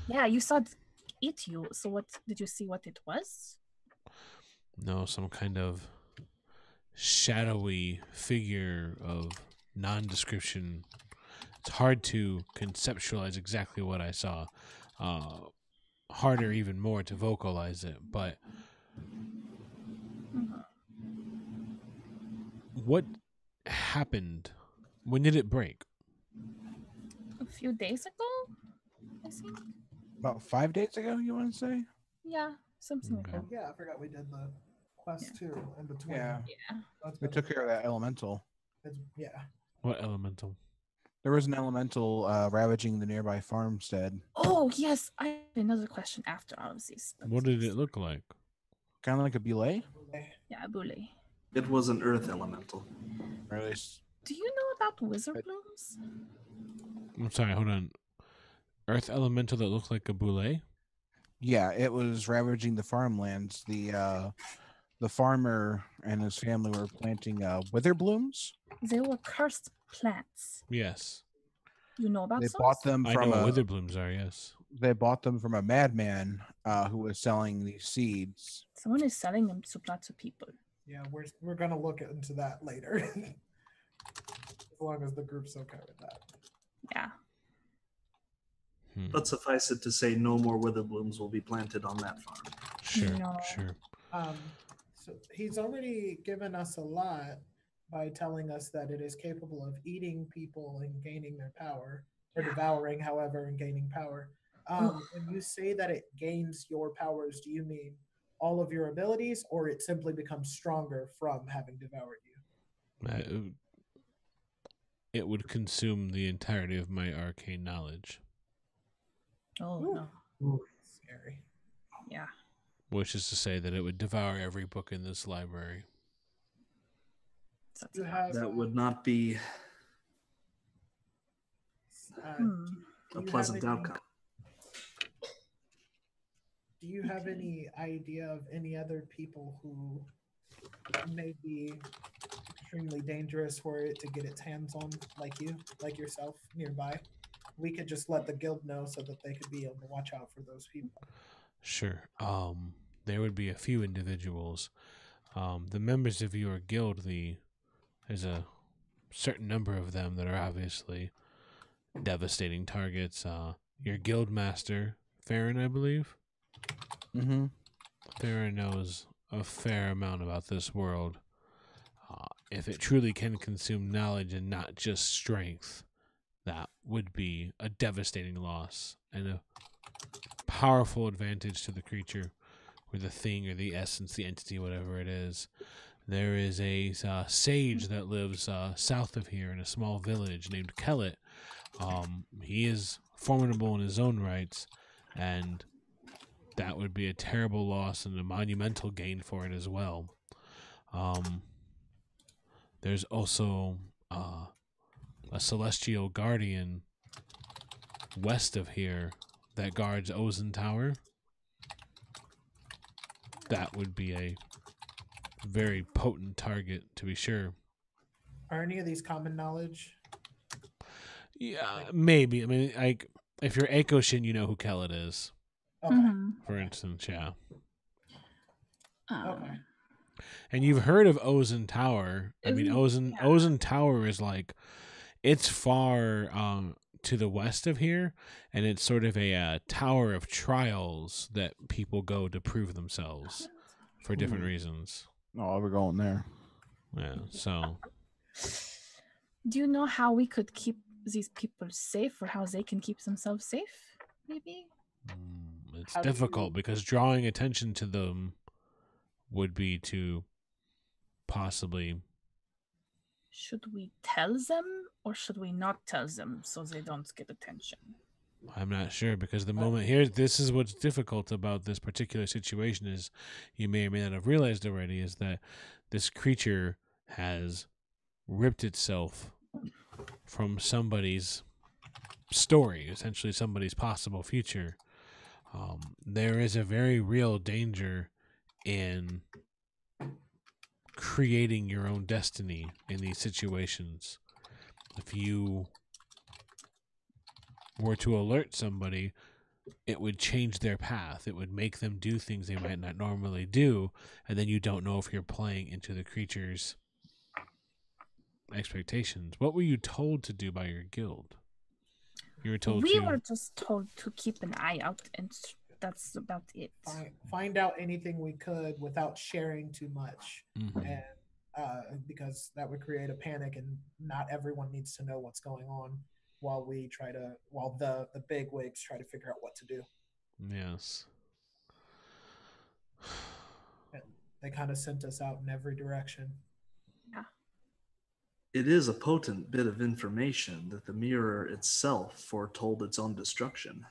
Speaker 2: Yeah, you saw it eat you. So what did you see what it was?
Speaker 1: No, some kind of shadowy figure of non-description. It's hard to conceptualize exactly what I saw. Harder even more to vocalize it, but what happened? When did it break?
Speaker 2: A few days ago, I think.
Speaker 5: About 5 days ago, you want to say?
Speaker 2: Yeah, something like that.
Speaker 3: Yeah, I forgot we did the quest too in between.
Speaker 5: Yeah.
Speaker 3: That's
Speaker 5: We took care of that elemental.
Speaker 3: Yeah.
Speaker 1: What elemental?
Speaker 5: There was an elemental ravaging the nearby farmstead.
Speaker 2: Oh, yes. I have another question after all of this.
Speaker 1: What did it look like?
Speaker 5: Kind of like a boulet?
Speaker 2: Yeah, a boule.
Speaker 6: It was an earth elemental.
Speaker 5: Or at least...
Speaker 2: Do you know about wizard blooms?
Speaker 1: I'm sorry, hold on. Earth elemental that looked like a boule?
Speaker 5: Yeah, it was ravaging the farmlands. The farmer and his family were planting wither blooms.
Speaker 2: They were cursed plants.
Speaker 1: Yes.
Speaker 2: You know about
Speaker 5: They
Speaker 2: those?
Speaker 5: bought them
Speaker 1: I
Speaker 5: from
Speaker 1: know what wither blooms are, yes.
Speaker 5: They bought them from a madman who was selling these seeds.
Speaker 2: Someone is selling them to lots of people.
Speaker 3: Yeah, we're gonna look into that later. As long as the group's okay with that.
Speaker 2: Yeah.
Speaker 6: But suffice it to say, no more wither blooms will be planted on that farm.
Speaker 1: Sure,
Speaker 2: No.
Speaker 1: sure.
Speaker 3: So he's already given us a lot by telling us that it is capable of eating people and gaining their power, or devouring, however, and gaining power. When you say that it gains your powers, do you mean all of your abilities, or it simply becomes stronger from having devoured you?
Speaker 1: It would consume the entirety of my arcane knowledge.
Speaker 2: Oh,
Speaker 3: Ooh.
Speaker 2: no.
Speaker 3: Ooh, scary.
Speaker 2: Yeah.
Speaker 1: Which is to say that it would devour every book in this library.
Speaker 3: You have,
Speaker 6: That would not be a pleasant outcome.
Speaker 3: Do you have any idea of any other people who may be extremely dangerous for it to get its hands on, like you, like yourself, nearby? We could just let the guild know so that they could be able to watch out for those people.
Speaker 1: Sure. There would be a few individuals. The members of your guild, there's a certain number of them that are obviously devastating targets. Your guild master, Farron, I believe.
Speaker 5: Mm-hmm.
Speaker 1: Farron knows a fair amount about this world. If it truly can consume knowledge and not just strength, that would be a devastating loss and a powerful advantage to the creature, or the thing, or the essence, the entity, whatever it is. There is a sage that lives south of here in a small village named Kellet. He is formidable in his own rights, and that would be a terrible loss and a monumental gain for it as well. There's also a celestial guardian west of here that guards Ozen Tower. That would be a very potent target, to be sure.
Speaker 3: Are any of these common knowledge?
Speaker 1: Yeah, maybe. I mean, like, if you're Akoshin, you know who Kellet is.
Speaker 3: Okay.
Speaker 1: For instance, yeah.
Speaker 3: Okay.
Speaker 1: And you've heard of Ozen Tower. I mean, Ozen Tower is like, it's far to the west of here, and it's sort of a tower of trials that people go to prove themselves for different reasons.
Speaker 5: Oh, we're going there.
Speaker 1: Yeah, so.
Speaker 2: Do you know how we could keep these people safe, or how they can keep themselves safe, maybe?
Speaker 1: It's
Speaker 3: How do
Speaker 1: difficult
Speaker 3: you-
Speaker 1: because drawing attention to them would be to possibly.
Speaker 2: Should we tell them, or should we not tell them so they don't get attention?
Speaker 1: I'm not sure because the moment here, this is what's difficult about this particular situation is you may or may not have realized already is that this creature has ripped itself from somebody's story, essentially somebody's possible future. There is a very real danger in creating your own destiny in these situations. If you were to alert somebody, it would change their path. It would make them do things they might not normally do, and then you don't know if you're playing into the creature's expectations. What were you told to do by your guild? You were told
Speaker 2: We were just told to keep an eye out, and that's about it.
Speaker 3: find out anything we could without sharing too much,
Speaker 1: Mhm.
Speaker 3: and because that would create a panic, and not everyone needs to know what's going on while the big wigs try to figure out what to do.
Speaker 1: Yes.
Speaker 3: They kind of sent us out in every direction.
Speaker 2: Yeah.
Speaker 6: It is a potent bit of information that the mirror itself foretold its own destruction.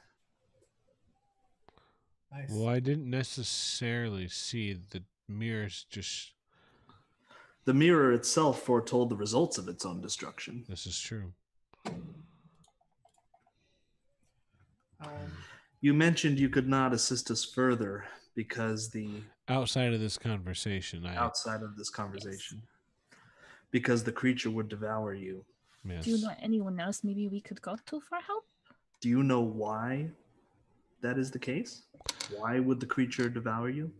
Speaker 3: Nice.
Speaker 1: Well, I didn't necessarily see the mirrors just.
Speaker 6: The mirror itself foretold the results of its own destruction.
Speaker 1: This is true.
Speaker 6: You mentioned you could not assist us further because
Speaker 1: outside of this conversation,
Speaker 6: because the creature would devour you.
Speaker 1: Yes.
Speaker 2: Do you know anyone else maybe we could go to for help?
Speaker 6: Do you know why that is the case? Why would the creature devour you?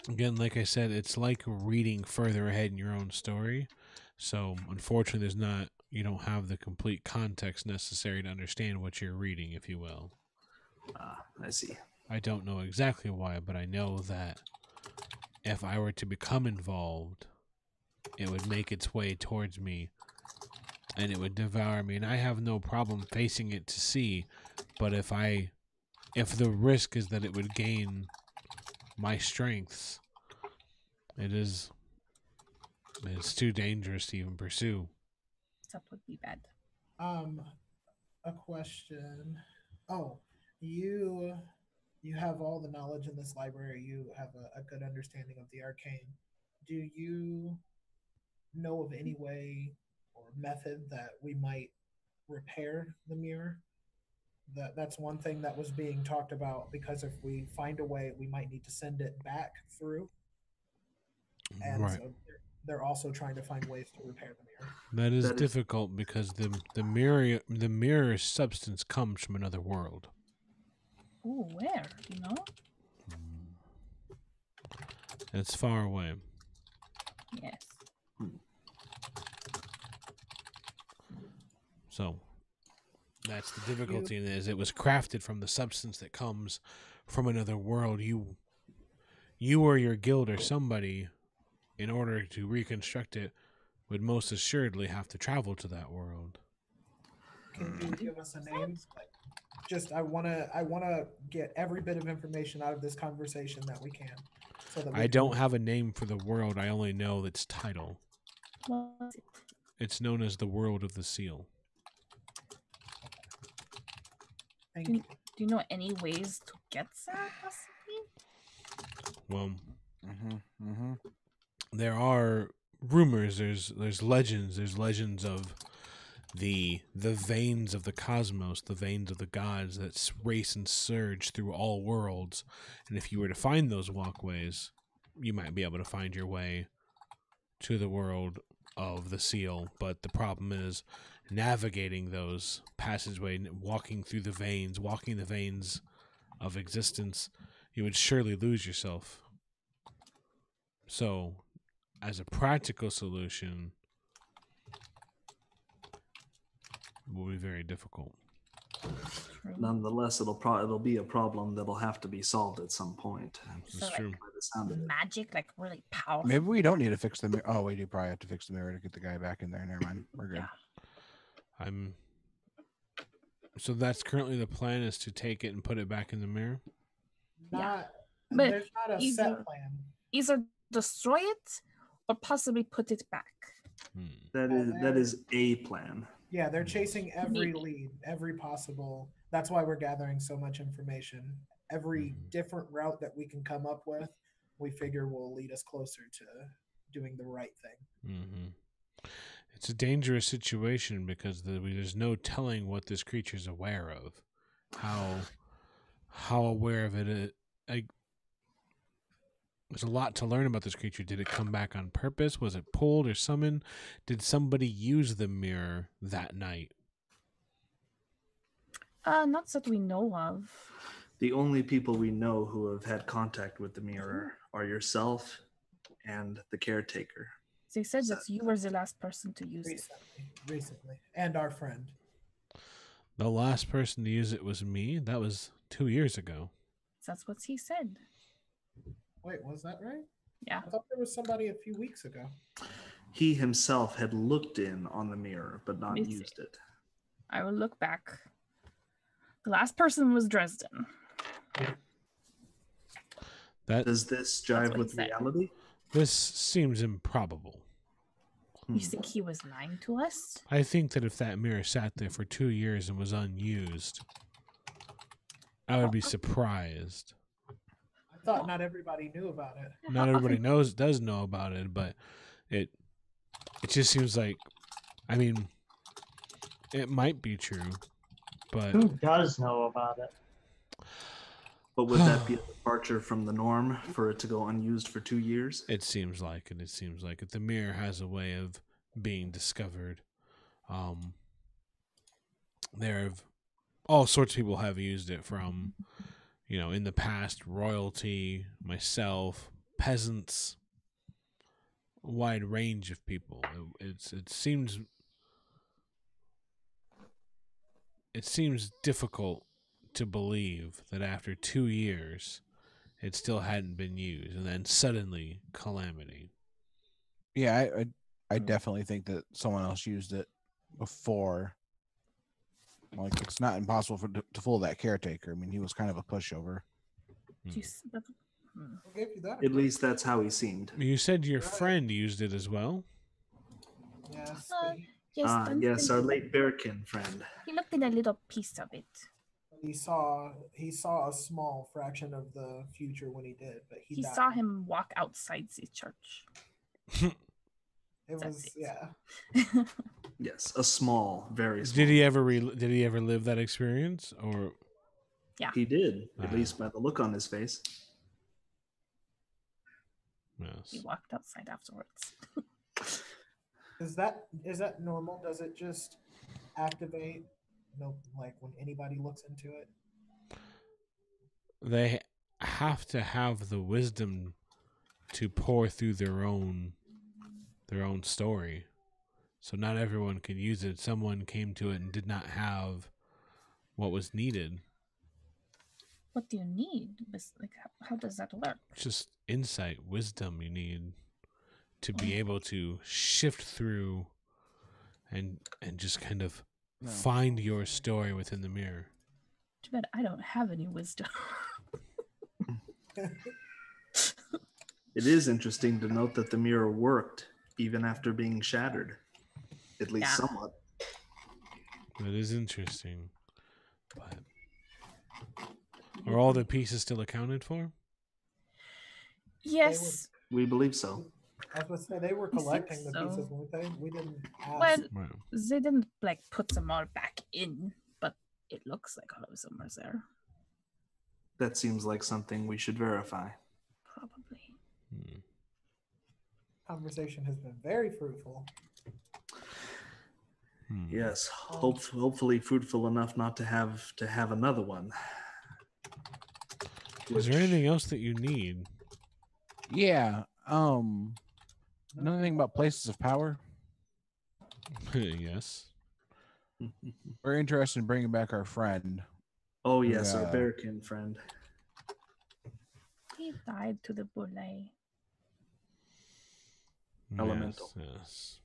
Speaker 1: Again, like I said, it's like reading further ahead in your own story. So, unfortunately, you don't have the complete context necessary to understand what you're reading, if you will.
Speaker 6: I see.
Speaker 1: I don't know exactly why, but I know that if I were to become involved, it would make its way towards me and it would devour me. And I have no problem facing it to see, but if the risk is that it would gain my strengths, it's too dangerous to even pursue.
Speaker 2: That would be bad.
Speaker 3: A question. Oh, you have all the knowledge in this library. You have a good understanding of the arcane. Do you know of any way or method that we might repair the mirror? That's one thing that was being talked about, because if we find a way, we might need to send it back through. And
Speaker 1: right.
Speaker 3: So they're also trying to find ways to repair the mirror.
Speaker 1: That is difficult because the mirror substance comes from another world.
Speaker 2: Oh, where? Do you know?
Speaker 1: It's far away.
Speaker 2: Yes.
Speaker 1: So that's the difficulty in it, is it was crafted from the substance that comes from another world. You or your guild or somebody, in order to reconstruct it, would most assuredly have to travel to that world.
Speaker 3: Can you give us a name? I want to get every bit of information out of this conversation that we can. So that
Speaker 1: I don't have a name for the world. I only know its title.
Speaker 2: What is it?
Speaker 1: It's known as the World of the Seal.
Speaker 3: Thank you.
Speaker 2: Do you know any ways to get there, possibly?
Speaker 1: Well, there are rumors. There's legends. There's legends of the veins of the cosmos, the veins of the gods that race and surge through all worlds. And if you were to find those walkways, you might be able to find your way to the world of the seal. But the problem is navigating those passageways, walking through the veins, walking the veins of existence. You would surely lose yourself. So, as a practical solution, it will be very difficult.
Speaker 6: Nonetheless, it'll be a problem that'll have to be solved at some point.
Speaker 1: That's true.
Speaker 2: Magic, like really powerful.
Speaker 5: Maybe we don't need to fix the mirror. Oh, we do probably have to fix the mirror to get the guy back in there. Never mind. We're good.
Speaker 2: Yeah.
Speaker 1: So that's currently the plan, is to take it and put it back in the mirror?
Speaker 3: Not,
Speaker 2: But
Speaker 3: there's not a set plan.
Speaker 2: Either destroy it or possibly put it back.
Speaker 6: That is a plan.
Speaker 3: Yeah, they're chasing every lead, every possible. That's why we're gathering so much information. Every different route that we can come up with, we figure will lead us closer to doing the right thing.
Speaker 1: Mm-hmm. It's a dangerous situation because there's no telling what this creature's aware of. How aware of it is. There's a lot to learn about this creature. Did it come back on purpose? Was it pulled or summoned? Did somebody use the mirror that night?
Speaker 2: Not that we know of.
Speaker 6: The only people we know who have had contact with the mirror are yourself and the caretaker.
Speaker 2: They said that you were the last person to use it.
Speaker 3: Recently. And our friend.
Speaker 1: The last person to use it was me? That was 2 years ago.
Speaker 2: That's what he said.
Speaker 3: Wait, was that right?
Speaker 2: Yeah.
Speaker 3: I thought there was somebody a few weeks ago.
Speaker 6: He himself had looked in on the mirror, but not used it.
Speaker 2: I will look back. The last person was Dresden.
Speaker 6: Does this jive with reality?
Speaker 1: This seems improbable.
Speaker 2: You think he was lying to us?
Speaker 1: I think that if that mirror sat there for 2 years and was unused, I would be surprised.
Speaker 3: I thought not everybody knew about it.
Speaker 1: Not everybody does know about it, but it just seems like, I mean, it might be true, but
Speaker 4: who does know about it?
Speaker 6: But would that be a departure from the norm for it to go unused for 2 years?
Speaker 1: It seems like it. It seems like it. The mirror has a way of being discovered. All sorts of people have used it from, in the past, royalty, myself, peasants, a wide range of people. It seems difficult to believe that after 2 years it still hadn't been used, and then suddenly calamity.
Speaker 5: Yeah, I definitely think that someone else used it before. Like, it's not impossible to fool that caretaker. I mean, he was kind of a pushover.
Speaker 6: At least that's how he seemed.
Speaker 1: You said your friend used it as well?
Speaker 3: Yes.
Speaker 6: Yes, our late Bearkin friend.
Speaker 2: He looked at a little piece of it.
Speaker 3: He saw a small fraction of the future when he did, but he died.
Speaker 2: Saw him walk outside the church.
Speaker 3: It was, yeah.
Speaker 6: Yes, a small, very small.
Speaker 1: Did he ever live that experience, or?
Speaker 2: Yeah,
Speaker 6: he did. At least by the look on his face.
Speaker 1: Yes.
Speaker 2: He walked outside afterwards.
Speaker 3: Is that normal? Does it just activate? Like when anybody looks into it?
Speaker 1: They have to have the wisdom to pour through their own story. So not everyone can use it. Someone came to it and did not have what was needed.
Speaker 2: What do you need? Like, how does that work?
Speaker 1: Just insight, wisdom you need to be able to shift through and just kind of find your story within the mirror.
Speaker 2: Too bad I don't have any wisdom.
Speaker 6: It is interesting to note that the mirror worked even after being shattered, at least somewhat.
Speaker 1: That is interesting. But are all the pieces still accounted for?
Speaker 2: Yes.
Speaker 6: We believe so.
Speaker 3: I was going to say, they were collecting the pieces, weren't they? We didn't ask.
Speaker 2: Well, they didn't put them all back in, but it looks like all of them are there.
Speaker 6: That seems like something we should verify.
Speaker 2: Probably.
Speaker 3: Conversation has been very fruitful.
Speaker 6: Yes, hopefully fruitful enough not to have another one.
Speaker 1: Is there anything else that you need?
Speaker 5: Yeah. Nothing about places of power?
Speaker 1: Yes.
Speaker 5: We're interested in bringing back our friend.
Speaker 6: Oh yes, our Bearkin friend.
Speaker 2: He died to the bulle.
Speaker 6: Elemental.
Speaker 1: Yes.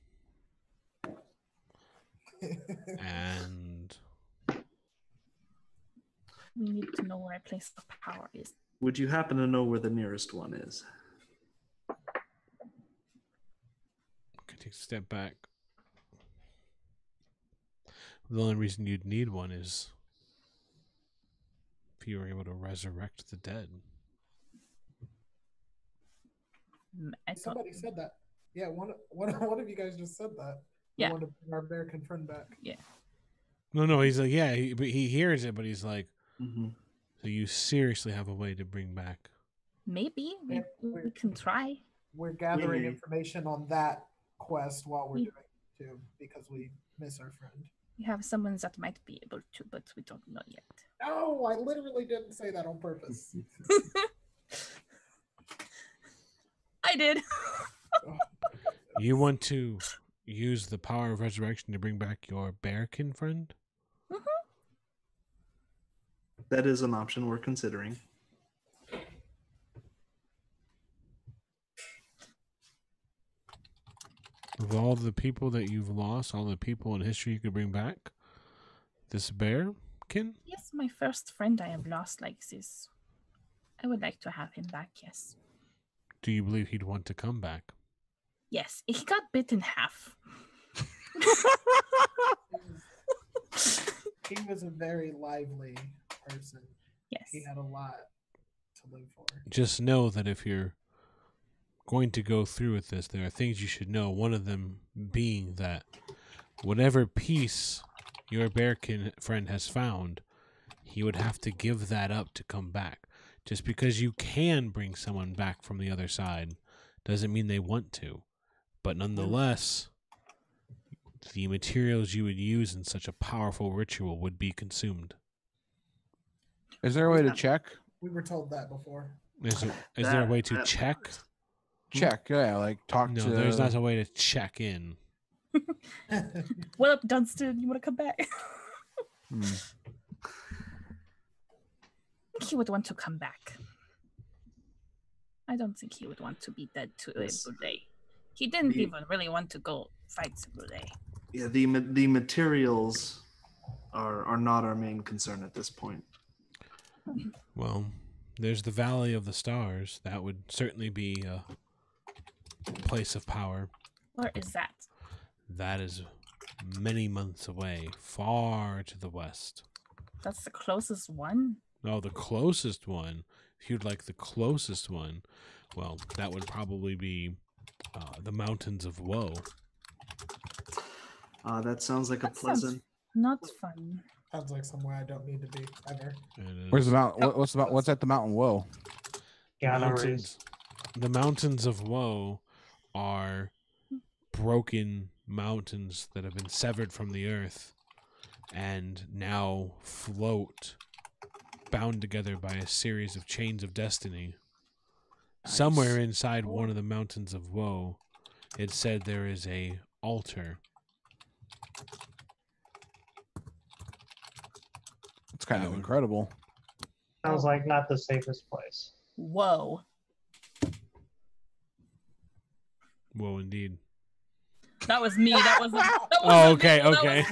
Speaker 1: And
Speaker 2: We need to know where a place of power is.
Speaker 6: Would you happen to know where the nearest one is?
Speaker 1: Could take a step back. The only reason you'd need one is if you were able to resurrect the dead.
Speaker 3: Somebody said that. Yeah, one of you guys just said that.
Speaker 2: Yeah.
Speaker 3: We want to bring our American friend back.
Speaker 2: Yeah.
Speaker 1: No, he's like, yeah, he hears it, but he's like,
Speaker 6: Mm-hmm.
Speaker 1: so you seriously have a way to bring back?
Speaker 2: Maybe we can try.
Speaker 3: We're gathering information on that quest while we're doing it too, because we miss our friend.
Speaker 2: We have someone that might be able to, but we don't know yet.
Speaker 3: No, I literally didn't say that on purpose.
Speaker 2: I did.
Speaker 1: You want to use the power of resurrection to bring back your bearkin friend?
Speaker 2: Mm-hmm.
Speaker 6: That is an option we're considering.
Speaker 1: Of all the people that you've lost, all the people in history you could bring back, this bearkin?
Speaker 2: Yes, my first friend I have lost like this. I would like to have him back, yes.
Speaker 1: Do you believe he'd want to come back?
Speaker 2: Yes, he got bit in half.
Speaker 3: He was a very lively person.
Speaker 2: Yes.
Speaker 3: He had a lot to live for.
Speaker 1: Just know that if you're going to go through with this, there are things you should know. One of them being that whatever piece your bearkin friend has found, he would have to give that up to come back. Just because you can bring someone back from the other side doesn't mean they want to. But nonetheless, the materials you would use in such a powerful ritual would be consumed.
Speaker 5: Is there a way to check?
Speaker 3: We were told that before.
Speaker 1: Is there a way to check?
Speaker 5: Check, yeah, like talk
Speaker 1: No,
Speaker 5: to...
Speaker 1: there's not a way to check in.
Speaker 2: What up, Dunstan? You want to come back? He would want to come back. I don't think he would want to be dead today. He didn't even really want to go fight today.
Speaker 6: Yeah, the materials are not our main concern at this point.
Speaker 1: Well, there's the Valley of the Stars. That would certainly be a place of power.
Speaker 2: Where is that?
Speaker 1: That is many months away, far to the west.
Speaker 2: That's the closest one?
Speaker 1: No, the closest one. If you'd like the closest one, well, that would probably be the Mountains of Woe.
Speaker 6: That sounds like a pleasant...
Speaker 2: Not fun.
Speaker 3: Sounds like somewhere I don't need to be ever.
Speaker 5: Where's the mountain? What's at the mountain? Woe.
Speaker 1: The Mountains of Woe are broken mountains that have been severed from the earth and now float, bound together by a series of chains of destiny. Nice. Somewhere inside one of the Mountains of Woe, it said there is a altar.
Speaker 5: It's kind of incredible.
Speaker 4: Sounds like not the safest place.
Speaker 2: Whoa.
Speaker 1: Whoa, indeed.
Speaker 2: That was me. That wasn't.
Speaker 1: Oh, okay, okay.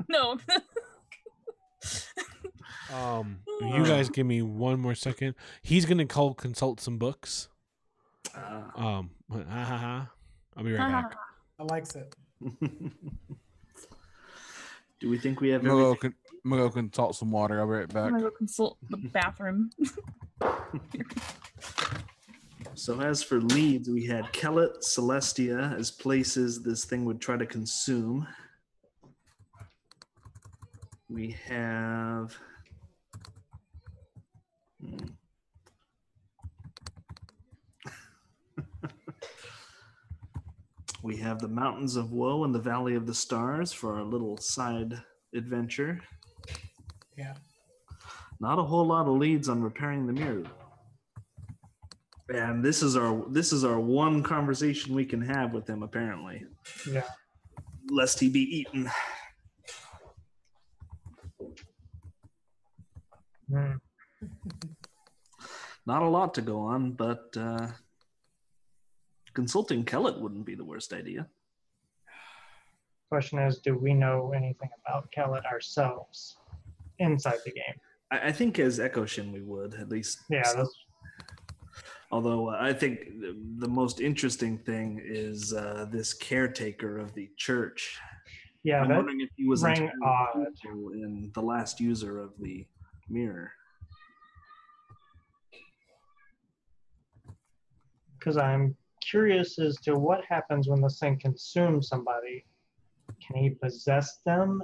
Speaker 2: No.
Speaker 1: You guys give me one more second. He's gonna consult some books. I'll be right back.
Speaker 3: I likes it.
Speaker 6: Do we think we have
Speaker 5: I'm gonna go consult some water. I'll be right back.
Speaker 2: I'm gonna go consult the bathroom.
Speaker 6: So as for leads, we had Kellet, Celestia as places this thing would try to consume. We have... we have the Mountains of Woe and the Valley of the Stars for our little side adventure.
Speaker 3: Yeah.
Speaker 6: Not a whole lot of leads on repairing the mirror. And this is our one conversation we can have with him, apparently.
Speaker 4: Yeah.
Speaker 6: Lest he be eaten. Not a lot to go on, but consulting Kellet wouldn't be the worst idea.
Speaker 4: Question is, do we know anything about Kellet ourselves? inside the game.
Speaker 6: I think as Echo Shin we would at least.
Speaker 4: Yeah.
Speaker 6: Although I think the most interesting thing is this caretaker of the church.
Speaker 4: Yeah,
Speaker 6: I'm wondering if he was
Speaker 4: rang odd
Speaker 6: in the last user of the mirror.
Speaker 4: Because I'm curious as to what happens when this thing consumes somebody. Can he possess them?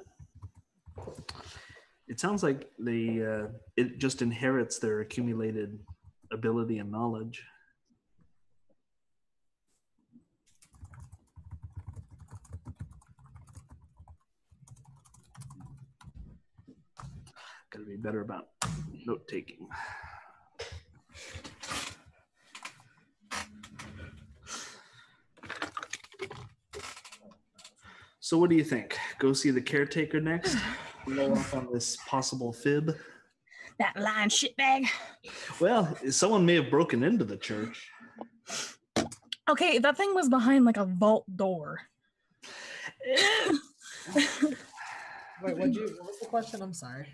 Speaker 6: It sounds like it just inherits their accumulated ability and knowledge. Gotta be better about note taking. So what do you think? Go see the caretaker next? Follow up on this possible fib?
Speaker 2: That lying shitbag.
Speaker 6: Well, someone may have broken into the church.
Speaker 2: Okay, that thing was behind like a vault door.
Speaker 3: Wait, what was the question? I'm sorry.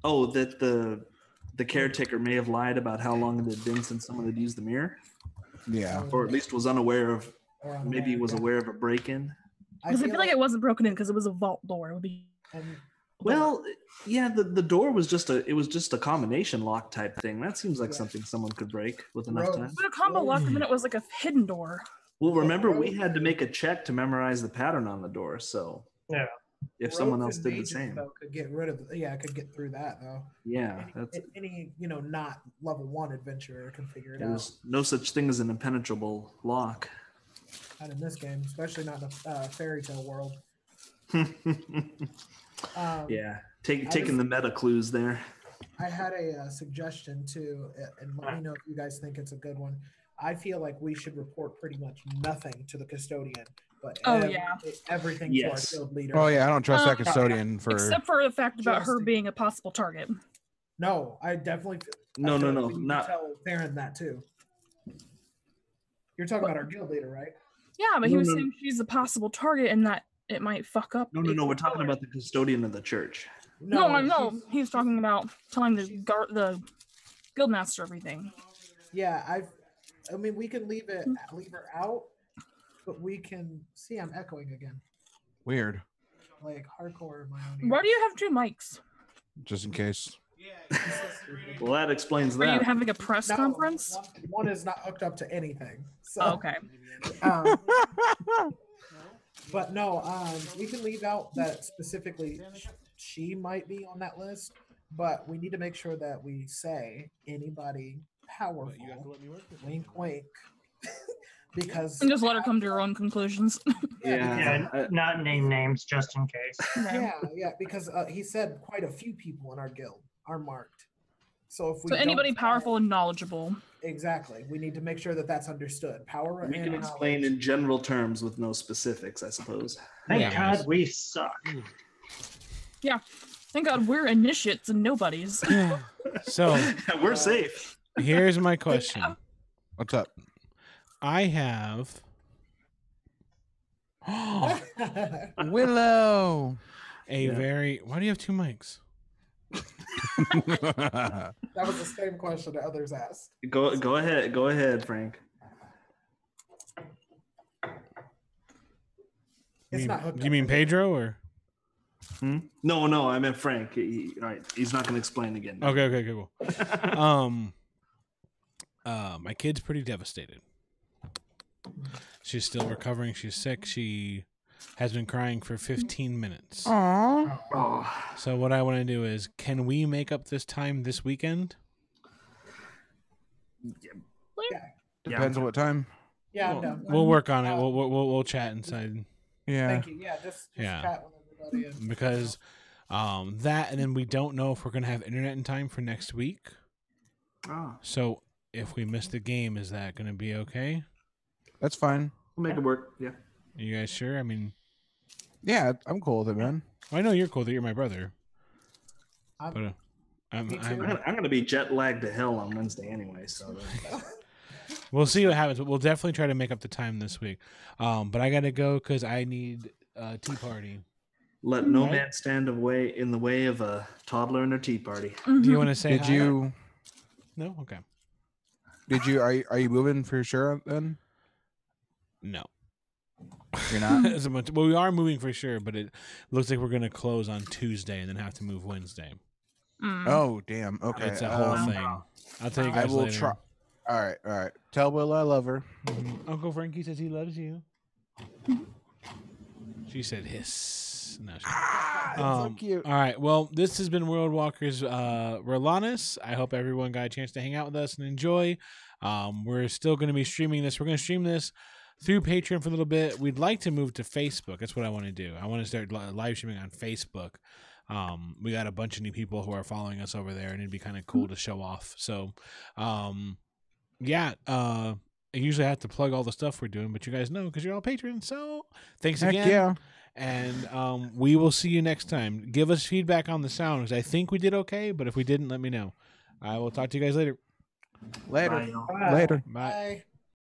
Speaker 6: Oh, that the caretaker may have lied about how long it had been since someone had used the mirror?
Speaker 5: Yeah.
Speaker 6: Or at least was unaware of, maybe was aware of a break-in?
Speaker 2: I feel like it wasn't broken in because it was a vault door. It would be.
Speaker 6: Well, yeah, the door was just a combination lock type thing. That seems like something someone could break with enough time.
Speaker 2: But a combo lock, and then it was like a hidden door.
Speaker 6: Well, remember we had to make a check to memorize the pattern on the door. So
Speaker 4: yeah,
Speaker 6: if someone else did the same,
Speaker 3: though, could get rid of. Could get through that though.
Speaker 6: Yeah,
Speaker 3: any not level 1 adventurer can figure it out.
Speaker 6: There's no such thing as an impenetrable lock.
Speaker 3: Not in this game, especially not in a fairy tale world.
Speaker 6: Yeah, taking the meta clues there.
Speaker 3: I had a suggestion too, and let me know if you guys think it's a good one. I feel like we should report pretty much nothing to the custodian, but everything to our guild leader.
Speaker 5: Oh yeah, I don't trust that custodian
Speaker 2: except for the fact about her being a possible target.
Speaker 3: No, I definitely.
Speaker 6: No, not
Speaker 3: tell Theron that too. You're talking about our guild leader, right?
Speaker 2: Yeah, but he was saying she's a possible target and that it might fuck up.
Speaker 6: No. We're talking about the custodian of the church.
Speaker 2: No, I know. He's talking about telling the guildmaster everything.
Speaker 3: Yeah, I mean, we can leave her out, but we can see. I'm echoing again.
Speaker 5: Weird.
Speaker 3: Like hardcore in my own ear.
Speaker 2: Why do you have 2 mics?
Speaker 5: Just in case.
Speaker 6: Well, that explains that.
Speaker 2: Are you having a press conference?
Speaker 3: One is not hooked up to anything. So,
Speaker 2: okay.
Speaker 3: But no, we can leave out that specifically she might be on that list, but we need to make sure that we say anybody powerful. Wink, wink. Because
Speaker 2: and just let her come to her own conclusions.
Speaker 4: Not name names just in case.
Speaker 3: Yeah, because he said quite a few people in our guild are marked. So if we
Speaker 2: anybody powerful and knowledgeable.
Speaker 3: Exactly. We need to make sure that that's understood. Power.
Speaker 6: We can explain in general terms with no specifics, I suppose.
Speaker 4: Thank God we suck.
Speaker 2: Yeah. Thank God we're initiates and nobodies.
Speaker 1: Yeah. So
Speaker 6: we're safe.
Speaker 1: Here's my question.
Speaker 5: What's up?
Speaker 1: I have
Speaker 5: Willow.
Speaker 1: Why do you have 2 mics?
Speaker 3: That was the same question that others asked.
Speaker 6: Go ahead, Frank.
Speaker 3: It's not hooked up.
Speaker 1: You mean Pedro or?
Speaker 6: No, I meant Frank. He's not going to explain again.
Speaker 1: Okay, cool. My kid's pretty devastated. She's still recovering. She's sick. She has been crying for 15 minutes.
Speaker 5: Aww.
Speaker 1: So what I want to do is, can we make up this time this weekend?
Speaker 5: Depends on what time.
Speaker 3: Yeah, no.
Speaker 1: We'll work on it. We'll chat inside.
Speaker 5: Yeah.
Speaker 3: Thank you. Yeah, just chat with everybody.
Speaker 1: Because that, and then we don't know if we're gonna have internet in time for next week. So if we miss the game, is that gonna be okay?
Speaker 5: That's fine.
Speaker 6: We'll make it work. Yeah.
Speaker 1: You guys sure? I mean,
Speaker 5: yeah, I'm cool with it, man.
Speaker 1: Well, I know you're cool that you're my brother.
Speaker 6: I'm going to be jet lagged to hell on Wednesday anyway, so
Speaker 1: we'll see what happens. But we'll definitely try to make up the time this week. But I got to go because I need a tea party.
Speaker 6: Let no man stand in the way of a toddler and a tea party.
Speaker 1: Do you want to say?
Speaker 5: Did you?
Speaker 1: No. Okay.
Speaker 5: Did you? Are you moving for sure then?
Speaker 1: No.
Speaker 5: You're not.
Speaker 1: Well, we are moving for sure, but it looks like we're going to close on Tuesday and then have to move Wednesday.
Speaker 5: Oh damn. Okay.
Speaker 1: It's a whole thing. I'll tell you guys
Speaker 5: I will
Speaker 1: later.
Speaker 5: try. All right. Tell Will I love her.
Speaker 1: Uncle Frankie says he loves you. She said hiss. No,
Speaker 5: so cute.
Speaker 1: All right. Well, this has been World Walkers Rhalanas. I hope everyone got a chance to hang out with us and enjoy. We're still going to be streaming this. We're going to stream this through Patreon for a little bit. We'd like to move to Facebook. That's what I want to do. I want to start live streaming on Facebook. We got a bunch of new people who are following us over there, and it'd be kind of cool to show off. So, I usually have to plug all the stuff we're doing, but you guys know because you're all patrons. So thanks again.
Speaker 5: Yeah.
Speaker 1: And we will see you next time. Give us feedback on the sound because I think we did okay, but if we didn't, let me know. I will talk to you guys later.
Speaker 5: Later.
Speaker 6: Bye.
Speaker 5: Later.
Speaker 1: Bye.
Speaker 3: Bye.